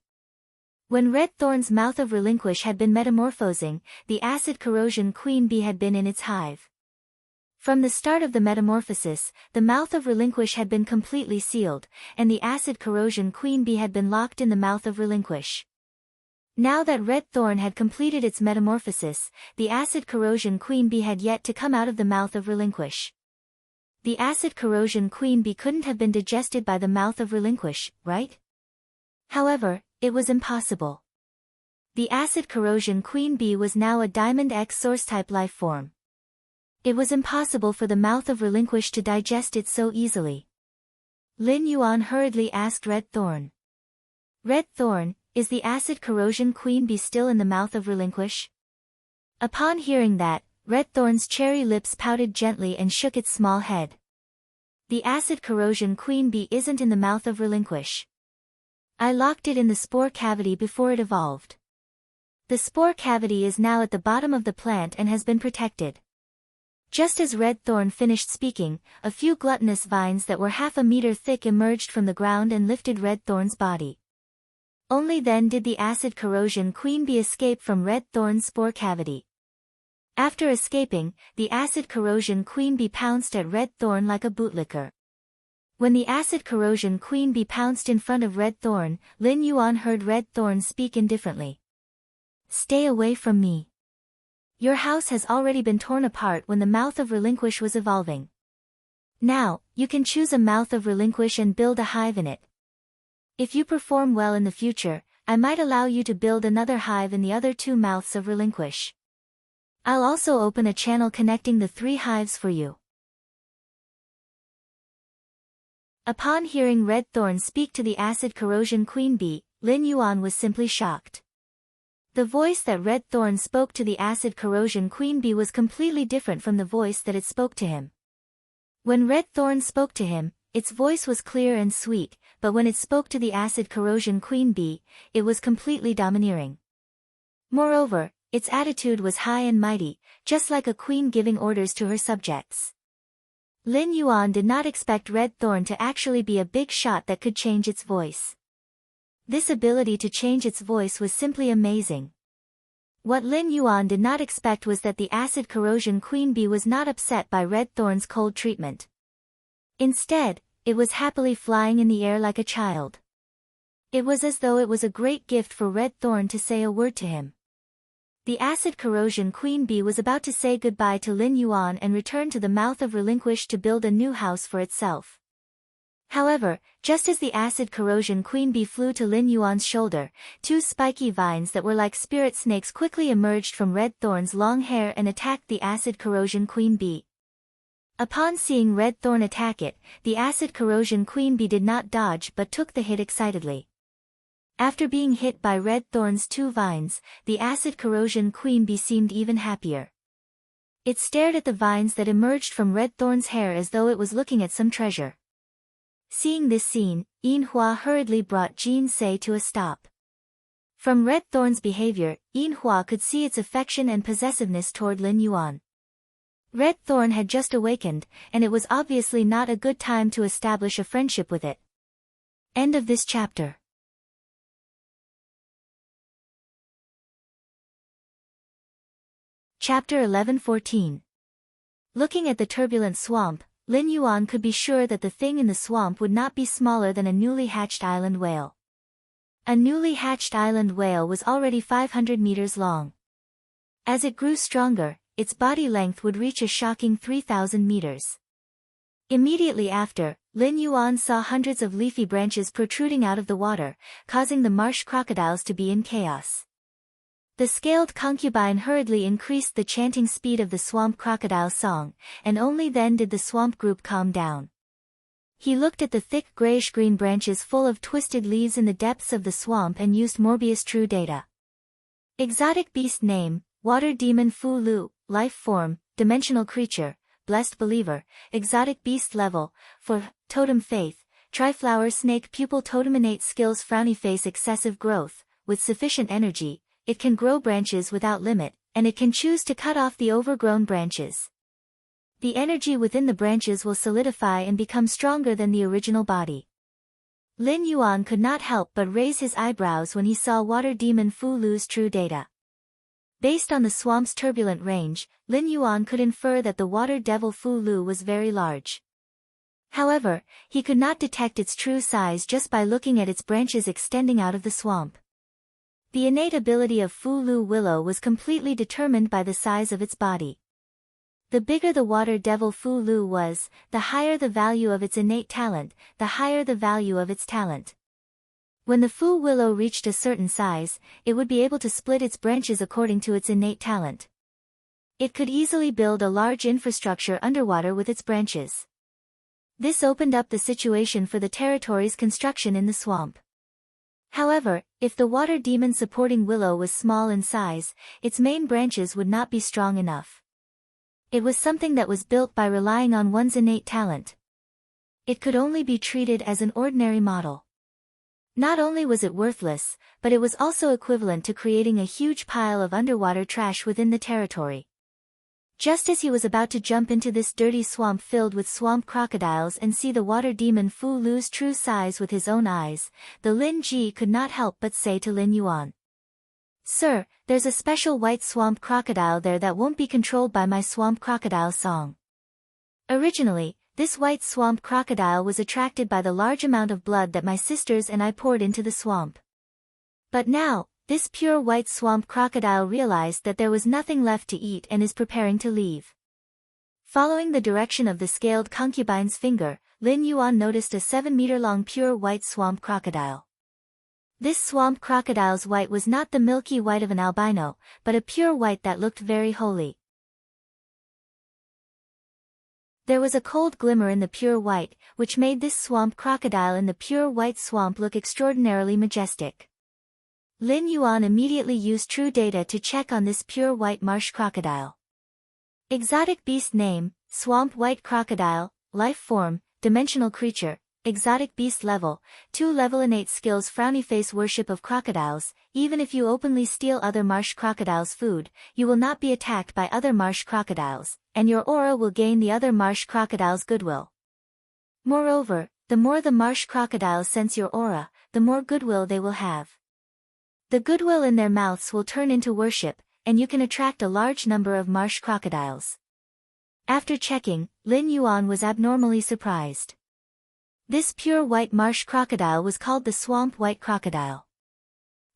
When Red Thorn's mouth of relinquish had been metamorphosing, the acid corrosion queen bee had been in its hive. From the start of the metamorphosis, the mouth of relinquish had been completely sealed, and the acid corrosion queen bee had been locked in the mouth of relinquish. Now that Red Thorn had completed its metamorphosis, the acid corrosion queen bee had yet to come out of the mouth of relinquish. The acid corrosion queen bee couldn't have been digested by the mouth of relinquish, right? However, it was impossible. The acid corrosion queen bee was now a Diamond X source-type life form. It was impossible for the mouth of relinquish to digest it so easily. Lin Yuan hurriedly asked Red Thorn. Red Thorn, is the acid corrosion queen bee still in the mouth of relinquish? Upon hearing that, Red Thorn's cherry lips pouted gently and shook its small head. The acid corrosion queen bee isn't in the mouth of relinquish. I locked it in the spore cavity before it evolved. The spore cavity is now at the bottom of the plant and has been protected. Just as Red Thorn finished speaking, a few gluttonous vines that were half a meter thick emerged from the ground and lifted Red Thorn's body. Only then did the acid corrosion queen bee escape from Red Thorn's spore cavity. After escaping, the acid corrosion queen bee pounced at Red Thorn like a bootlicker. When the acid corrosion queen bee pounced in front of Red Thorn, Lin Yuan heard Red Thorn speak indifferently. Stay away from me. Your house has already been torn apart when the mouth of relinquish was evolving. Now, you can choose a mouth of relinquish and build a hive in it. If you perform well in the future, I might allow you to build another hive in the other 2 mouths of relinquish. I'll also open a channel connecting the 3 hives for you. Upon hearing Red Thorn speak to the acid corrosion queen bee, Lin Yuan was simply shocked. The voice that Red Thorn spoke to the acid corrosion queen bee was completely different from the voice that it spoke to him. When Red Thorn spoke to him, its voice was clear and sweet, but when it spoke to the acid corrosion queen bee, it was completely domineering. Moreover, its attitude was high and mighty, just like a queen giving orders to her subjects. Lin Yuan did not expect Red Thorn to actually be a big shot that could change its voice. This ability to change its voice was simply amazing. What Lin Yuan did not expect was that the acid corrosion queen bee was not upset by Red Thorn's cold treatment. Instead, it was happily flying in the air like a child. It was as though it was a great gift for Red Thorn to say a word to him. The acid corrosion queen bee was about to say goodbye to Lin Yuan and return to the mouth of relinquish to build a new house for itself. However, just as the acid corrosion queen bee flew to Lin Yuan's shoulder, 2 spiky vines that were like spirit snakes quickly emerged from Red Thorn's long hair and attacked the acid corrosion queen bee. Upon seeing Red Thorn attack it, the acid corrosion queen bee did not dodge but took the hit excitedly. After being hit by Red Thorn's 2 vines, the acid corrosion queen bee seemed even happier. It stared at the vines that emerged from Red Thorn's hair as though it was looking at some treasure. Seeing this scene, Yin Hua hurriedly brought Jin Se to a stop. From Red Thorn's behavior, Yin Hua could see its affection and possessiveness toward Lin Yuan. Red Thorn had just awakened, and it was obviously not a good time to establish a friendship with it. End of this chapter. Chapter 11:14. Looking at the turbulent swamp, Lin Yuan could be sure that the thing in the swamp would not be smaller than a newly hatched island whale. A newly hatched island whale was already 500 meters long. As it grew stronger, its body length would reach a shocking 3,000 meters. Immediately after, Lin Yuan saw hundreds of leafy branches protruding out of the water, causing the marsh crocodiles to be in chaos. The scaled concubine hurriedly increased the chanting speed of the swamp crocodile song, and only then did the swamp group calm down. He looked at the thick grayish-green branches full of twisted leaves in the depths of the swamp and used Morbius true data. Exotic beast name, water demon Fu Lu, life form, dimensional creature, blessed believer, exotic beast level, for, totem faith, triflower snake pupil totem innate skills frowny face excessive growth, with sufficient energy, it can grow branches without limit, and it can choose to cut off the overgrown branches. The energy within the branches will solidify and become stronger than the original body. Lin Yuan could not help but raise his eyebrows when he saw water demon Fu Lu's true data. Based on the swamp's turbulent range, Lin Yuan could infer that the water devil Fu Lu was very large. However, he could not detect its true size just by looking at its branches extending out of the swamp. The innate ability of Fu Lu Willow was completely determined by the size of its body. The bigger the water devil Fu Lu was, the higher the value of its innate talent, the higher the value of its talent. When the Fu Willow reached a certain size, it would be able to split its branches according to its innate talent. It could easily build a large infrastructure underwater with its branches. This opened up the situation for the territory's construction in the swamp. However, if the water demon supporting willow was small in size, its main branches would not be strong enough. It was something that was built by relying on one's innate talent. It could only be treated as an ordinary model. Not only was it worthless, but it was also equivalent to creating a huge pile of underwater trash within the territory. Just as he was about to jump into this dirty swamp filled with swamp crocodiles and see the water demon Fu Lu's true size with his own eyes, the Lin Ji could not help but say to Lin Yuan, "Sir, there's a special white swamp crocodile there that won't be controlled by my swamp crocodile song." Originally, this white swamp crocodile was attracted by the large amount of blood that my sisters and I poured into the swamp. But now, this pure white swamp crocodile realized that there was nothing left to eat and is preparing to leave. Following the direction of the scaled concubine's finger, Lin Yuan noticed a 7-meter-long pure white swamp crocodile. This swamp crocodile's white was not the milky white of an albino, but a pure white that looked very holy. There was a cold glimmer in the pure white, which made this swamp crocodile in the pure white swamp look extraordinarily majestic. Lin Yuan immediately used true data to check on this pure white marsh crocodile. Exotic beast name, swamp white crocodile, life form, dimensional creature, exotic beast level, 2 level innate skills frowny face worship of crocodiles, even if you openly steal other marsh crocodiles' food, you will not be attacked by other marsh crocodiles, and your aura will gain the other marsh crocodiles' goodwill. Moreover, the more the marsh crocodiles sense your aura, the more goodwill they will have. The goodwill in their mouths will turn into worship, and you can attract a large number of marsh crocodiles. After checking, Lin Yuan was abnormally surprised. This pure white marsh crocodile was called the swamp white crocodile.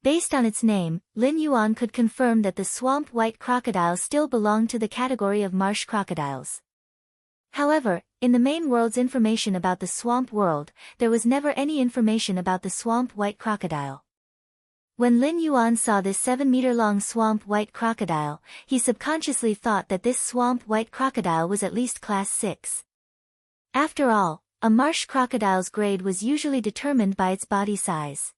Based on its name, Lin Yuan could confirm that the swamp white crocodile still belonged to the category of marsh crocodiles. However, in the main world's information about the swamp world, there was never any information about the swamp white crocodile. When Lin Yuan saw this 7-meter-long swamp white crocodile, he subconsciously thought that this swamp white crocodile was at least class 6. After all, a marsh crocodile's grade was usually determined by its body size.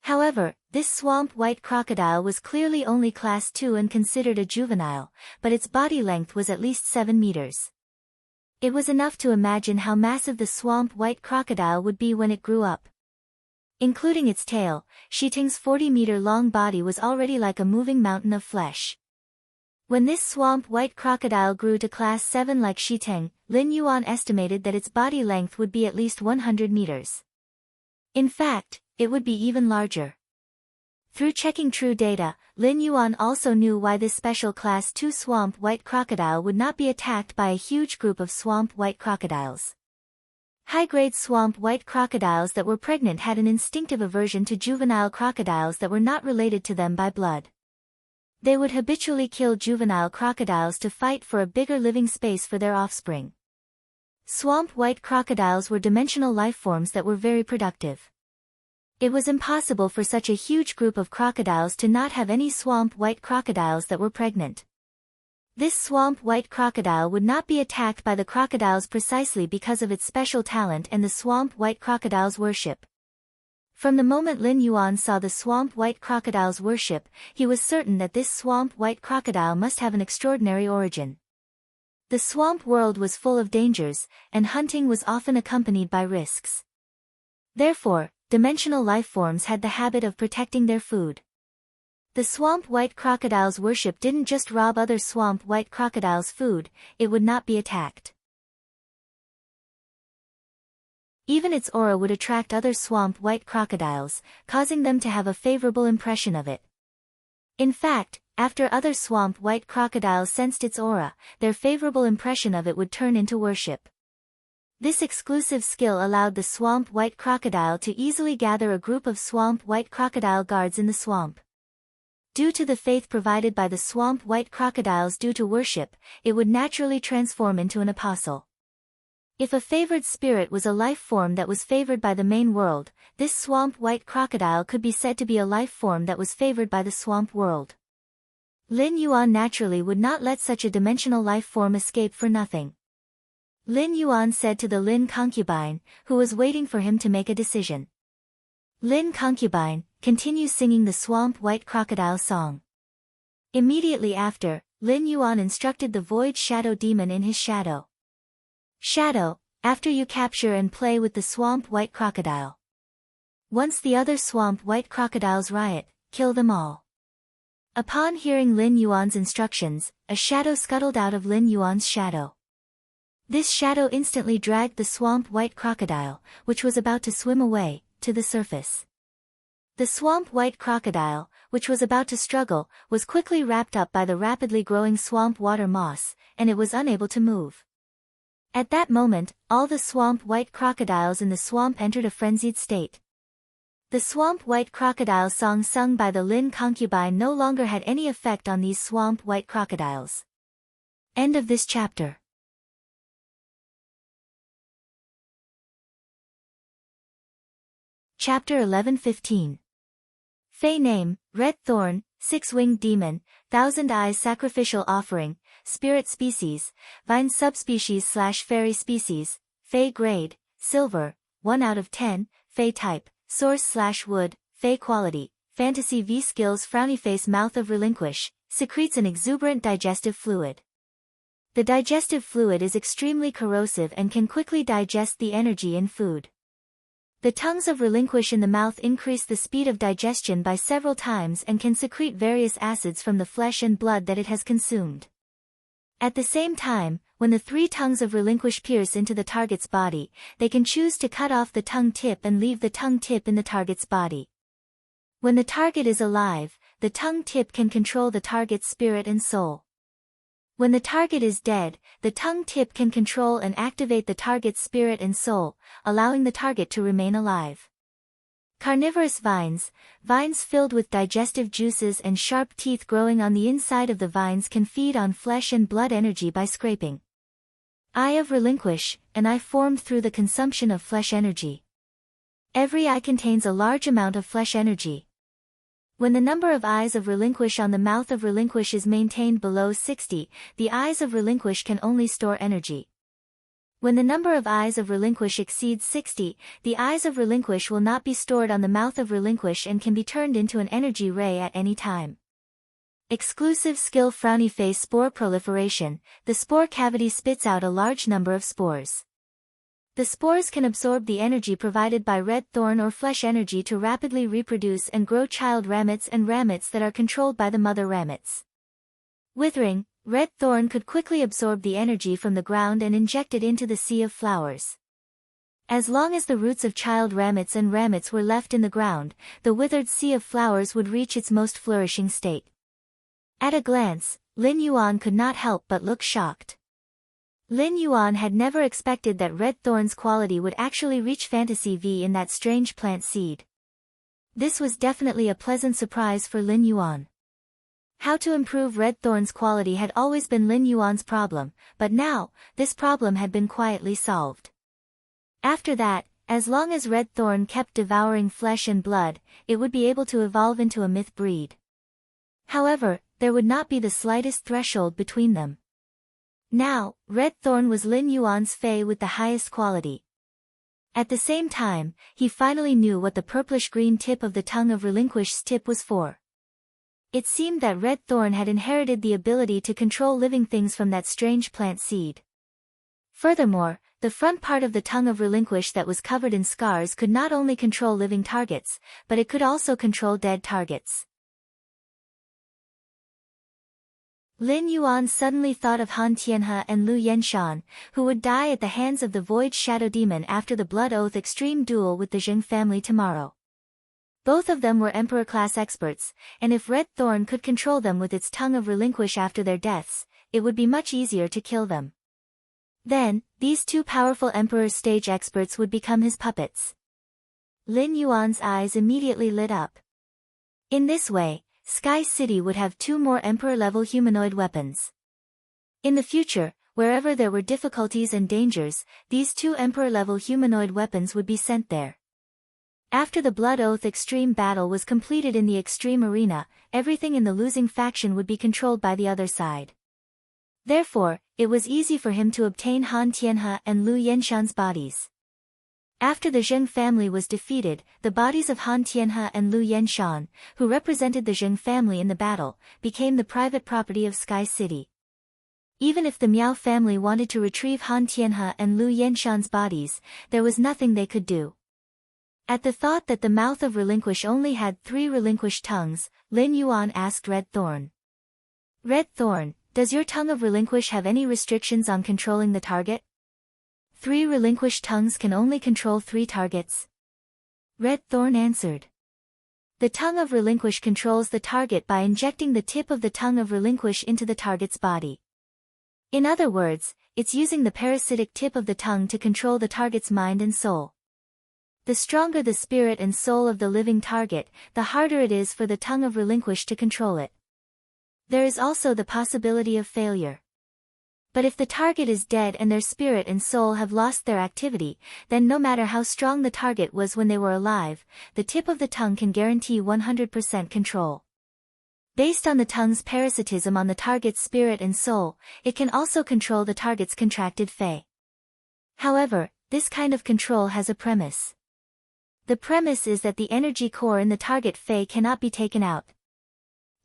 However, this swamp white crocodile was clearly only class 2 and considered a juvenile, but its body length was at least 7 meters. It was enough to imagine how massive the swamp white crocodile would be when it grew up. Including its tail, Shiting's 40-meter-long body was already like a moving mountain of flesh. When this swamp white crocodile grew to class 7 like Shiting, Lin Yuan estimated that its body length would be at least 100 meters. In fact, it would be even larger. Through checking true data, Lin Yuan also knew why this special Class 2 swamp white crocodile would not be attacked by a huge group of swamp white crocodiles. High-grade swamp white crocodiles that were pregnant had an instinctive aversion to juvenile crocodiles that were not related to them by blood. They would habitually kill juvenile crocodiles to fight for a bigger living space for their offspring. Swamp white crocodiles were dimensional lifeforms that were very productive. It was impossible for such a huge group of crocodiles to not have any swamp white crocodiles that were pregnant. This swamp white crocodile would not be attacked by the crocodiles precisely because of its special talent and the swamp white crocodile's worship. From the moment Lin Yuan saw the swamp white crocodile's worship, he was certain that this swamp white crocodile must have an extraordinary origin. The swamp world was full of dangers, and hunting was often accompanied by risks. Therefore, dimensional lifeforms had the habit of protecting their food. The swamp white crocodile's worship didn't just rob other swamp white crocodiles' food, it would not be attacked. Even its aura would attract other swamp white crocodiles, causing them to have a favorable impression of it. In fact, after other swamp white crocodiles sensed its aura, their favorable impression of it would turn into worship. This exclusive skill allowed the swamp white crocodile to easily gather a group of swamp white crocodile guards in the swamp. Due to the faith provided by the swamp white crocodiles due to worship, it would naturally transform into an apostle. If a favored spirit was a life form that was favored by the main world, this swamp white crocodile could be said to be a life form that was favored by the swamp world. Lin Yuan naturally would not let such a dimensional life form escape for nothing. Lin Yuan said to the Lin concubine, who was waiting for him to make a decision. Lin concubine, continue singing the swamp white crocodile song. Immediately after, Lin Yuan instructed the void shadow demon in his shadow. Shadow, after you capture and play with the swamp white crocodile. Once the other swamp white crocodiles riot, kill them all. Upon hearing Lin Yuan's instructions, a shadow scuttled out of Lin Yuan's shadow. This shadow instantly dragged the swamp white crocodile, which was about to swim away, to the surface. The swamp white crocodile, which was about to struggle, was quickly wrapped up by the rapidly growing swamp water moss, and it was unable to move. At that moment, all the swamp white crocodiles in the swamp entered a frenzied state. The swamp white crocodile song sung by the Lin concubine no longer had any effect on these swamp white crocodiles. End of this chapter. Chapter 11-15. Fey name, Red Thorn, Six-Winged Demon, Thousand Eyes Sacrificial Offering, Spirit Species, Vine Subspecies/Fairy Species, Fey Grade, Silver, 1 out of 10, Fey Type, Source/Wood, Fey Quality, Fantasy V Skills Frowny Face Mouth of Relinquish, secretes an exuberant digestive fluid. The digestive fluid is extremely corrosive and can quickly digest the energy in food. The tongues of relinquish in the mouth increase the speed of digestion by several times and can secrete various acids from the flesh and blood that it has consumed. At the same time, when the 3 tongues of relinquish pierce into the target's body, they can choose to cut off the tongue tip and leave the tongue tip in the target's body. When the target is alive, the tongue tip can control the target's spirit and soul. When the target is dead, the tongue tip can control and activate the target's spirit and soul, allowing the target to remain alive. Carnivorous vines, vines filled with digestive juices and sharp teeth growing on the inside of the vines can feed on flesh and blood energy by scraping. Eye of relinquish, an eye formed through the consumption of flesh energy. Every eye contains a large amount of flesh energy. When the number of eyes of relinquish on the mouth of relinquish is maintained below 60, the eyes of relinquish can only store energy. When the number of eyes of relinquish exceeds 60, the eyes of relinquish will not be stored on the mouth of relinquish and can be turned into an energy ray at any time. Exclusive skill Frowny Face Spore Proliferation, the spore cavity spits out a large number of spores. The spores can absorb the energy provided by red thorn or flesh energy to rapidly reproduce and grow child ramets and ramets that are controlled by the mother ramets. Withering, red thorn could quickly absorb the energy from the ground and inject it into the sea of flowers. As long as the roots of child ramets and ramets were left in the ground, the withered sea of flowers would reach its most flourishing state. At a glance, Lin Yuan could not help but look shocked. Lin Yuan had never expected that red thorn's quality would actually reach fantasy V in that strange plant seed. This was definitely a pleasant surprise for Lin Yuan. How to improve red thorn's quality had always been Lin Yuan's problem, but now, this problem had been quietly solved. After that, as long as red thorn kept devouring flesh and blood, it would be able to evolve into a myth breed. However, there would not be the slightest threshold between them. Now, red thorn was Lin Yuan's fei with the highest quality. At the same time, he finally knew what the purplish-green tip of the tongue of relinquished's tip was for. It seemed that red thorn had inherited the ability to control living things from that strange plant seed. Furthermore, the front part of the tongue of relinquish that was covered in scars could not only control living targets, but it could also control dead targets. Lin Yuan suddenly thought of Han Tianhe and Lu Yenshan, who would die at the hands of the Void Shadow Demon after the Blood Oath Extreme duel with the Zheng family tomorrow. Both of them were Emperor-class experts, and if Red Thorn could control them with its tongue of relinquish after their deaths, it would be much easier to kill them. Then, these two powerful Emperor stage experts would become his puppets. Lin Yuan's eyes immediately lit up. In this way, Sky City would have two more Emperor-level humanoid weapons. In the future, wherever there were difficulties and dangers, these two Emperor-level humanoid weapons would be sent there. After the Blood Oath Extreme battle was completed in the Extreme Arena, everything in the losing faction would be controlled by the other side. Therefore, it was easy for him to obtain Han Tianhe and Lu Yenshan's bodies. After the Zheng family was defeated, the bodies of Han Tianhe and Lu Yenshan, who represented the Zheng family in the battle, became the private property of Sky City. Even if the Miao family wanted to retrieve Han Tianhe and Lu Yenshan's bodies, there was nothing they could do. At the thought that the mouth of Relinquish only had 3 relinquished tongues, Lin Yuan asked Red Thorn. Red Thorn, does your tongue of Relinquish have any restrictions on controlling the target? 3 relinquished tongues can only control 3 targets. Red Thorn answered. The tongue of Relinquish controls the target by injecting the tip of the tongue of Relinquish into the target's body. In other words, it's using the parasitic tip of the tongue to control the target's mind and soul. The stronger the spirit and soul of the living target, the harder it is for the tongue of Relinquish to control it. There is also the possibility of failure. But if the target is dead and their spirit and soul have lost their activity, then no matter how strong the target was when they were alive, the tip of the tongue can guarantee 100% control. Based on the tongue's parasitism on the target's spirit and soul, it can also control the target's contracted fei. However, this kind of control has a premise. The premise is that the energy core in the target fei cannot be taken out.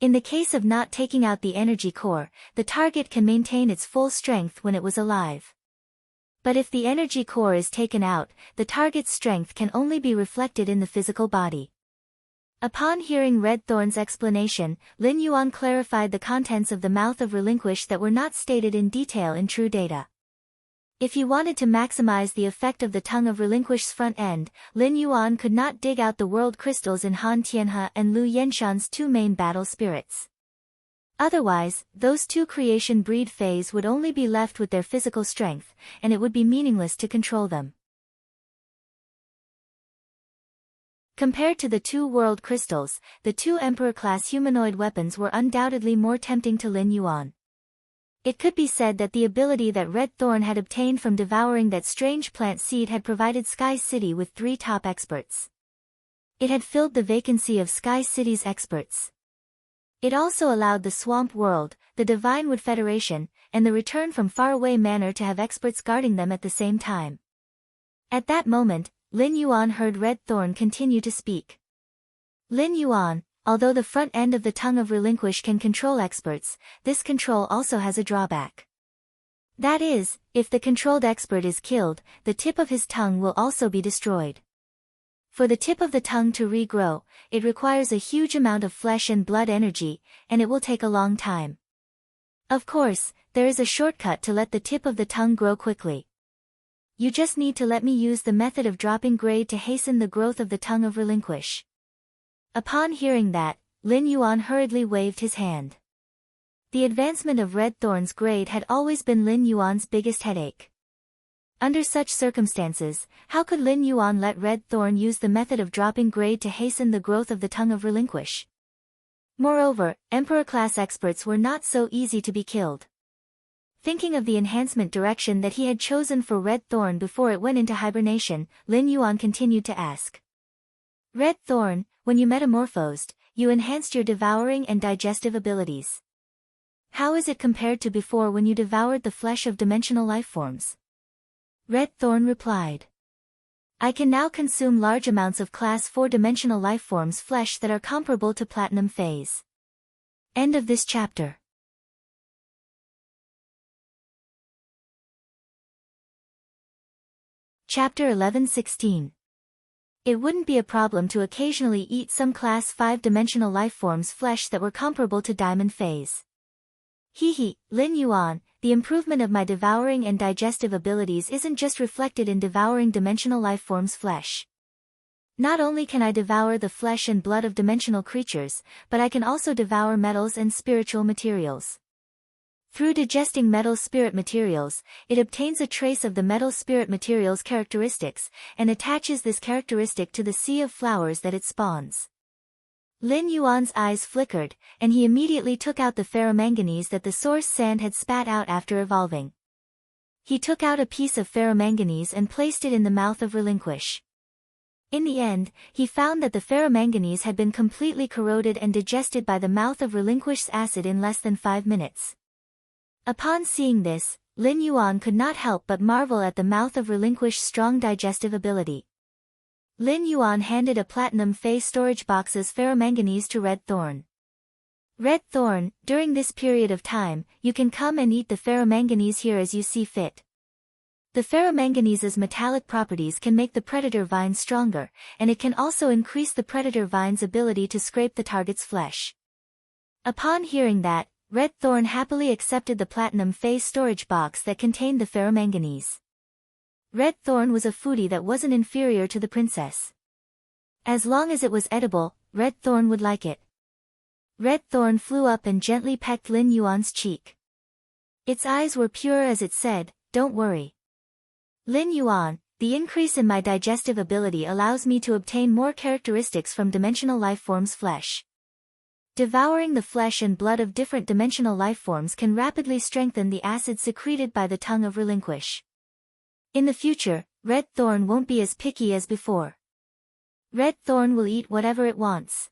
In the case of not taking out the energy core, the target can maintain its full strength when it was alive. But if the energy core is taken out, the target's strength can only be reflected in the physical body. Upon hearing Red Thorn's explanation, Lin Yuan clarified the contents of the mouth of Relinquish that were not stated in detail in True Data. If he wanted to maximize the effect of the tongue of Relinquish's front end, Lin Yuan could not dig out the world crystals in Han Tianhe and Lu Yenshan's 2 main battle spirits. Otherwise, those 2 creation breed feis would only be left with their physical strength, and it would be meaningless to control them. Compared to the 2 world crystals, the 2 Emperor-class humanoid weapons were undoubtedly more tempting to Lin Yuan. It could be said that the ability that Red Thorn had obtained from devouring that strange plant seed had provided Sky City with 3 top experts. It had filled the vacancy of Sky City's experts. It also allowed the Swamp World, the Divine Wood Federation, and the Return from Faraway Manor to have experts guarding them at the same time. At that moment, Lin Yuan heard Red Thorn continue to speak. Lin Yuan, although the front end of the tongue of Relinquish can control experts, this control also has a drawback. That is, if the controlled expert is killed, the tip of his tongue will also be destroyed. For the tip of the tongue to regrow, it requires a huge amount of flesh and blood energy, and it will take a long time. Of course, there is a shortcut to let the tip of the tongue grow quickly. You just need to let me use the method of dropping grade to hasten the growth of the tongue of relinquish. Upon hearing that, Lin Yuan hurriedly waved his hand. The advancement of Red Thorn's grade had always been Lin Yuan's biggest headache. Under such circumstances, how could Lin Yuan let Red Thorn use the method of dropping grade to hasten the growth of the tongue of relinquish? Moreover, Emperor-class experts were not so easy to be killed. Thinking of the enhancement direction that he had chosen for Red Thorn before it went into hibernation, Lin Yuan continued to ask. Red Thorn, when you metamorphosed, you enhanced your devouring and digestive abilities. How is it compared to before when you devoured the flesh of dimensional life forms? Red Thorn replied. I can now consume large amounts of Class 4 dimensional life forms flesh that are comparable to Platinum phase. End of this chapter. Chapter 11-16. It wouldn't be a problem to occasionally eat some Class 5 dimensional life forms flesh that were comparable to Diamond phase. Lin Yuan, the improvement of my devouring and digestive abilities isn't just reflected in devouring dimensional life forms flesh. Not only can I devour the flesh and blood of dimensional creatures, but I can also devour metals and spiritual materials. Through digesting metal spirit materials, it obtains a trace of the metal spirit material's characteristics, and attaches this characteristic to the sea of flowers that it spawns. Lin Yuan's eyes flickered, and he immediately took out the ferromanganese that the source sand had spat out after evolving. He took out a piece of ferromanganese and placed it in the mouth of relinquish. In the end, he found that the ferromanganese had been completely corroded and digested by the mouth of relinquish's acid in less than 5 minutes. Upon seeing this, Lin Yuan could not help but marvel at the mouth of relinquish's strong digestive ability. Lin Yuan handed a platinum phase storage box's ferromanganese to Red Thorn. Red Thorn, during this period of time, you can come and eat the ferromanganese here as you see fit. The ferromanganese's metallic properties can make the predator vine stronger, and it can also increase the predator vine's ability to scrape the target's flesh. Upon hearing that, Red Thorn happily accepted the platinum phase storage box that contained the ferromanganese. Red Thorn was a foodie that wasn't inferior to the princess. As long as it was edible, Red Thorn would like it. Red Thorn flew up and gently pecked Lin Yuan's cheek. Its eyes were pure as it said, "Don't worry. Lin Yuan, the increase in my digestive ability allows me to obtain more characteristics from dimensional life forms' flesh. Devouring the flesh and blood of different dimensional life forms can rapidly strengthen the acid secreted by the tongue of relinquish. In the future, Red Thorn won't be as picky as before. Red Thorn will eat whatever it wants."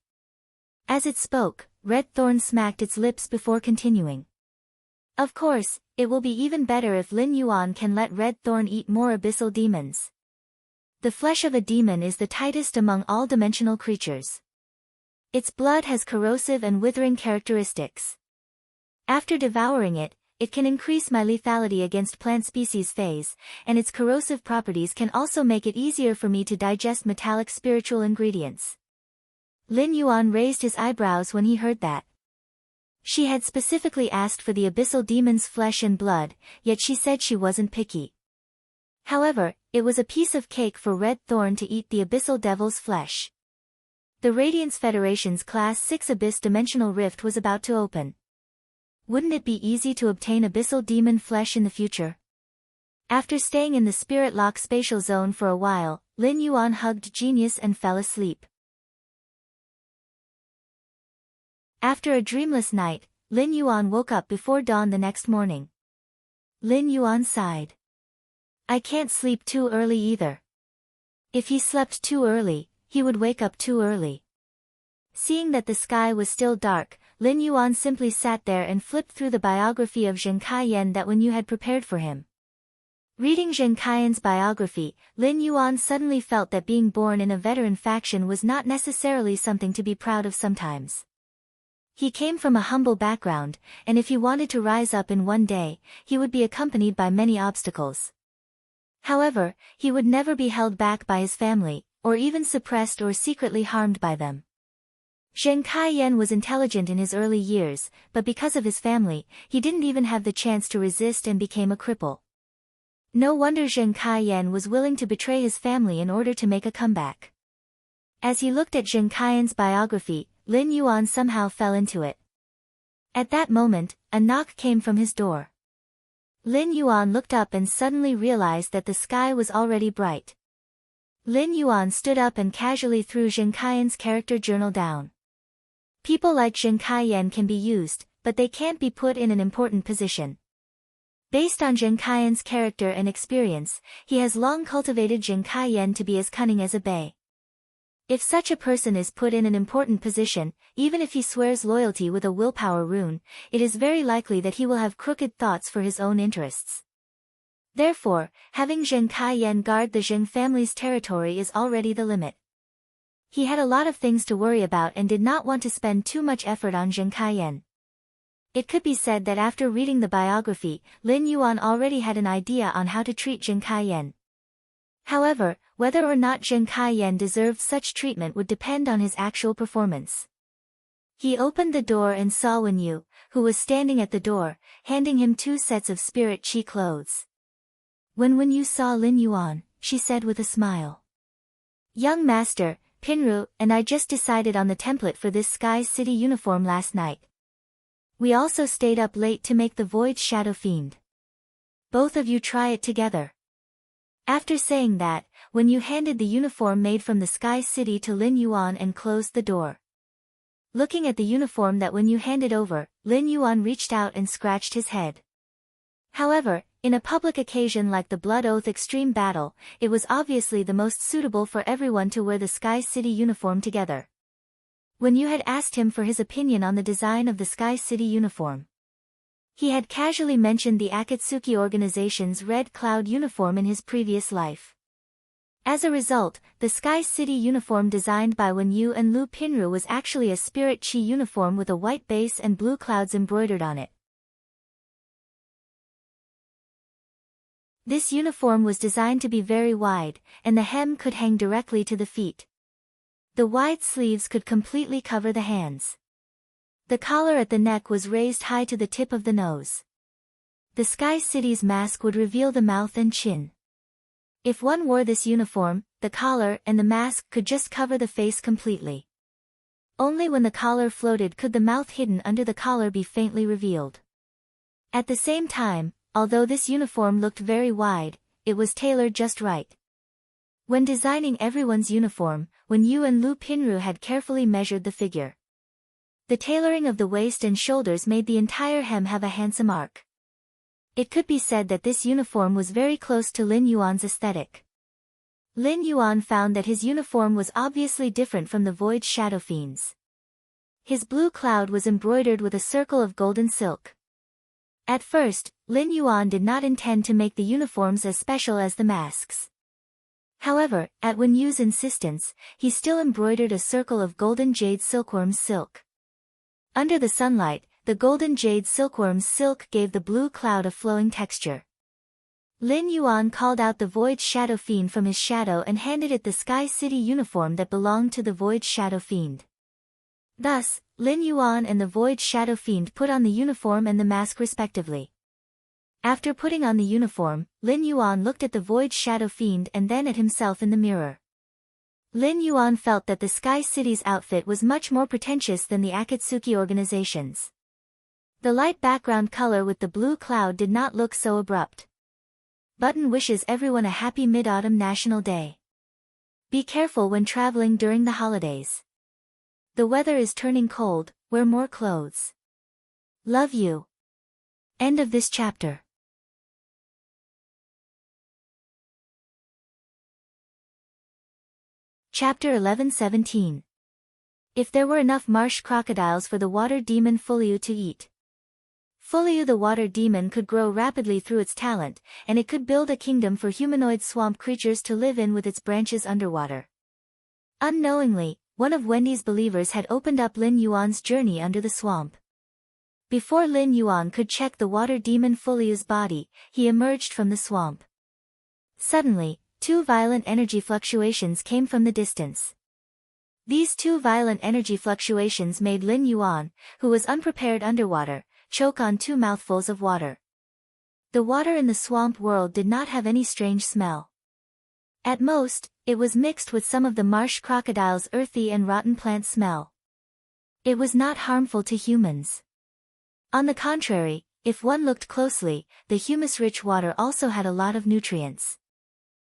As it spoke, Red Thorn smacked its lips before continuing. Of course, it will be even better if Lin Yuan can let Red Thorn eat more abyssal demons. The flesh of a demon is the tightest among all dimensional creatures. Its blood has corrosive and withering characteristics. After devouring it, it can increase my lethality against plant species phase, and its corrosive properties can also make it easier for me to digest metallic spiritual ingredients. Lin Yuan raised his eyebrows when he heard that. She had specifically asked for the abyssal demon's flesh and blood, yet she said she wasn't picky. However, it was a piece of cake for Red Thorn to eat the abyssal devil's flesh. The Radiance Federation's Class 6 Abyss Dimensional Rift was about to open. Wouldn't it be easy to obtain abyssal demon flesh in the future? After staying in the Spirit Lock spatial zone for a while, Lin Yuan hugged Genius and fell asleep. After a dreamless night, Lin Yuan woke up before dawn the next morning. Lin Yuan sighed. I can't sleep too early either. If he slept too early, he would wake up too early. Seeing that the sky was still dark, Lin Yuan simply sat there and flipped through the biography of Zheng Kaiyan that Wen Yu had prepared for him. Reading Zheng Kaiyan's biography, Lin Yuan suddenly felt that being born in a veteran faction was not necessarily something to be proud of sometimes. He came from a humble background, and if he wanted to rise up in one day, he would be accompanied by many obstacles. However, he would never be held back by his family, or even suppressed or secretly harmed by them. Zheng Kaiyan was intelligent in his early years, but because of his family, he didn't even have the chance to resist and became a cripple. No wonder Zheng Kaiyan was willing to betray his family in order to make a comeback. As he looked at Zheng Kaiyan's biography, Lin Yuan somehow fell into it. At that moment, a knock came from his door. Lin Yuan looked up and suddenly realized that the sky was already bright. Lin Yuan stood up and casually threw Zheng Kaiyan's character journal down. People like Zheng Kaiyan can be used, but they can't be put in an important position. Based on Zheng Kaiyan's character and experience, he has long cultivated Zheng Kaiyan to be as cunning as a bay. If such a person is put in an important position, even if he swears loyalty with a willpower rune, it is very likely that he will have crooked thoughts for his own interests. Therefore, having Zheng Kaiyan guard the Zheng family's territory is already the limit. He had a lot of things to worry about and did not want to spend too much effort on Zheng Kaiyan. It could be said that after reading the biography, Lin Yuan already had an idea on how to treat Zheng Kaiyan. However, whether or not Zheng Kaiyan deserved such treatment would depend on his actual performance. He opened the door and saw Wen Yu, who was standing at the door, handing him 2 sets of spirit chi clothes. When Wen Yu saw Lin Yuan, she said with a smile, "Young master, Pinru and I just decided on the template for this Sky City uniform last night. We also stayed up late to make the Void Shadow Fiend. Both of you try it together." After saying that, Wen Yu handed the uniform made from the Sky City to Lin Yuan and closed the door. Looking at the uniform that Wen Yu handed over, Lin Yuan reached out and scratched his head. However, in a public occasion like the Blood Oath Extreme Battle, it was obviously the most suitable for everyone to wear the Sky City uniform together. Wen Yu had asked him for his opinion on the design of the Sky City uniform. He had casually mentioned the Akatsuki organization's Red Cloud uniform in his previous life. As a result, the Sky City uniform designed by Wen Yu and Lu Pinru was actually a Spirit Chi uniform with a white base and blue clouds embroidered on it. This uniform was designed to be very wide, and the hem could hang directly to the feet. The wide sleeves could completely cover the hands. The collar at the neck was raised high to the tip of the nose. The Sky City's mask would reveal the mouth and chin. If one wore this uniform, the collar and the mask could just cover the face completely. Only when the collar floated could the mouth hidden under the collar be faintly revealed. At the same time, although this uniform looked very wide, it was tailored just right. When designing everyone's uniform, Wen Yu and Lu Pinru had carefully measured the figure. The tailoring of the waist and shoulders made the entire hem have a handsome arc. It could be said that this uniform was very close to Lin Yuan's aesthetic. Lin Yuan found that his uniform was obviously different from the Void Shadow Fiend's. His blue cloud was embroidered with a circle of golden silk. At first, Lin Yuan did not intend to make the uniforms as special as the masks. However, at Wen Yu's insistence, he still embroidered a circle of golden jade silkworm's silk. Under the sunlight, the golden jade silkworm's silk gave the blue cloud a flowing texture. Lin Yuan called out the Void Shadow Fiend from his shadow and handed it the Sky City uniform that belonged to the Void Shadow Fiend. Thus, Lin Yuan and the Void Shadow Fiend put on the uniform and the mask respectively. After putting on the uniform, Lin Yuan looked at the Void Shadow Fiend and then at himself in the mirror. Lin Yuan felt that the Sky City's outfit was much more pretentious than the Akatsuki organization's. The light background color with the blue cloud did not look so abrupt. Button wishes everyone a happy Mid-Autumn National Day. Be careful when traveling during the holidays. The weather is turning cold, wear more clothes. Love you. End of this chapter. Chapter 11-17. If there were enough marsh crocodiles for the water demon Fuliu to eat. Fuliu the water demon could grow rapidly through its talent, and it could build a kingdom for humanoid swamp creatures to live in with its branches underwater. Unknowingly, one of Wendy's believers had opened up Lin Yuan's journey under the swamp. Before Lin Yuan could check the water demon Fuliu's body, he emerged from the swamp. Suddenly, 2 violent energy fluctuations came from the distance. These 2 violent energy fluctuations made Lin Yuan, who was unprepared underwater, choke on 2 mouthfuls of water. The water in the swamp world did not have any strange smell. At most, it was mixed with some of the marsh crocodile's earthy and rotten plant smell. It was not harmful to humans. On the contrary, if one looked closely, the humus-rich water also had a lot of nutrients.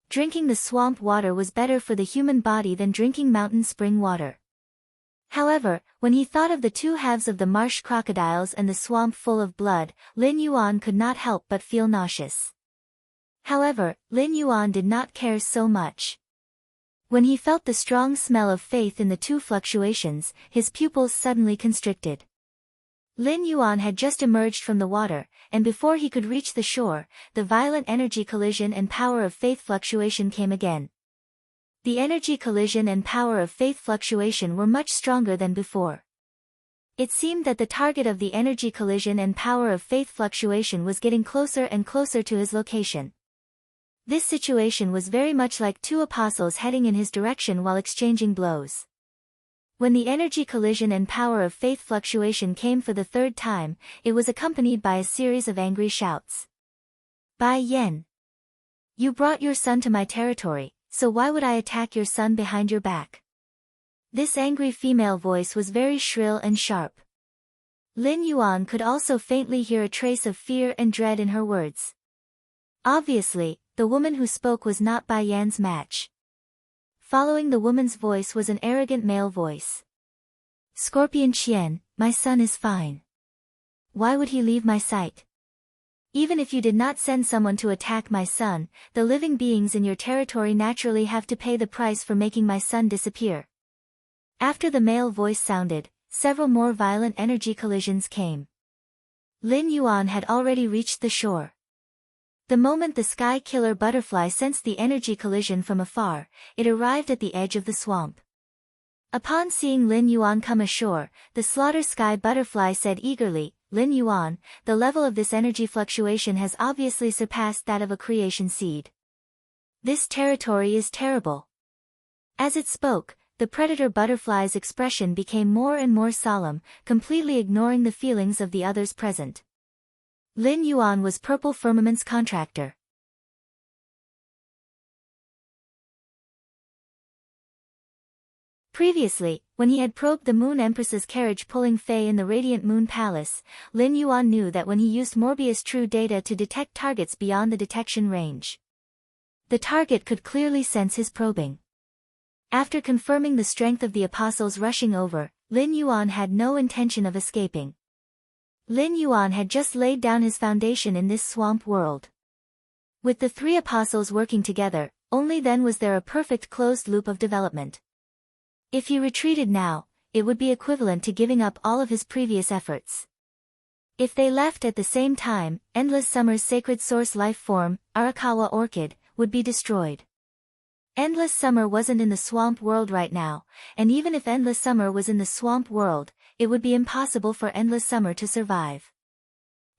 Drinking the swamp water was better for the human body than drinking mountain spring water. However, when he thought of the two halves of the marsh crocodiles and the swamp full of blood, Lin Yuan could not help but feel nauseous. However, Lin Yuan did not care so much. When he felt the strong smell of faith in the two fluctuations, his pupils suddenly constricted. Lin Yuan had just emerged from the water, and before he could reach the shore, the violent energy collision and power of faith fluctuation came again. The energy collision and power of faith fluctuation were much stronger than before. It seemed that the target of the energy collision and power of faith fluctuation was getting closer and closer to his location. This situation was very much like two apostles heading in his direction while exchanging blows. When the energy collision and power of faith fluctuation came for the third time, it was accompanied by a series of angry shouts. Bai Yan! You brought your son to my territory, so why would I attack your son behind your back? This angry female voice was very shrill and sharp. Lin Yuan could also faintly hear a trace of fear and dread in her words. Obviously, the woman who spoke was not Bai Yan's match. Following the woman's voice was an arrogant male voice. Scorpion Qian, my son is fine. Why would he leave my sight? Even if you did not send someone to attack my son, the living beings in your territory naturally have to pay the price for making my son disappear. After the male voice sounded, several more violent energy collisions came. Lin Yuan had already reached the shore. The moment the sky killer butterfly sensed the energy collision from afar, it arrived at the edge of the swamp. Upon seeing Lin Yuan come ashore, the slaughter sky butterfly said eagerly, Lin Yuan, the level of this energy fluctuation has obviously surpassed that of a creation seed. This territory is terrible. As it spoke, the predator butterfly's expression became more and more solemn, completely ignoring the feelings of the others present. Lin Yuan was Purple Firmament's contractor. Previously, when he had probed the Moon Empress's carriage pulling Faye in the Radiant Moon Palace, Lin Yuan knew that when he used Morbius True data to detect targets beyond the detection range, the target could clearly sense his probing. After confirming the strength of the apostles rushing over, Lin Yuan had no intention of escaping. Lin Yuan had just laid down his foundation in this swamp world. With the three apostles working together, only then was there a perfect closed loop of development. If he retreated now, it would be equivalent to giving up all of his previous efforts. If they left at the same time, Endless Summer's sacred source life form, Arakawa Orchid, would be destroyed. Endless Summer wasn't in the swamp world right now, and even if Endless Summer was in the swamp world, it would be impossible for Endless Summer to survive.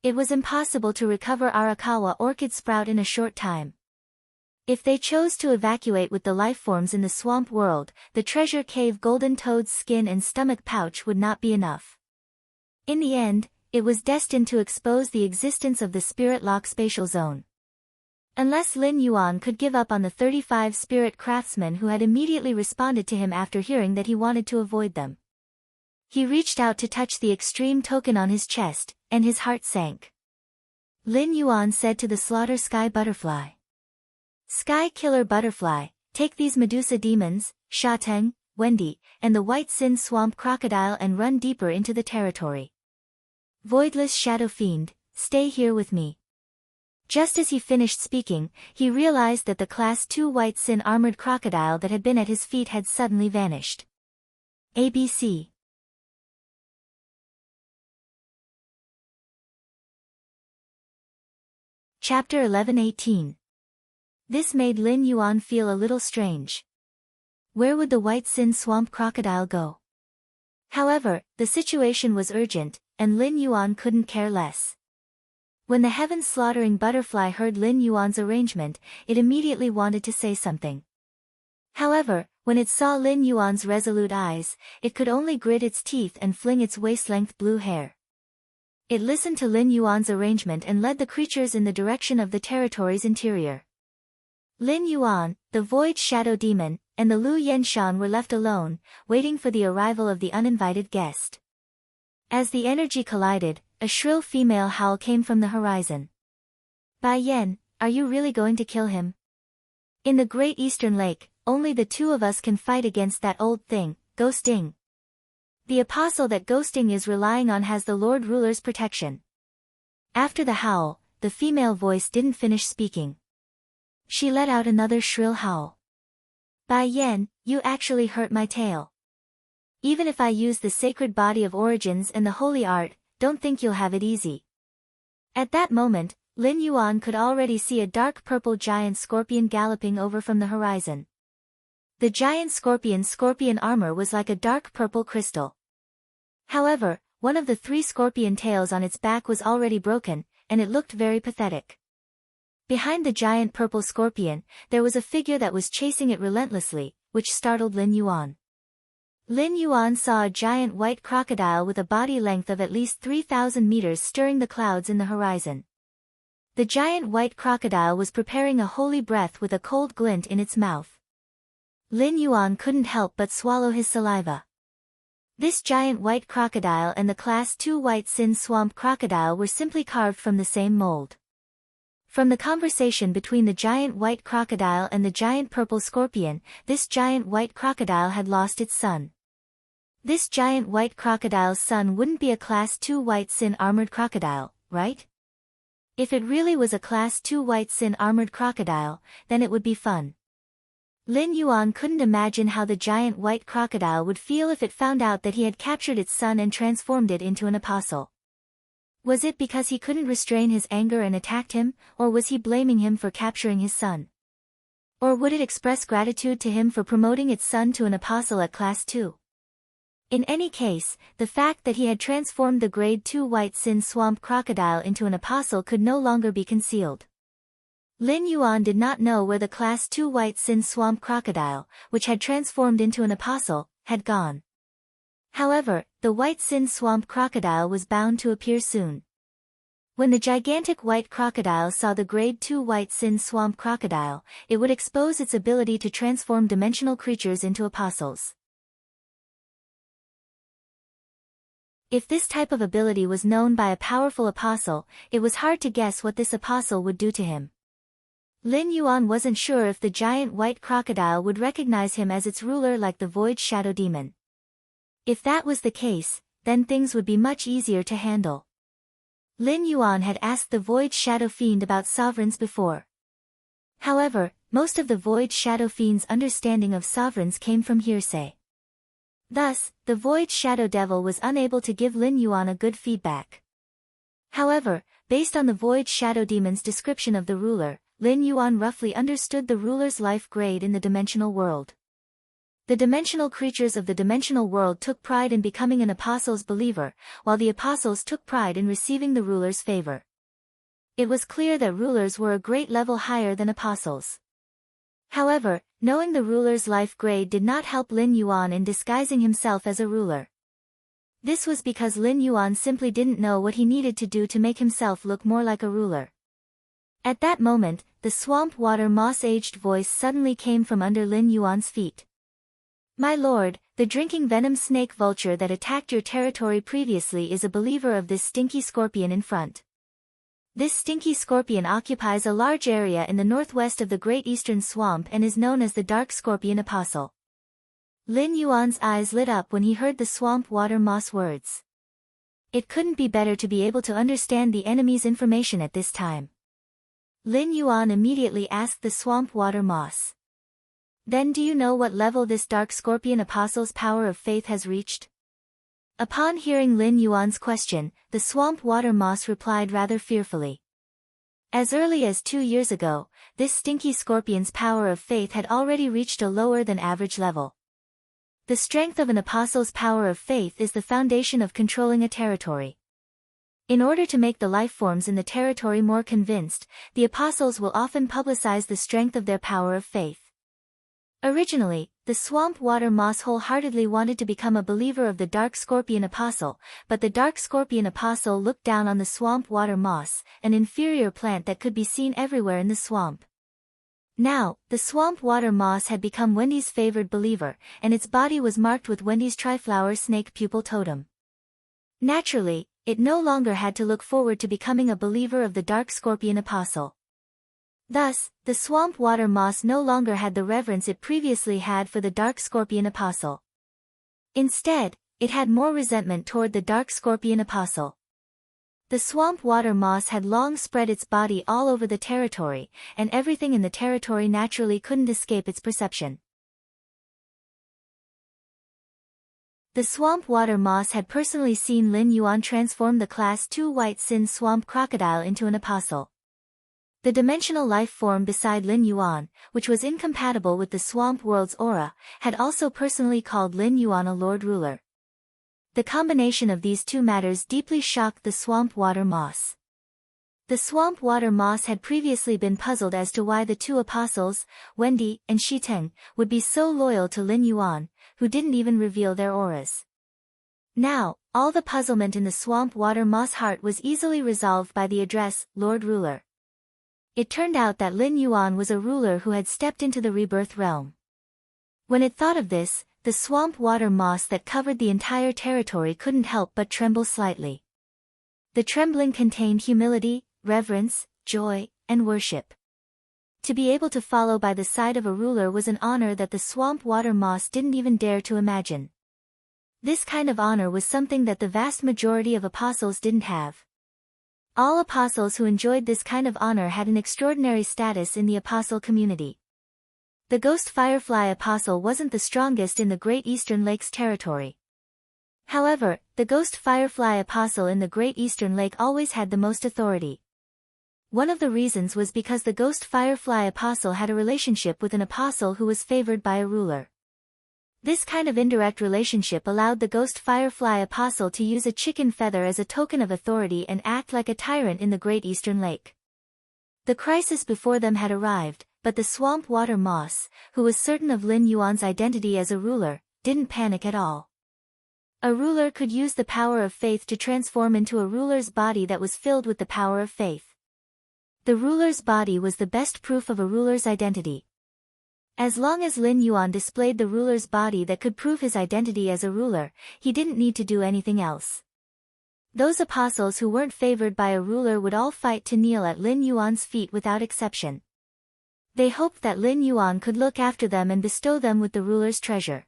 It was impossible to recover Arakawa Orchid Sprout in a short time. If they chose to evacuate with the lifeforms in the swamp world, the treasure cave Golden Toad's skin and stomach pouch would not be enough. In the end, it was destined to expose the existence of the Spirit Lock spatial zone. Unless Lin Yuan could give up on the 35 spirit craftsmen who had immediately responded to him after hearing that he wanted to avoid them. He reached out to touch the extreme token on his chest, and his heart sank. Lin Yuan said to the Slaughter Sky Butterfly. Sky Killer Butterfly, take these Medusa demons, Shateng, Wendy, and the White Sin Swamp Crocodile and run deeper into the territory. Voidless Shadow Fiend, stay here with me. Just as he finished speaking, he realized that the Class 2 White Sin armored crocodile that had been at his feet had suddenly vanished. ABC. Chapter 11:18. This made Lin Yuan feel a little strange. Where would the White Sin Swamp Crocodile go? However, the situation was urgent, and Lin Yuan couldn't care less. When the heaven-slaughtering butterfly heard Lin Yuan's arrangement, it immediately wanted to say something. However, when it saw Lin Yuan's resolute eyes, it could only grit its teeth and fling its waist-length blue hair. It listened to Lin Yuan's arrangement and led the creatures in the direction of the territory's interior. Lin Yuan, the Void Shadow Demon, and the Lu Yenshan were left alone, waiting for the arrival of the uninvited guest. As the energy collided, a shrill female howl came from the horizon. Bai Yan, are you really going to kill him? In the Great Eastern Lake, only the two of us can fight against that old thing, Ghosting. The apostle that Ghosting is relying on has the Lord Ruler's protection. After the howl, the female voice didn't finish speaking. She let out another shrill howl. Bai Yan, you actually hurt my tail. Even if I use the sacred body of origins and the holy art, don't think you'll have it easy. At that moment, Lin Yuan could already see a dark purple giant scorpion galloping over from the horizon. The giant scorpion's scorpion armor was like a dark purple crystal. However, one of the 3 scorpion tails on its back was already broken, and it looked very pathetic. Behind the giant purple scorpion, there was a figure that was chasing it relentlessly, which startled Lin Yuan. Lin Yuan saw a giant white crocodile with a body length of at least 3,000 meters stirring the clouds in the horizon. The giant white crocodile was preparing a holy breath with a cold glint in its mouth. Lin Yuan couldn't help but swallow his saliva. This giant white crocodile and the Class 2 White Sin Swamp crocodile were simply carved from the same mold. From the conversation between the giant white crocodile and the giant purple scorpion, this giant white crocodile had lost its son. This giant white crocodile's son wouldn't be a Class 2 White Sin armored crocodile, right? If it really was a Class 2 White Sin armored crocodile, then it would be fun. Lin Yuan couldn't imagine how the giant white crocodile would feel if it found out that he had captured its son and transformed it into an apostle. Was it because he couldn't restrain his anger and attacked him, or was he blaming him for capturing his son? Or would it express gratitude to him for promoting its son to an apostle at Class 2? In any case, the fact that he had transformed the Grade 2 White Sin Swamp crocodile into an apostle could no longer be concealed. Lin Yuan did not know where the Class 2 White Sin Swamp crocodile, which had transformed into an apostle, had gone. However, the White Sin Swamp crocodile was bound to appear soon. When the gigantic white crocodile saw the Grade 2 White Sin Swamp crocodile, it would expose its ability to transform dimensional creatures into apostles. If this type of ability was known by a powerful apostle, it was hard to guess what this apostle would do to him. Lin Yuan wasn't sure if the giant white crocodile would recognize him as its ruler like the Void Shadow Demon. If that was the case, then things would be much easier to handle. Lin Yuan had asked the Void Shadow Fiend about sovereigns before. However, most of the Void Shadow Fiend's understanding of sovereigns came from hearsay. Thus, the Void Shadow Devil was unable to give Lin Yuan a good feedback. However, based on the Void Shadow Demon's description of the ruler, Lin Yuan roughly understood the ruler's life grade in the dimensional world. The dimensional creatures of the dimensional world took pride in becoming an apostle's believer, while the apostles took pride in receiving the ruler's favor. It was clear that rulers were a great level higher than apostles. However, knowing the ruler's life grade did not help Lin Yuan in disguising himself as a ruler. This was because Lin Yuan simply didn't know what he needed to do to make himself look more like a ruler. At that moment, the swamp water moss-aged voice suddenly came from under Lin Yuan's feet. My lord, the drinking venom snake vulture that attacked your territory previously is a believer of this stinky scorpion in front. This stinky scorpion occupies a large area in the northwest of the Great Eastern Swamp and is known as the Dark Scorpion Apostle. Lin Yuan's eyes lit up when he heard the swamp water moss words. It couldn't be better to be able to understand the enemy's information at this time. Lin Yuan immediately asked the swamp water moss. Then do you know what level this Dark Scorpion Apostle's power of faith has reached? Upon hearing Lin Yuan's question, the swamp water moss replied rather fearfully. As early as 2 years ago, this stinky scorpion's power of faith had already reached a lower than average level. The strength of an apostle's power of faith is the foundation of controlling a territory. In order to make the life forms in the territory more convinced, the apostles will often publicize the strength of their power of faith. Originally, the swamp water moss wholeheartedly wanted to become a believer of the dark scorpion apostle, but the dark scorpion apostle looked down on the swamp water moss, an inferior plant that could be seen everywhere in the swamp. Now, the swamp water moss had become Wendy's favored believer, and its body was marked with Wendy's triflower snake pupil totem. Naturally, it no longer had to look forward to becoming a believer of the dark scorpion apostle. Thus, the swamp water moss no longer had the reverence it previously had for the dark scorpion apostle. Instead, it had more resentment toward the dark scorpion apostle. The swamp water moss had long spread its body all over the territory, and everything in the territory naturally couldn't escape its perception. The swamp water moss had personally seen Lin Yuan transform the Class 2 white sin swamp crocodile into an apostle. The dimensional life form beside Lin Yuan, which was incompatible with the swamp world's aura, had also personally called Lin Yuan a Lord Ruler. The combination of these two matters deeply shocked the swamp water moss. The swamp water moss had previously been puzzled as to why the two apostles, Wendy and Shiteng, would be so loyal to Lin Yuan, who didn't even reveal their auras. Now, all the puzzlement in the swamp water moss heart was easily resolved by the address, Lord Ruler. It turned out that Lin Yuan was a ruler who had stepped into the rebirth realm. When it thought of this, the swamp water moss that covered the entire territory couldn't help but tremble slightly. The trembling contained humility, reverence, joy, and worship. To be able to follow by the side of a ruler was an honor that the swamp water moss didn't even dare to imagine. This kind of honor was something that the vast majority of apostles didn't have. All apostles who enjoyed this kind of honor had an extraordinary status in the apostle community. The ghost firefly apostle wasn't the strongest in the Great Eastern Lakes territory. However, the ghost firefly apostle in the Great Eastern Lake always had the most authority. One of the reasons was because the ghost firefly apostle had a relationship with an apostle who was favored by a ruler. This kind of indirect relationship allowed the ghost firefly apostle to use a chicken feather as a token of authority and act like a tyrant in the Great Eastern Lake. The crisis before them had arrived, but the swamp water moss, who was certain of Lin Yuan's identity as a ruler, didn't panic at all. A ruler could use the power of faith to transform into a ruler's body that was filled with the power of faith. The ruler's body was the best proof of a ruler's identity. As long as Lin Yuan displayed the ruler's body that could prove his identity as a ruler, he didn't need to do anything else. Those apostles who weren't favored by a ruler would all fight to kneel at Lin Yuan's feet without exception. They hoped that Lin Yuan could look after them and bestow them with the ruler's treasure.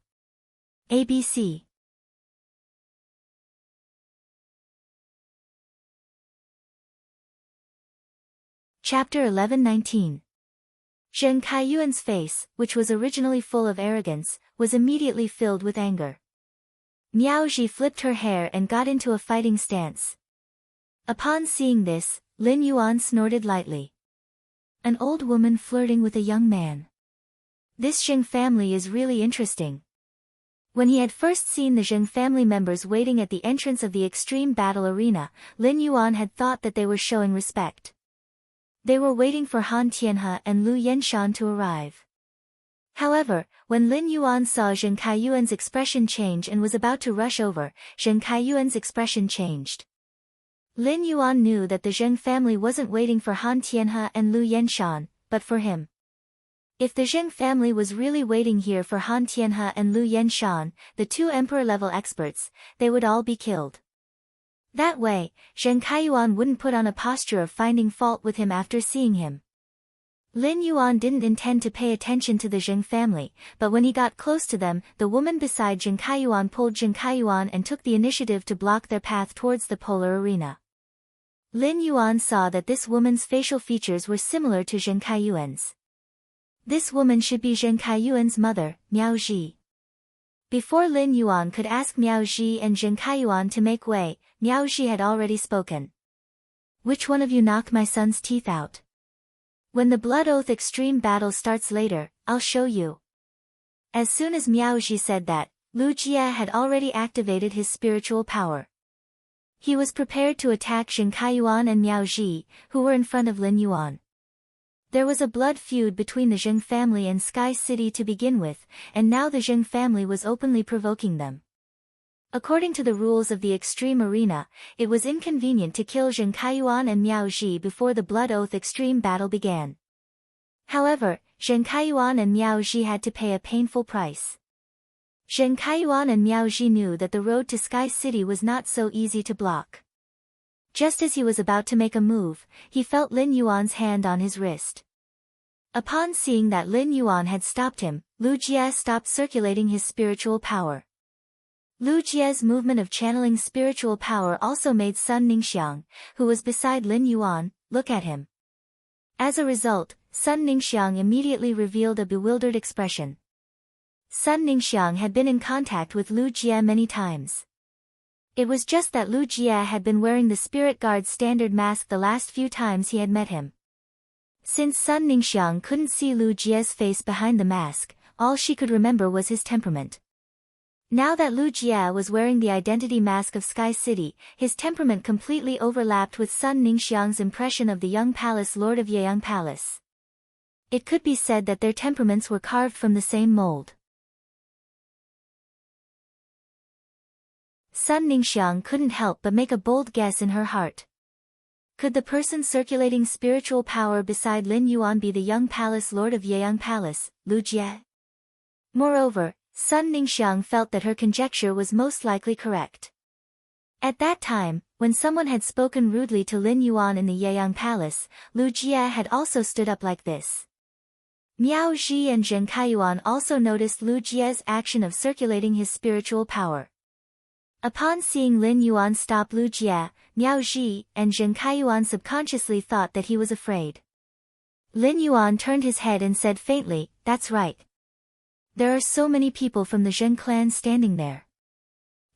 ABC. Chapter 11-19. Zheng Kaiyuan's face, which was originally full of arrogance, was immediately filled with anger. Miao Ji flipped her hair and got into a fighting stance. Upon seeing this, Lin Yuan snorted lightly. An old woman flirting with a young man. This Zheng family is really interesting. When he had first seen the Zheng family members waiting at the entrance of the extreme battle arena, Lin Yuan had thought that they were showing respect. They were waiting for Han Tianhe and Lu Yenshan to arrive. However, when Lin Yuan saw Zheng Kaiyuan's expression change and was about to rush over, Zheng Kaiyuan's expression changed. Lin Yuan knew that the Zheng family wasn't waiting for Han Tianhe and Lu Yenshan, but for him. If the Zheng family was really waiting here for Han Tianhe and Lu Yenshan, the two emperor-level experts, they would all be killed. That way, Zheng Kaiyuan wouldn't put on a posture of finding fault with him after seeing him. Lin Yuan didn't intend to pay attention to the Zheng family, but when he got close to them, the woman beside Zheng Kaiyuan pulled Zheng Kaiyuan and took the initiative to block their path towards the polar arena. Lin Yuan saw that this woman's facial features were similar to Zheng Kaiyuan's. This woman should be Zheng Kaiyuan's mother, Miao Ji. Before Lin Yuan could ask Miao Ji and Zheng Kaiyuan to make way, Miao Ji had already spoken. Which one of you knocked my son's teeth out? When the Blood Oath Extreme battle starts later, I'll show you. As soon as Miao Ji said that, Lu Jie had already activated his spiritual power. He was prepared to attack Zheng Kaiyuan and Miao Ji, who were in front of Lin Yuan. There was a blood feud between the Zheng family and Sky City to begin with, and now the Zheng family was openly provoking them. According to the rules of the Extreme Arena, it was inconvenient to kill Zheng Kaiyuan and Miao Ji before the Blood Oath Extreme battle began. However, Zheng Kaiyuan and Miao Ji had to pay a painful price. Zheng Kaiyuan and Miao Ji knew that the road to Sky City was not so easy to block. Just as he was about to make a move, he felt Lin Yuan's hand on his wrist. Upon seeing that Lin Yuan had stopped him, Lu Jie stopped circulating his spiritual power. Lu Jie's movement of channeling spiritual power also made Sun Ningxiang, who was beside Lin Yuan, look at him. As a result, Sun Ningxiang immediately revealed a bewildered expression. Sun Ningxiang had been in contact with Lu Jie many times. It was just that Lu Jie had been wearing the Spirit Guard's standard mask the last few times he had met him. Since Sun Ningxiang couldn't see Lu Jie's face behind the mask, all she could remember was his temperament. Now that Lu Jie was wearing the identity mask of Sky City, his temperament completely overlapped with Sun Ningxiang's impression of the young palace lord of Yeyang Palace. It could be said that their temperaments were carved from the same mold. Sun Ningxiang couldn't help but make a bold guess in her heart. Could the person circulating spiritual power beside Lin Yuan be the young palace lord of Yeyang Palace, Lu Jie? Moreover, Sun Ningxiang felt that her conjecture was most likely correct. At that time, when someone had spoken rudely to Lin Yuan in the Yeyang Palace, Lu Jie had also stood up like this. Miao Ji and Zheng Kaiyuan also noticed Lu Jie's action of circulating his spiritual power. Upon seeing Lin Yuan stop Lu Jie, Miao Ji and Zheng Kaiyuan subconsciously thought that he was afraid. Lin Yuan turned his head and said faintly, "That's right. There are so many people from the Zheng clan standing there.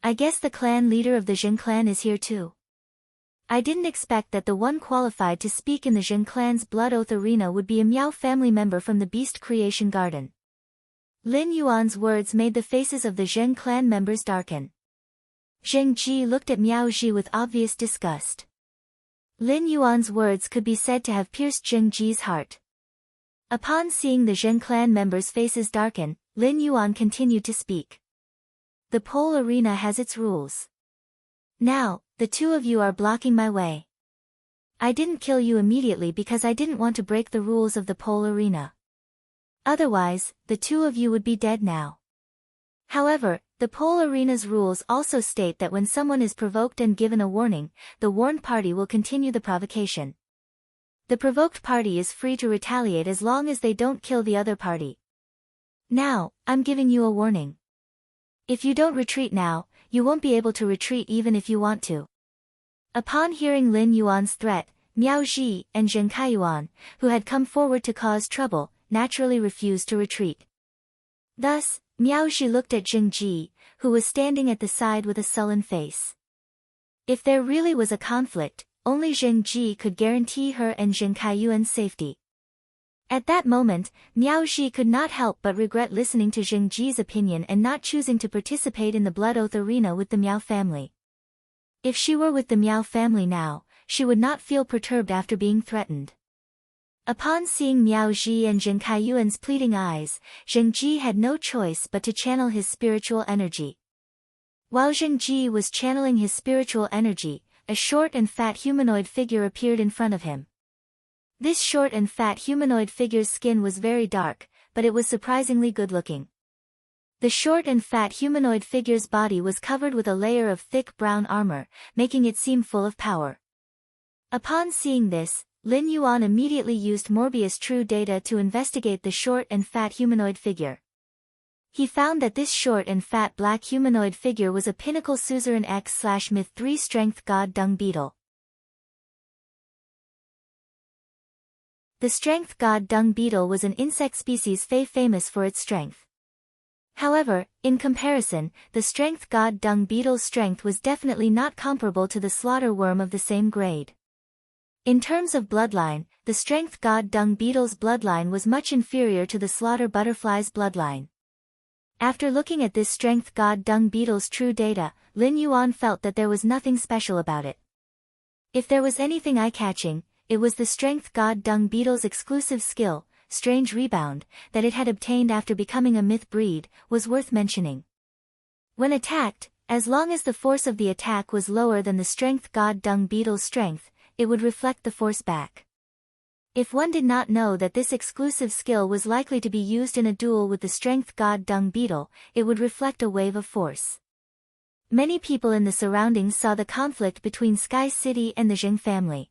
I guess the clan leader of the Zheng clan is here too. I didn't expect that the one qualified to speak in the Zheng clan's Blood Oath Arena would be a Miao family member from the Beast Creation Garden." Lin Yuan's words made the faces of the Zheng clan members darken. Zheng Ji looked at Miao Ji with obvious disgust. Lin Yuan's words could be said to have pierced Zheng Ji's heart. Upon seeing the Zheng clan members' faces darken, Lin Yuan continued to speak. "The pole arena has its rules. Now, the two of you are blocking my way. I didn't kill you immediately because I didn't want to break the rules of the pole arena. Otherwise, the two of you would be dead now. However, the pole arena's rules also state that when someone is provoked and given a warning, the warned party will continue the provocation. The provoked party is free to retaliate as long as they don't kill the other party. Now, I'm giving you a warning. If you don't retreat now, you won't be able to retreat even if you want to." Upon hearing Lin Yuan's threat, Miao Ji and Zheng Kaiyuan, who had come forward to cause trouble, naturally refused to retreat. Thus, Miao Ji looked at Zheng Ji, who was standing at the side with a sullen face. If there really was a conflict, only Zheng Ji could guarantee her and Zheng Kaiyuan's safety. At that moment, Miao Ji could not help but regret listening to Zheng Ji's opinion and not choosing to participate in the Blood Oath Arena with the Miao family. If she were with the Miao family now, she would not feel perturbed after being threatened. Upon seeing Miao Ji and Zheng Kaiyuan's pleading eyes, Zheng Ji had no choice but to channel his spiritual energy. While Zheng Ji was channeling his spiritual energy, a short and fat humanoid figure appeared in front of him. This short and fat humanoid figure's skin was very dark, but it was surprisingly good-looking. The short and fat humanoid figure's body was covered with a layer of thick brown armor, making it seem full of power. Upon seeing this, Lin Yuan immediately used Morbius True Data to investigate the short and fat humanoid figure. He found that this short and fat black humanoid figure was a pinnacle suzerain X/Myth 3 strength god dung beetle. The strength god dung beetle was an insect species famous for its strength. However, in comparison, the strength god dung beetle's strength was definitely not comparable to the slaughter worm of the same grade. In terms of bloodline, the strength god dung beetle's bloodline was much inferior to the slaughter butterfly's bloodline. After looking at this strength god dung beetle's true data, Lin Yuan felt that there was nothing special about it. If there was anything eye-catching, it was the strength god dung beetle's exclusive skill, strange rebound, that it had obtained after becoming a myth breed, was worth mentioning. When attacked, as long as the force of the attack was lower than the strength god dung beetle's strength, it would reflect the force back. If one did not know that this exclusive skill was likely to be used in a duel with the strength god dung beetle, it would reflect a wave of force. Many people in the surroundings saw the conflict between Sky City and the Zheng family.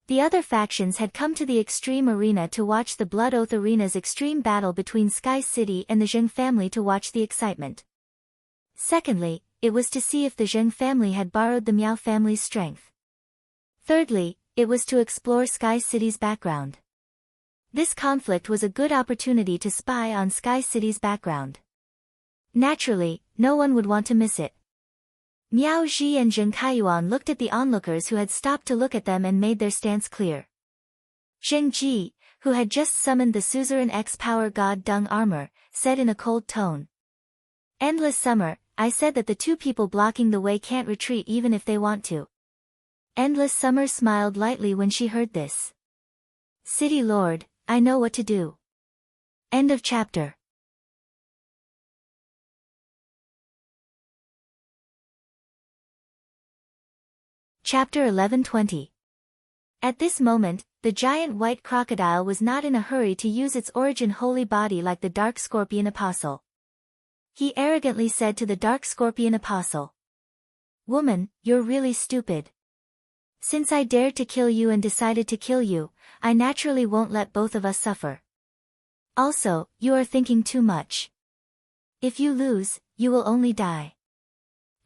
The other factions had come to the Extreme Arena to watch the Blood Oath Arena's extreme battle between Sky City and the Zheng family to watch the excitement. Secondly, it was to see if the Zheng family had borrowed the Miao family's strength. Thirdly, it was to explore Sky City's background. This conflict was a good opportunity to spy on Sky City's background. Naturally, no one would want to miss it. Miao Ji and Zheng Kaiyuan looked at the onlookers who had stopped to look at them and made their stance clear. Zheng Ji, who had just summoned the Suzerain X-Power God Dung armor, said in a cold tone. "Endless Summer, I said that the two people blocking the way can't retreat even if they want to." Endless Summer smiled lightly when she heard this. "City Lord, I know what to do." End of chapter. Chapter 11:20. At this moment, the giant white crocodile was not in a hurry to use its origin holy body like the dark scorpion apostle. He arrogantly said to the dark scorpion apostle, "Woman, you're really stupid. Since I dared to kill you and decided to kill you, I naturally won't let both of us suffer. Also, you are thinking too much. If you lose, you will only die.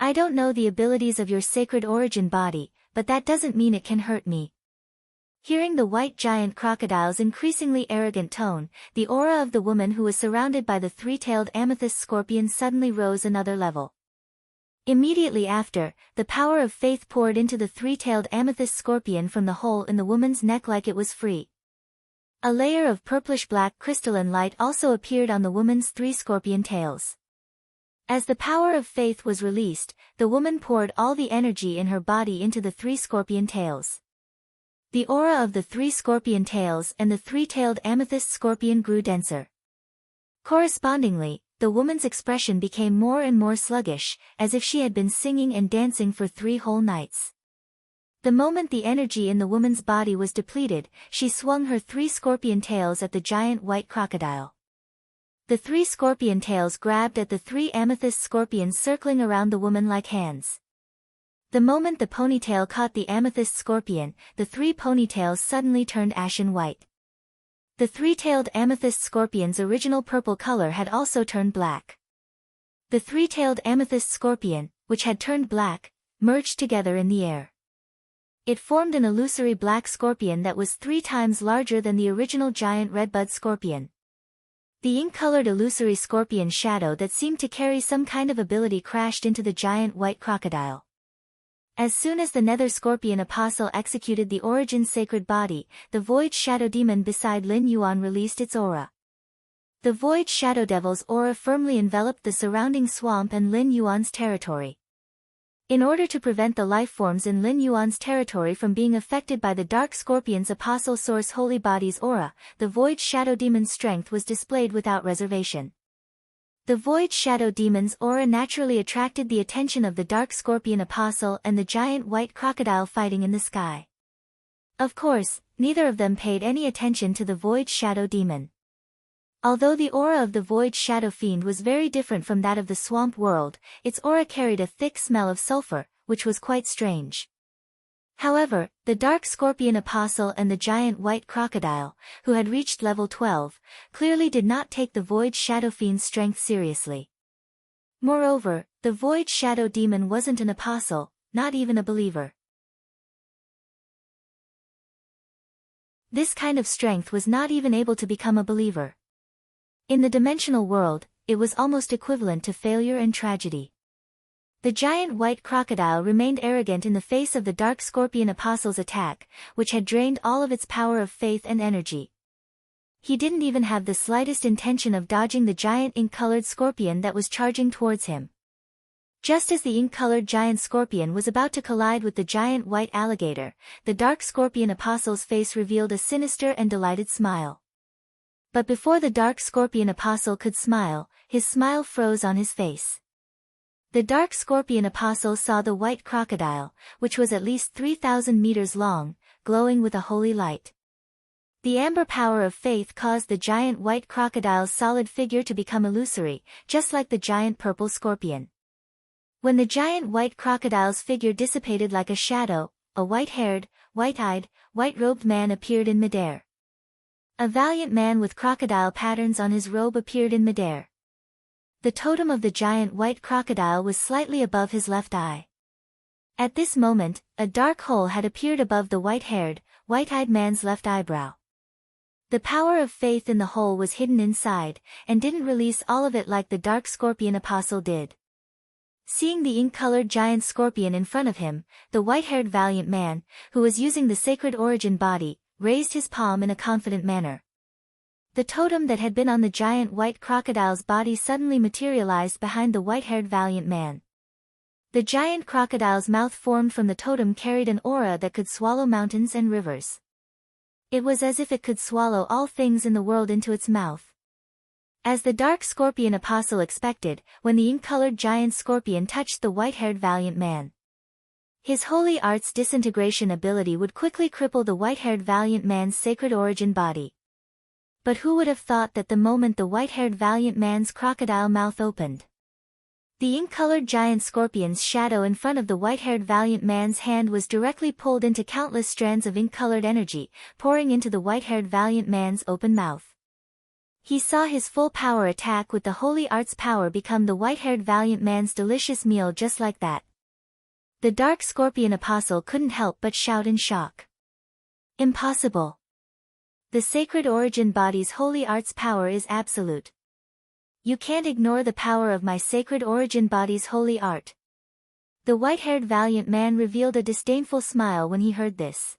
I don't know the abilities of your sacred origin body, but that doesn't mean it can hurt me." Hearing the white giant crocodile's increasingly arrogant tone, the aura of the woman who was surrounded by the three-tailed amethyst scorpion suddenly rose another level. Immediately after, the power of faith poured into the three-tailed amethyst scorpion from the hole in the woman's neck like it was free. A layer of purplish-black crystalline light also appeared on the woman's three scorpion tails. As the power of faith was released, the woman poured all the energy in her body into the three scorpion tails. The aura of the three scorpion tails and the three-tailed amethyst scorpion grew denser. Correspondingly, the woman's expression became more and more sluggish, as if she had been singing and dancing for 3 whole nights. The moment the energy in the woman's body was depleted, she swung her 3 scorpion tails at the giant white crocodile. The 3 scorpion tails grabbed at the 3 amethyst scorpions circling around the woman like hands. The moment the ponytail caught the amethyst scorpion, the 3 ponytails suddenly turned ashen white. The 3-tailed amethyst scorpion's original purple color had also turned black. The 3-tailed amethyst scorpion, which had turned black, merged together in the air. It formed an illusory black scorpion that was 3 times larger than the original giant redbud scorpion. The ink-colored illusory scorpion shadow that seemed to carry some kind of ability crashed into the giant white crocodile. As soon as the nether scorpion apostle executed the origin sacred body, the void shadow demon beside Lin Yuan released its aura. The void shadow devil's aura firmly enveloped the surrounding swamp and Lin Yuan's territory. In order to prevent the life forms in Lin Yuan's territory from being affected by the dark scorpion's apostle source holy body's aura, the void shadow demon's strength was displayed without reservation. The void shadow demon's aura naturally attracted the attention of the dark scorpion apostle and the giant white crocodile fighting in the sky. Of course, neither of them paid any attention to the void shadow demon. Although the aura of the void shadow fiend was very different from that of the swamp world, its aura carried a thick smell of sulfur, which was quite strange. However, the dark scorpion apostle and the giant white crocodile, who had reached level 12, clearly did not take the void shadow fiend's strength seriously. Moreover, the void shadow demon wasn't an apostle, not even a believer. This kind of strength was not even able to become a believer. In the dimensional world, it was almost equivalent to failure and tragedy. The giant white crocodile remained arrogant in the face of the dark scorpion apostle's attack, which had drained all of its power of faith and energy. He didn't even have the slightest intention of dodging the giant ink-colored scorpion that was charging towards him. Just as the ink-colored giant scorpion was about to collide with the giant white alligator, the dark scorpion apostle's face revealed a sinister and delighted smile. But before the dark scorpion apostle could smile, his smile froze on his face. The dark scorpion apostle saw the white crocodile, which was at least 3,000 meters long, glowing with a holy light. The amber power of faith caused the giant white crocodile's solid figure to become illusory, just like the giant purple scorpion. When the giant white crocodile's figure dissipated like a shadow, a white-haired, white-eyed, white-robed man appeared in midair. A valiant man with crocodile patterns on his robe appeared in midair. The totem of the giant white crocodile was slightly above his left eye. At this moment, a dark hole had appeared above the white-haired, white-eyed man's left eyebrow. The power of faith in the hole was hidden inside, and didn't release all of it like the dark scorpion apostle did. Seeing the ink-colored giant scorpion in front of him, the white-haired valiant man, who was using the sacred origin body, raised his palm in a confident manner. The totem that had been on the giant white crocodile's body suddenly materialized behind the white-haired valiant man. The giant crocodile's mouth formed from the totem carried an aura that could swallow mountains and rivers. It was as if it could swallow all things in the world into its mouth. As the dark scorpion apostle expected, when the ink-colored giant scorpion touched the white-haired valiant man, his holy art's disintegration ability would quickly cripple the white-haired valiant man's sacred origin body. But who would have thought that the moment the white-haired valiant man's crocodile mouth opened, the ink-colored giant scorpion's shadow in front of the white-haired valiant man's hand was directly pulled into countless strands of ink-colored energy, pouring into the white-haired valiant man's open mouth. He saw his full power attack with the holy art's power become the white-haired valiant man's delicious meal just like that. The dark scorpion apostle couldn't help but shout in shock. Impossible! The sacred origin body's holy art's power is absolute. You can't ignore the power of my sacred origin body's holy art. The white-haired valiant man revealed a disdainful smile when he heard this.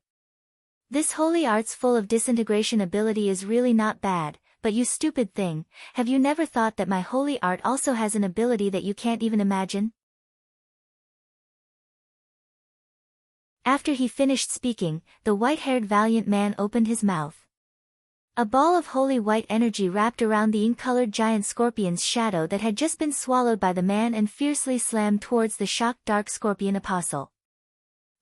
This holy art's full of disintegration ability is really not bad. But you stupid thing, have you never thought that my holy art also has an ability that you can't even imagine? After he finished speaking, the white-haired valiant man opened his mouth. A ball of holy white energy wrapped around the ink-colored giant scorpion's shadow that had just been swallowed by the man and fiercely slammed towards the shocked dark scorpion apostle.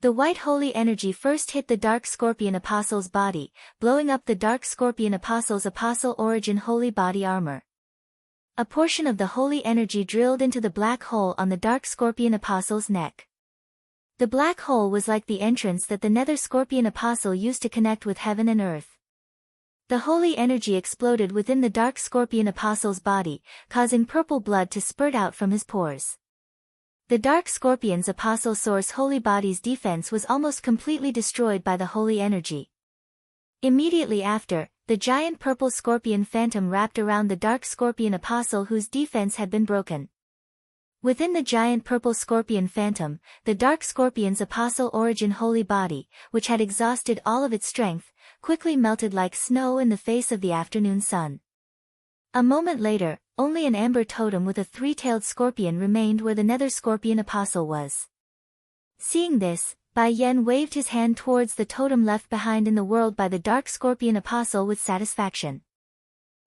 The white holy energy first hit the dark scorpion apostle's body, blowing up the dark scorpion apostle's apostle origin holy body armor. A portion of the holy energy drilled into the black hole on the dark scorpion apostle's neck. The black hole was like the entrance that the nether scorpion apostle used to connect with heaven and earth. The holy energy exploded within the dark scorpion apostle's body, causing purple blood to spurt out from his pores. The dark scorpion's apostle source holy body's defense was almost completely destroyed by the holy energy. Immediately after, the giant purple scorpion phantom wrapped around the dark scorpion apostle whose defense had been broken. Within the giant purple scorpion phantom, the dark scorpion's apostle origin holy body, which had exhausted all of its strength, quickly melted like snow in the face of the afternoon sun. A moment later, only an amber totem with a three-tailed scorpion remained where the nether scorpion apostle was. Seeing this, Bai Yen waved his hand towards the totem left behind in the world by the dark scorpion apostle with satisfaction.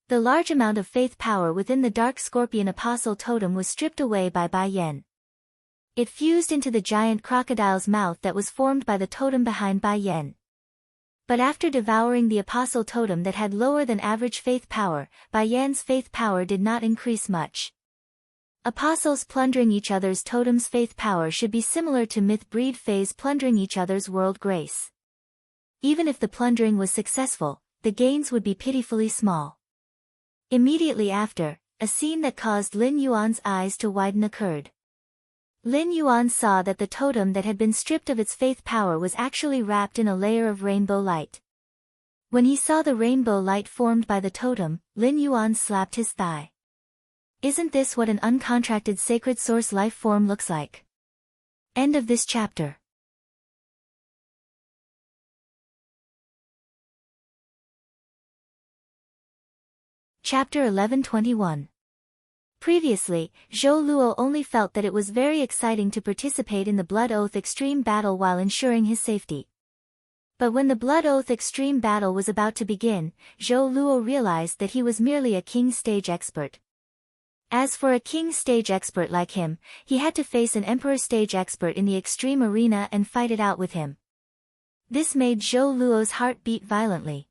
The large amount of faith power within the dark scorpion apostle totem was stripped away by Bai Yen. It fused into the giant crocodile's mouth that was formed by the totem behind Bai Yen. But after devouring the apostle totem that had lower than average faith power, Bai Yan's faith power did not increase much. Apostles plundering each other's totem's faith power should be similar to myth breed phase plundering each other's world grace. Even if the plundering was successful, the gains would be pitifully small. Immediately after, a scene that caused Lin Yuan's eyes to widen occurred. Lin Yuan saw that the totem that had been stripped of its faith power was actually wrapped in a layer of rainbow light. When he saw the rainbow light formed by the totem, Lin Yuan slapped his thigh. Isn't this what an uncontracted sacred source life form looks like? End of this chapter. Chapter 11:21. Previously, Zhou Luo only felt that it was very exciting to participate in the Blood Oath Extreme battle while ensuring his safety. But when the Blood Oath Extreme battle was about to begin, Zhou Luo realized that he was merely a king stage expert. As for a king stage expert like him, he had to face an emperor stage expert in the extreme arena and fight it out with him. This made Zhou Luo's heart beat violently.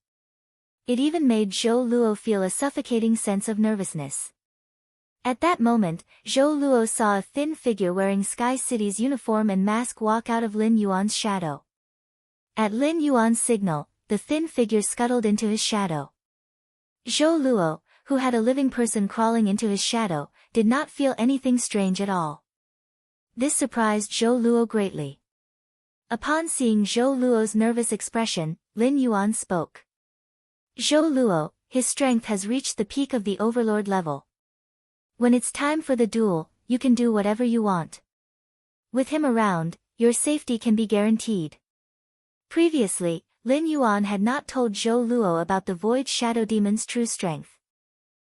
It even made Zhou Luo feel a suffocating sense of nervousness. At that moment, Zhou Luo saw a thin figure wearing Sky City's uniform and mask walk out of Lin Yuan's shadow. At Lin Yuan's signal, the thin figure scuttled into his shadow. Zhou Luo, who had a living person crawling into his shadow, did not feel anything strange at all. This surprised Zhou Luo greatly. Upon seeing Zhou Luo's nervous expression, Lin Yuan spoke. "Zhou Luo, his strength has reached the peak of the overlord level. When it's time for the duel, you can do whatever you want. With him around, your safety can be guaranteed." Previously, Lin Yuan had not told Zhou Luo about the Void Shadow Demon's true strength.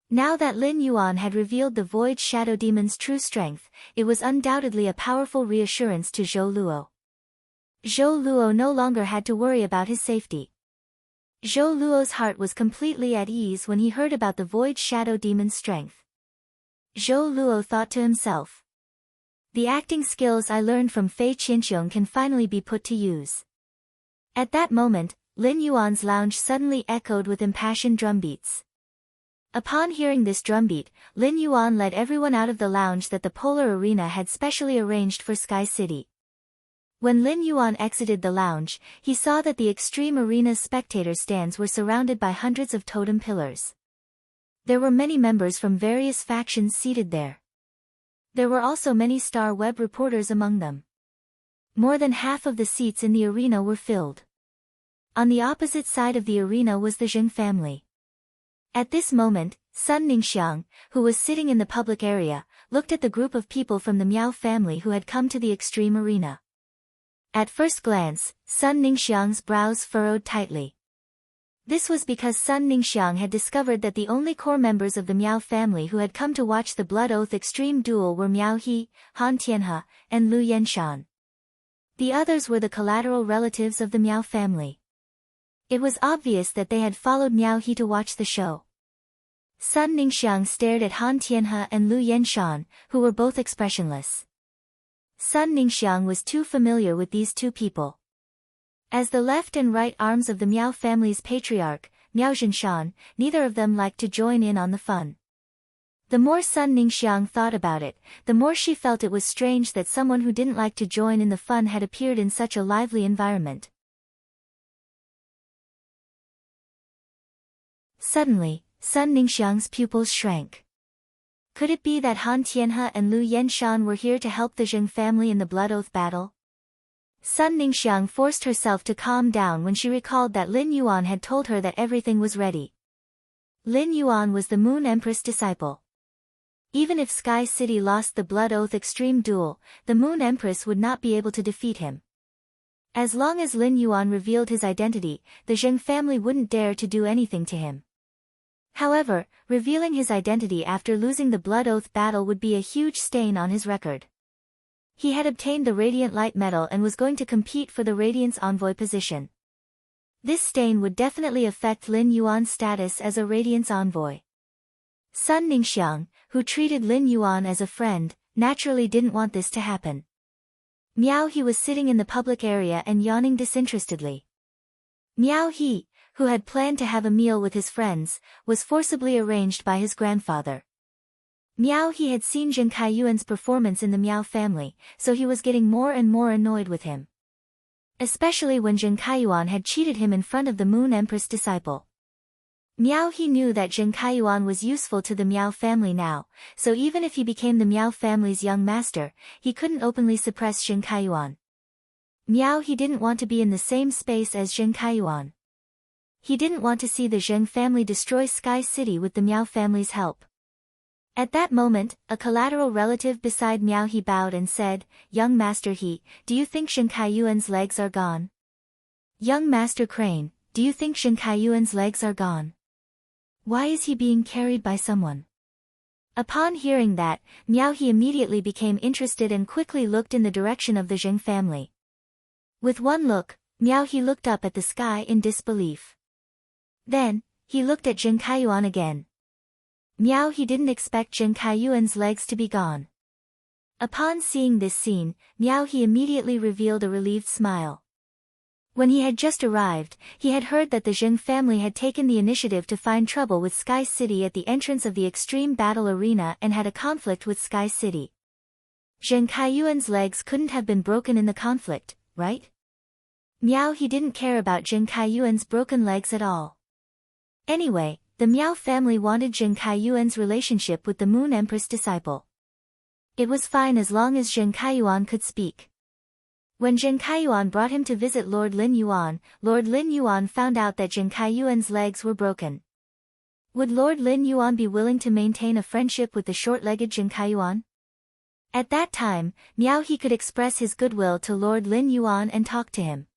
Now that Lin Yuan had revealed the Void Shadow Demon's true strength, it was undoubtedly a powerful reassurance to Zhou Luo. Zhou Luo no longer had to worry about his safety. Zhou Luo's heart was completely at ease when he heard about the Void Shadow Demon's strength. Zhou Luo thought to himself. The acting skills I learned from Fei Qinxiong can finally be put to use. At that moment, Lin Yuan's lounge suddenly echoed with impassioned drumbeats. Upon hearing this drumbeat, Lin Yuan led everyone out of the lounge that the Polar Arena had specially arranged for Sky City. When Lin Yuan exited the lounge, he saw that the Extreme Arena's spectator stands were surrounded by hundreds of totem pillars. There were many members from various factions seated there. There were also many Star Web reporters among them. More than half of the seats in the arena were filled. On the opposite side of the arena was the Zheng family. At this moment, Sun Ningxiang, who was sitting in the public area, looked at the group of people from the Miao family who had come to the Extreme Arena. At first glance, Sun Ningxiang's brows furrowed tightly. This was because Sun Ningxiang had discovered that the only core members of the Miao family who had come to watch the Blood Oath Extreme duel were Miao He, Han Tianhe, and Lu Yenshan. The others were the collateral relatives of the Miao family. It was obvious that they had followed Miao He to watch the show. Sun Ningxiang stared at Han Tianhe and Lu Yenshan, who were both expressionless. Sun Ningxiang was too familiar with these two people. As the left and right arms of the Miao family's patriarch, Miao Zhenshan, neither of them liked to join in on the fun. The more Sun Ningxiang thought about it, the more she felt it was strange that someone who didn't like to join in the fun had appeared in such a lively environment. Suddenly, Sun Ningxiang's pupils shrank. Could it be that Han Tianhe and Lu Yenshan were here to help the Zheng family in the Blood Oath battle? Sun Ningxiang forced herself to calm down when she recalled that Lin Yuan had told her that everything was ready. Lin Yuan was the Moon Empress disciple. Even if Sky City lost the Blood Oath Extreme duel, the Moon Empress would not be able to defeat him. As long as Lin Yuan revealed his identity, the Zheng family wouldn't dare to do anything to him. However, revealing his identity after losing the Blood Oath battle would be a huge stain on his record. He had obtained the Radiant Light Medal and was going to compete for the Radiance Envoy position. This stain would definitely affect Lin Yuan's status as a Radiance Envoy. Sun Ningxiang, who treated Lin Yuan as a friend, naturally didn't want this to happen. Miao He was sitting in the public area and yawning disinterestedly. Miao He, who had planned to have a meal with his friends, was forcibly arranged by his grandfather. Miao He had seen Zheng Kaiyuan's performance in the Miao family, so he was getting more and more annoyed with him. Especially when Zheng Kaiyuan had cheated him in front of the Moon Empress disciple. Miao He knew that Zheng Kaiyuan was useful to the Miao family now, so even if he became the Miao family's young master, he couldn't openly suppress Zheng Kaiyuan. Miao He didn't want to be in the same space as Zheng Kaiyuan. He didn't want to see the Zheng family destroy Sky City with the Miao family's help. At that moment, a collateral relative beside Miao He bowed and said, "Young Master He, do you think Zheng Kaiyuan's legs are gone?" "Young Master Crane, do you think Zheng Kaiyuan's legs are gone? Why is he being carried by someone?" Upon hearing that, Miaohe immediately became interested and quickly looked in the direction of the Zheng family. With one look, Miaohe looked up at the sky in disbelief. Then, he looked at Zheng Kaiyuan again. Miaohe didn't expect Zheng Kaiyuan's legs to be gone. Upon seeing this scene, Miaohe immediately revealed a relieved smile. When he had just arrived, he had heard that the Zheng family had taken the initiative to find trouble with Sky City at the entrance of the extreme battle arena and had a conflict with Sky City. Zheng Kaiyuan's legs couldn't have been broken in the conflict, right? Miaohe didn't care about Zheng Kaiyuan's broken legs at all. Anyway, the Miao family wanted Zheng Kaiyuan's relationship with the Moon Empress disciple. It was fine as long as Zheng Kaiyuan could speak. When Zheng Kaiyuan brought him to visit Lord Lin Yuan, Lord Lin Yuan found out that Zheng Kaiyuan's legs were broken. Would Lord Lin Yuan be willing to maintain a friendship with the short-legged Zheng Kaiyuan? At that time, Miaohe could express his goodwill to Lord Lin Yuan and talk to him.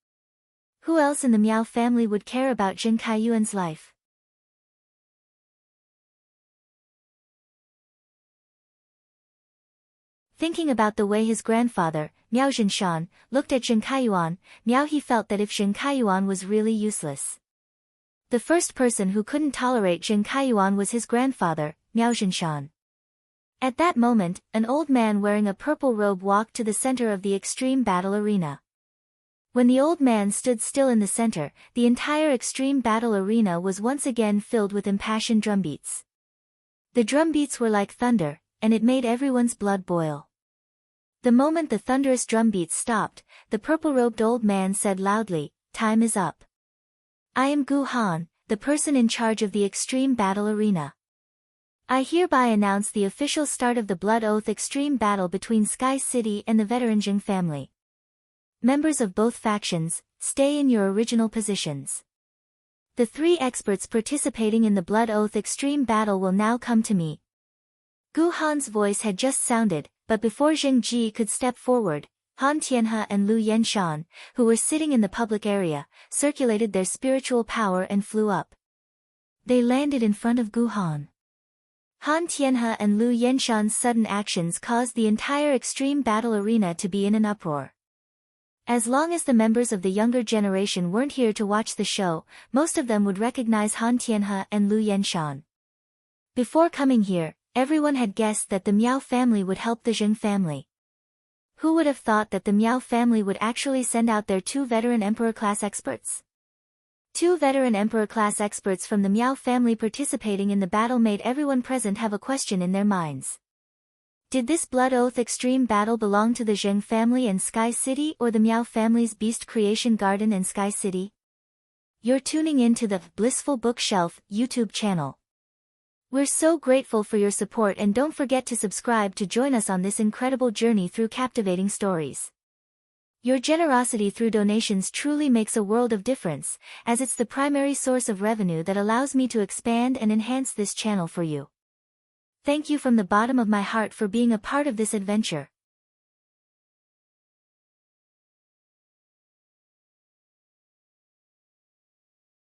Who else in the Miao family would care about Zheng Kaiyuan's life? Thinking about the way his grandfather, Miao Zhinshan, looked at Zheng Kaiyuan, Miaohe felt that if Zheng Kaiyuan was really useless. The first person who couldn't tolerate Zheng Kaiyuan was his grandfather, Miao Zhinshan. At that moment, an old man wearing a purple robe walked to the center of the extreme battle arena. When the old man stood still in the center, the entire extreme battle arena was once again filled with impassioned drumbeats. The drumbeats were like thunder, and it made everyone's blood boil. The moment the thunderous drumbeats stopped, the purple-robed old man said loudly, "Time is up. I am Gu Han, the person in charge of the extreme battle arena. I hereby announce the official start of the Blood Oath extreme battle between Sky City and the veteran Jing family. Members of both factions, stay in your original positions. The 3 experts participating in the Blood Oath extreme battle will now come to me." Gu Han's voice had just sounded, but before Zheng Ji could step forward, Han Tianhe and Lu Yenshan, who were sitting in the public area, circulated their spiritual power and flew up. They landed in front of Gu Han. Han Tianhe and Lu Yenshan's sudden actions caused the entire extreme battle arena to be in an uproar. As long as the members of the younger generation weren't here to watch the show, most of them would recognize Han Tianhe and Lu Yenshan. Before coming here, everyone had guessed that the Miao family would help the Zheng family. Who would have thought that the Miao family would actually send out their 2 veteran emperor-class experts? 2 veteran emperor-class experts from the Miao family participating in the battle made everyone present have a question in their minds. Did this Blood Oath extreme battle belong to the Zheng family and Sky City or the Miao family's Beast Creation Garden and Sky City? You're tuning in to the Blissful Bookshelf YouTube channel. We're so grateful for your support, and don't forget to subscribe to join us on this incredible journey through captivating stories. Your generosity through donations truly makes a world of difference, as it's the primary source of revenue that allows me to expand and enhance this channel for you. Thank you from the bottom of my heart for being a part of this adventure.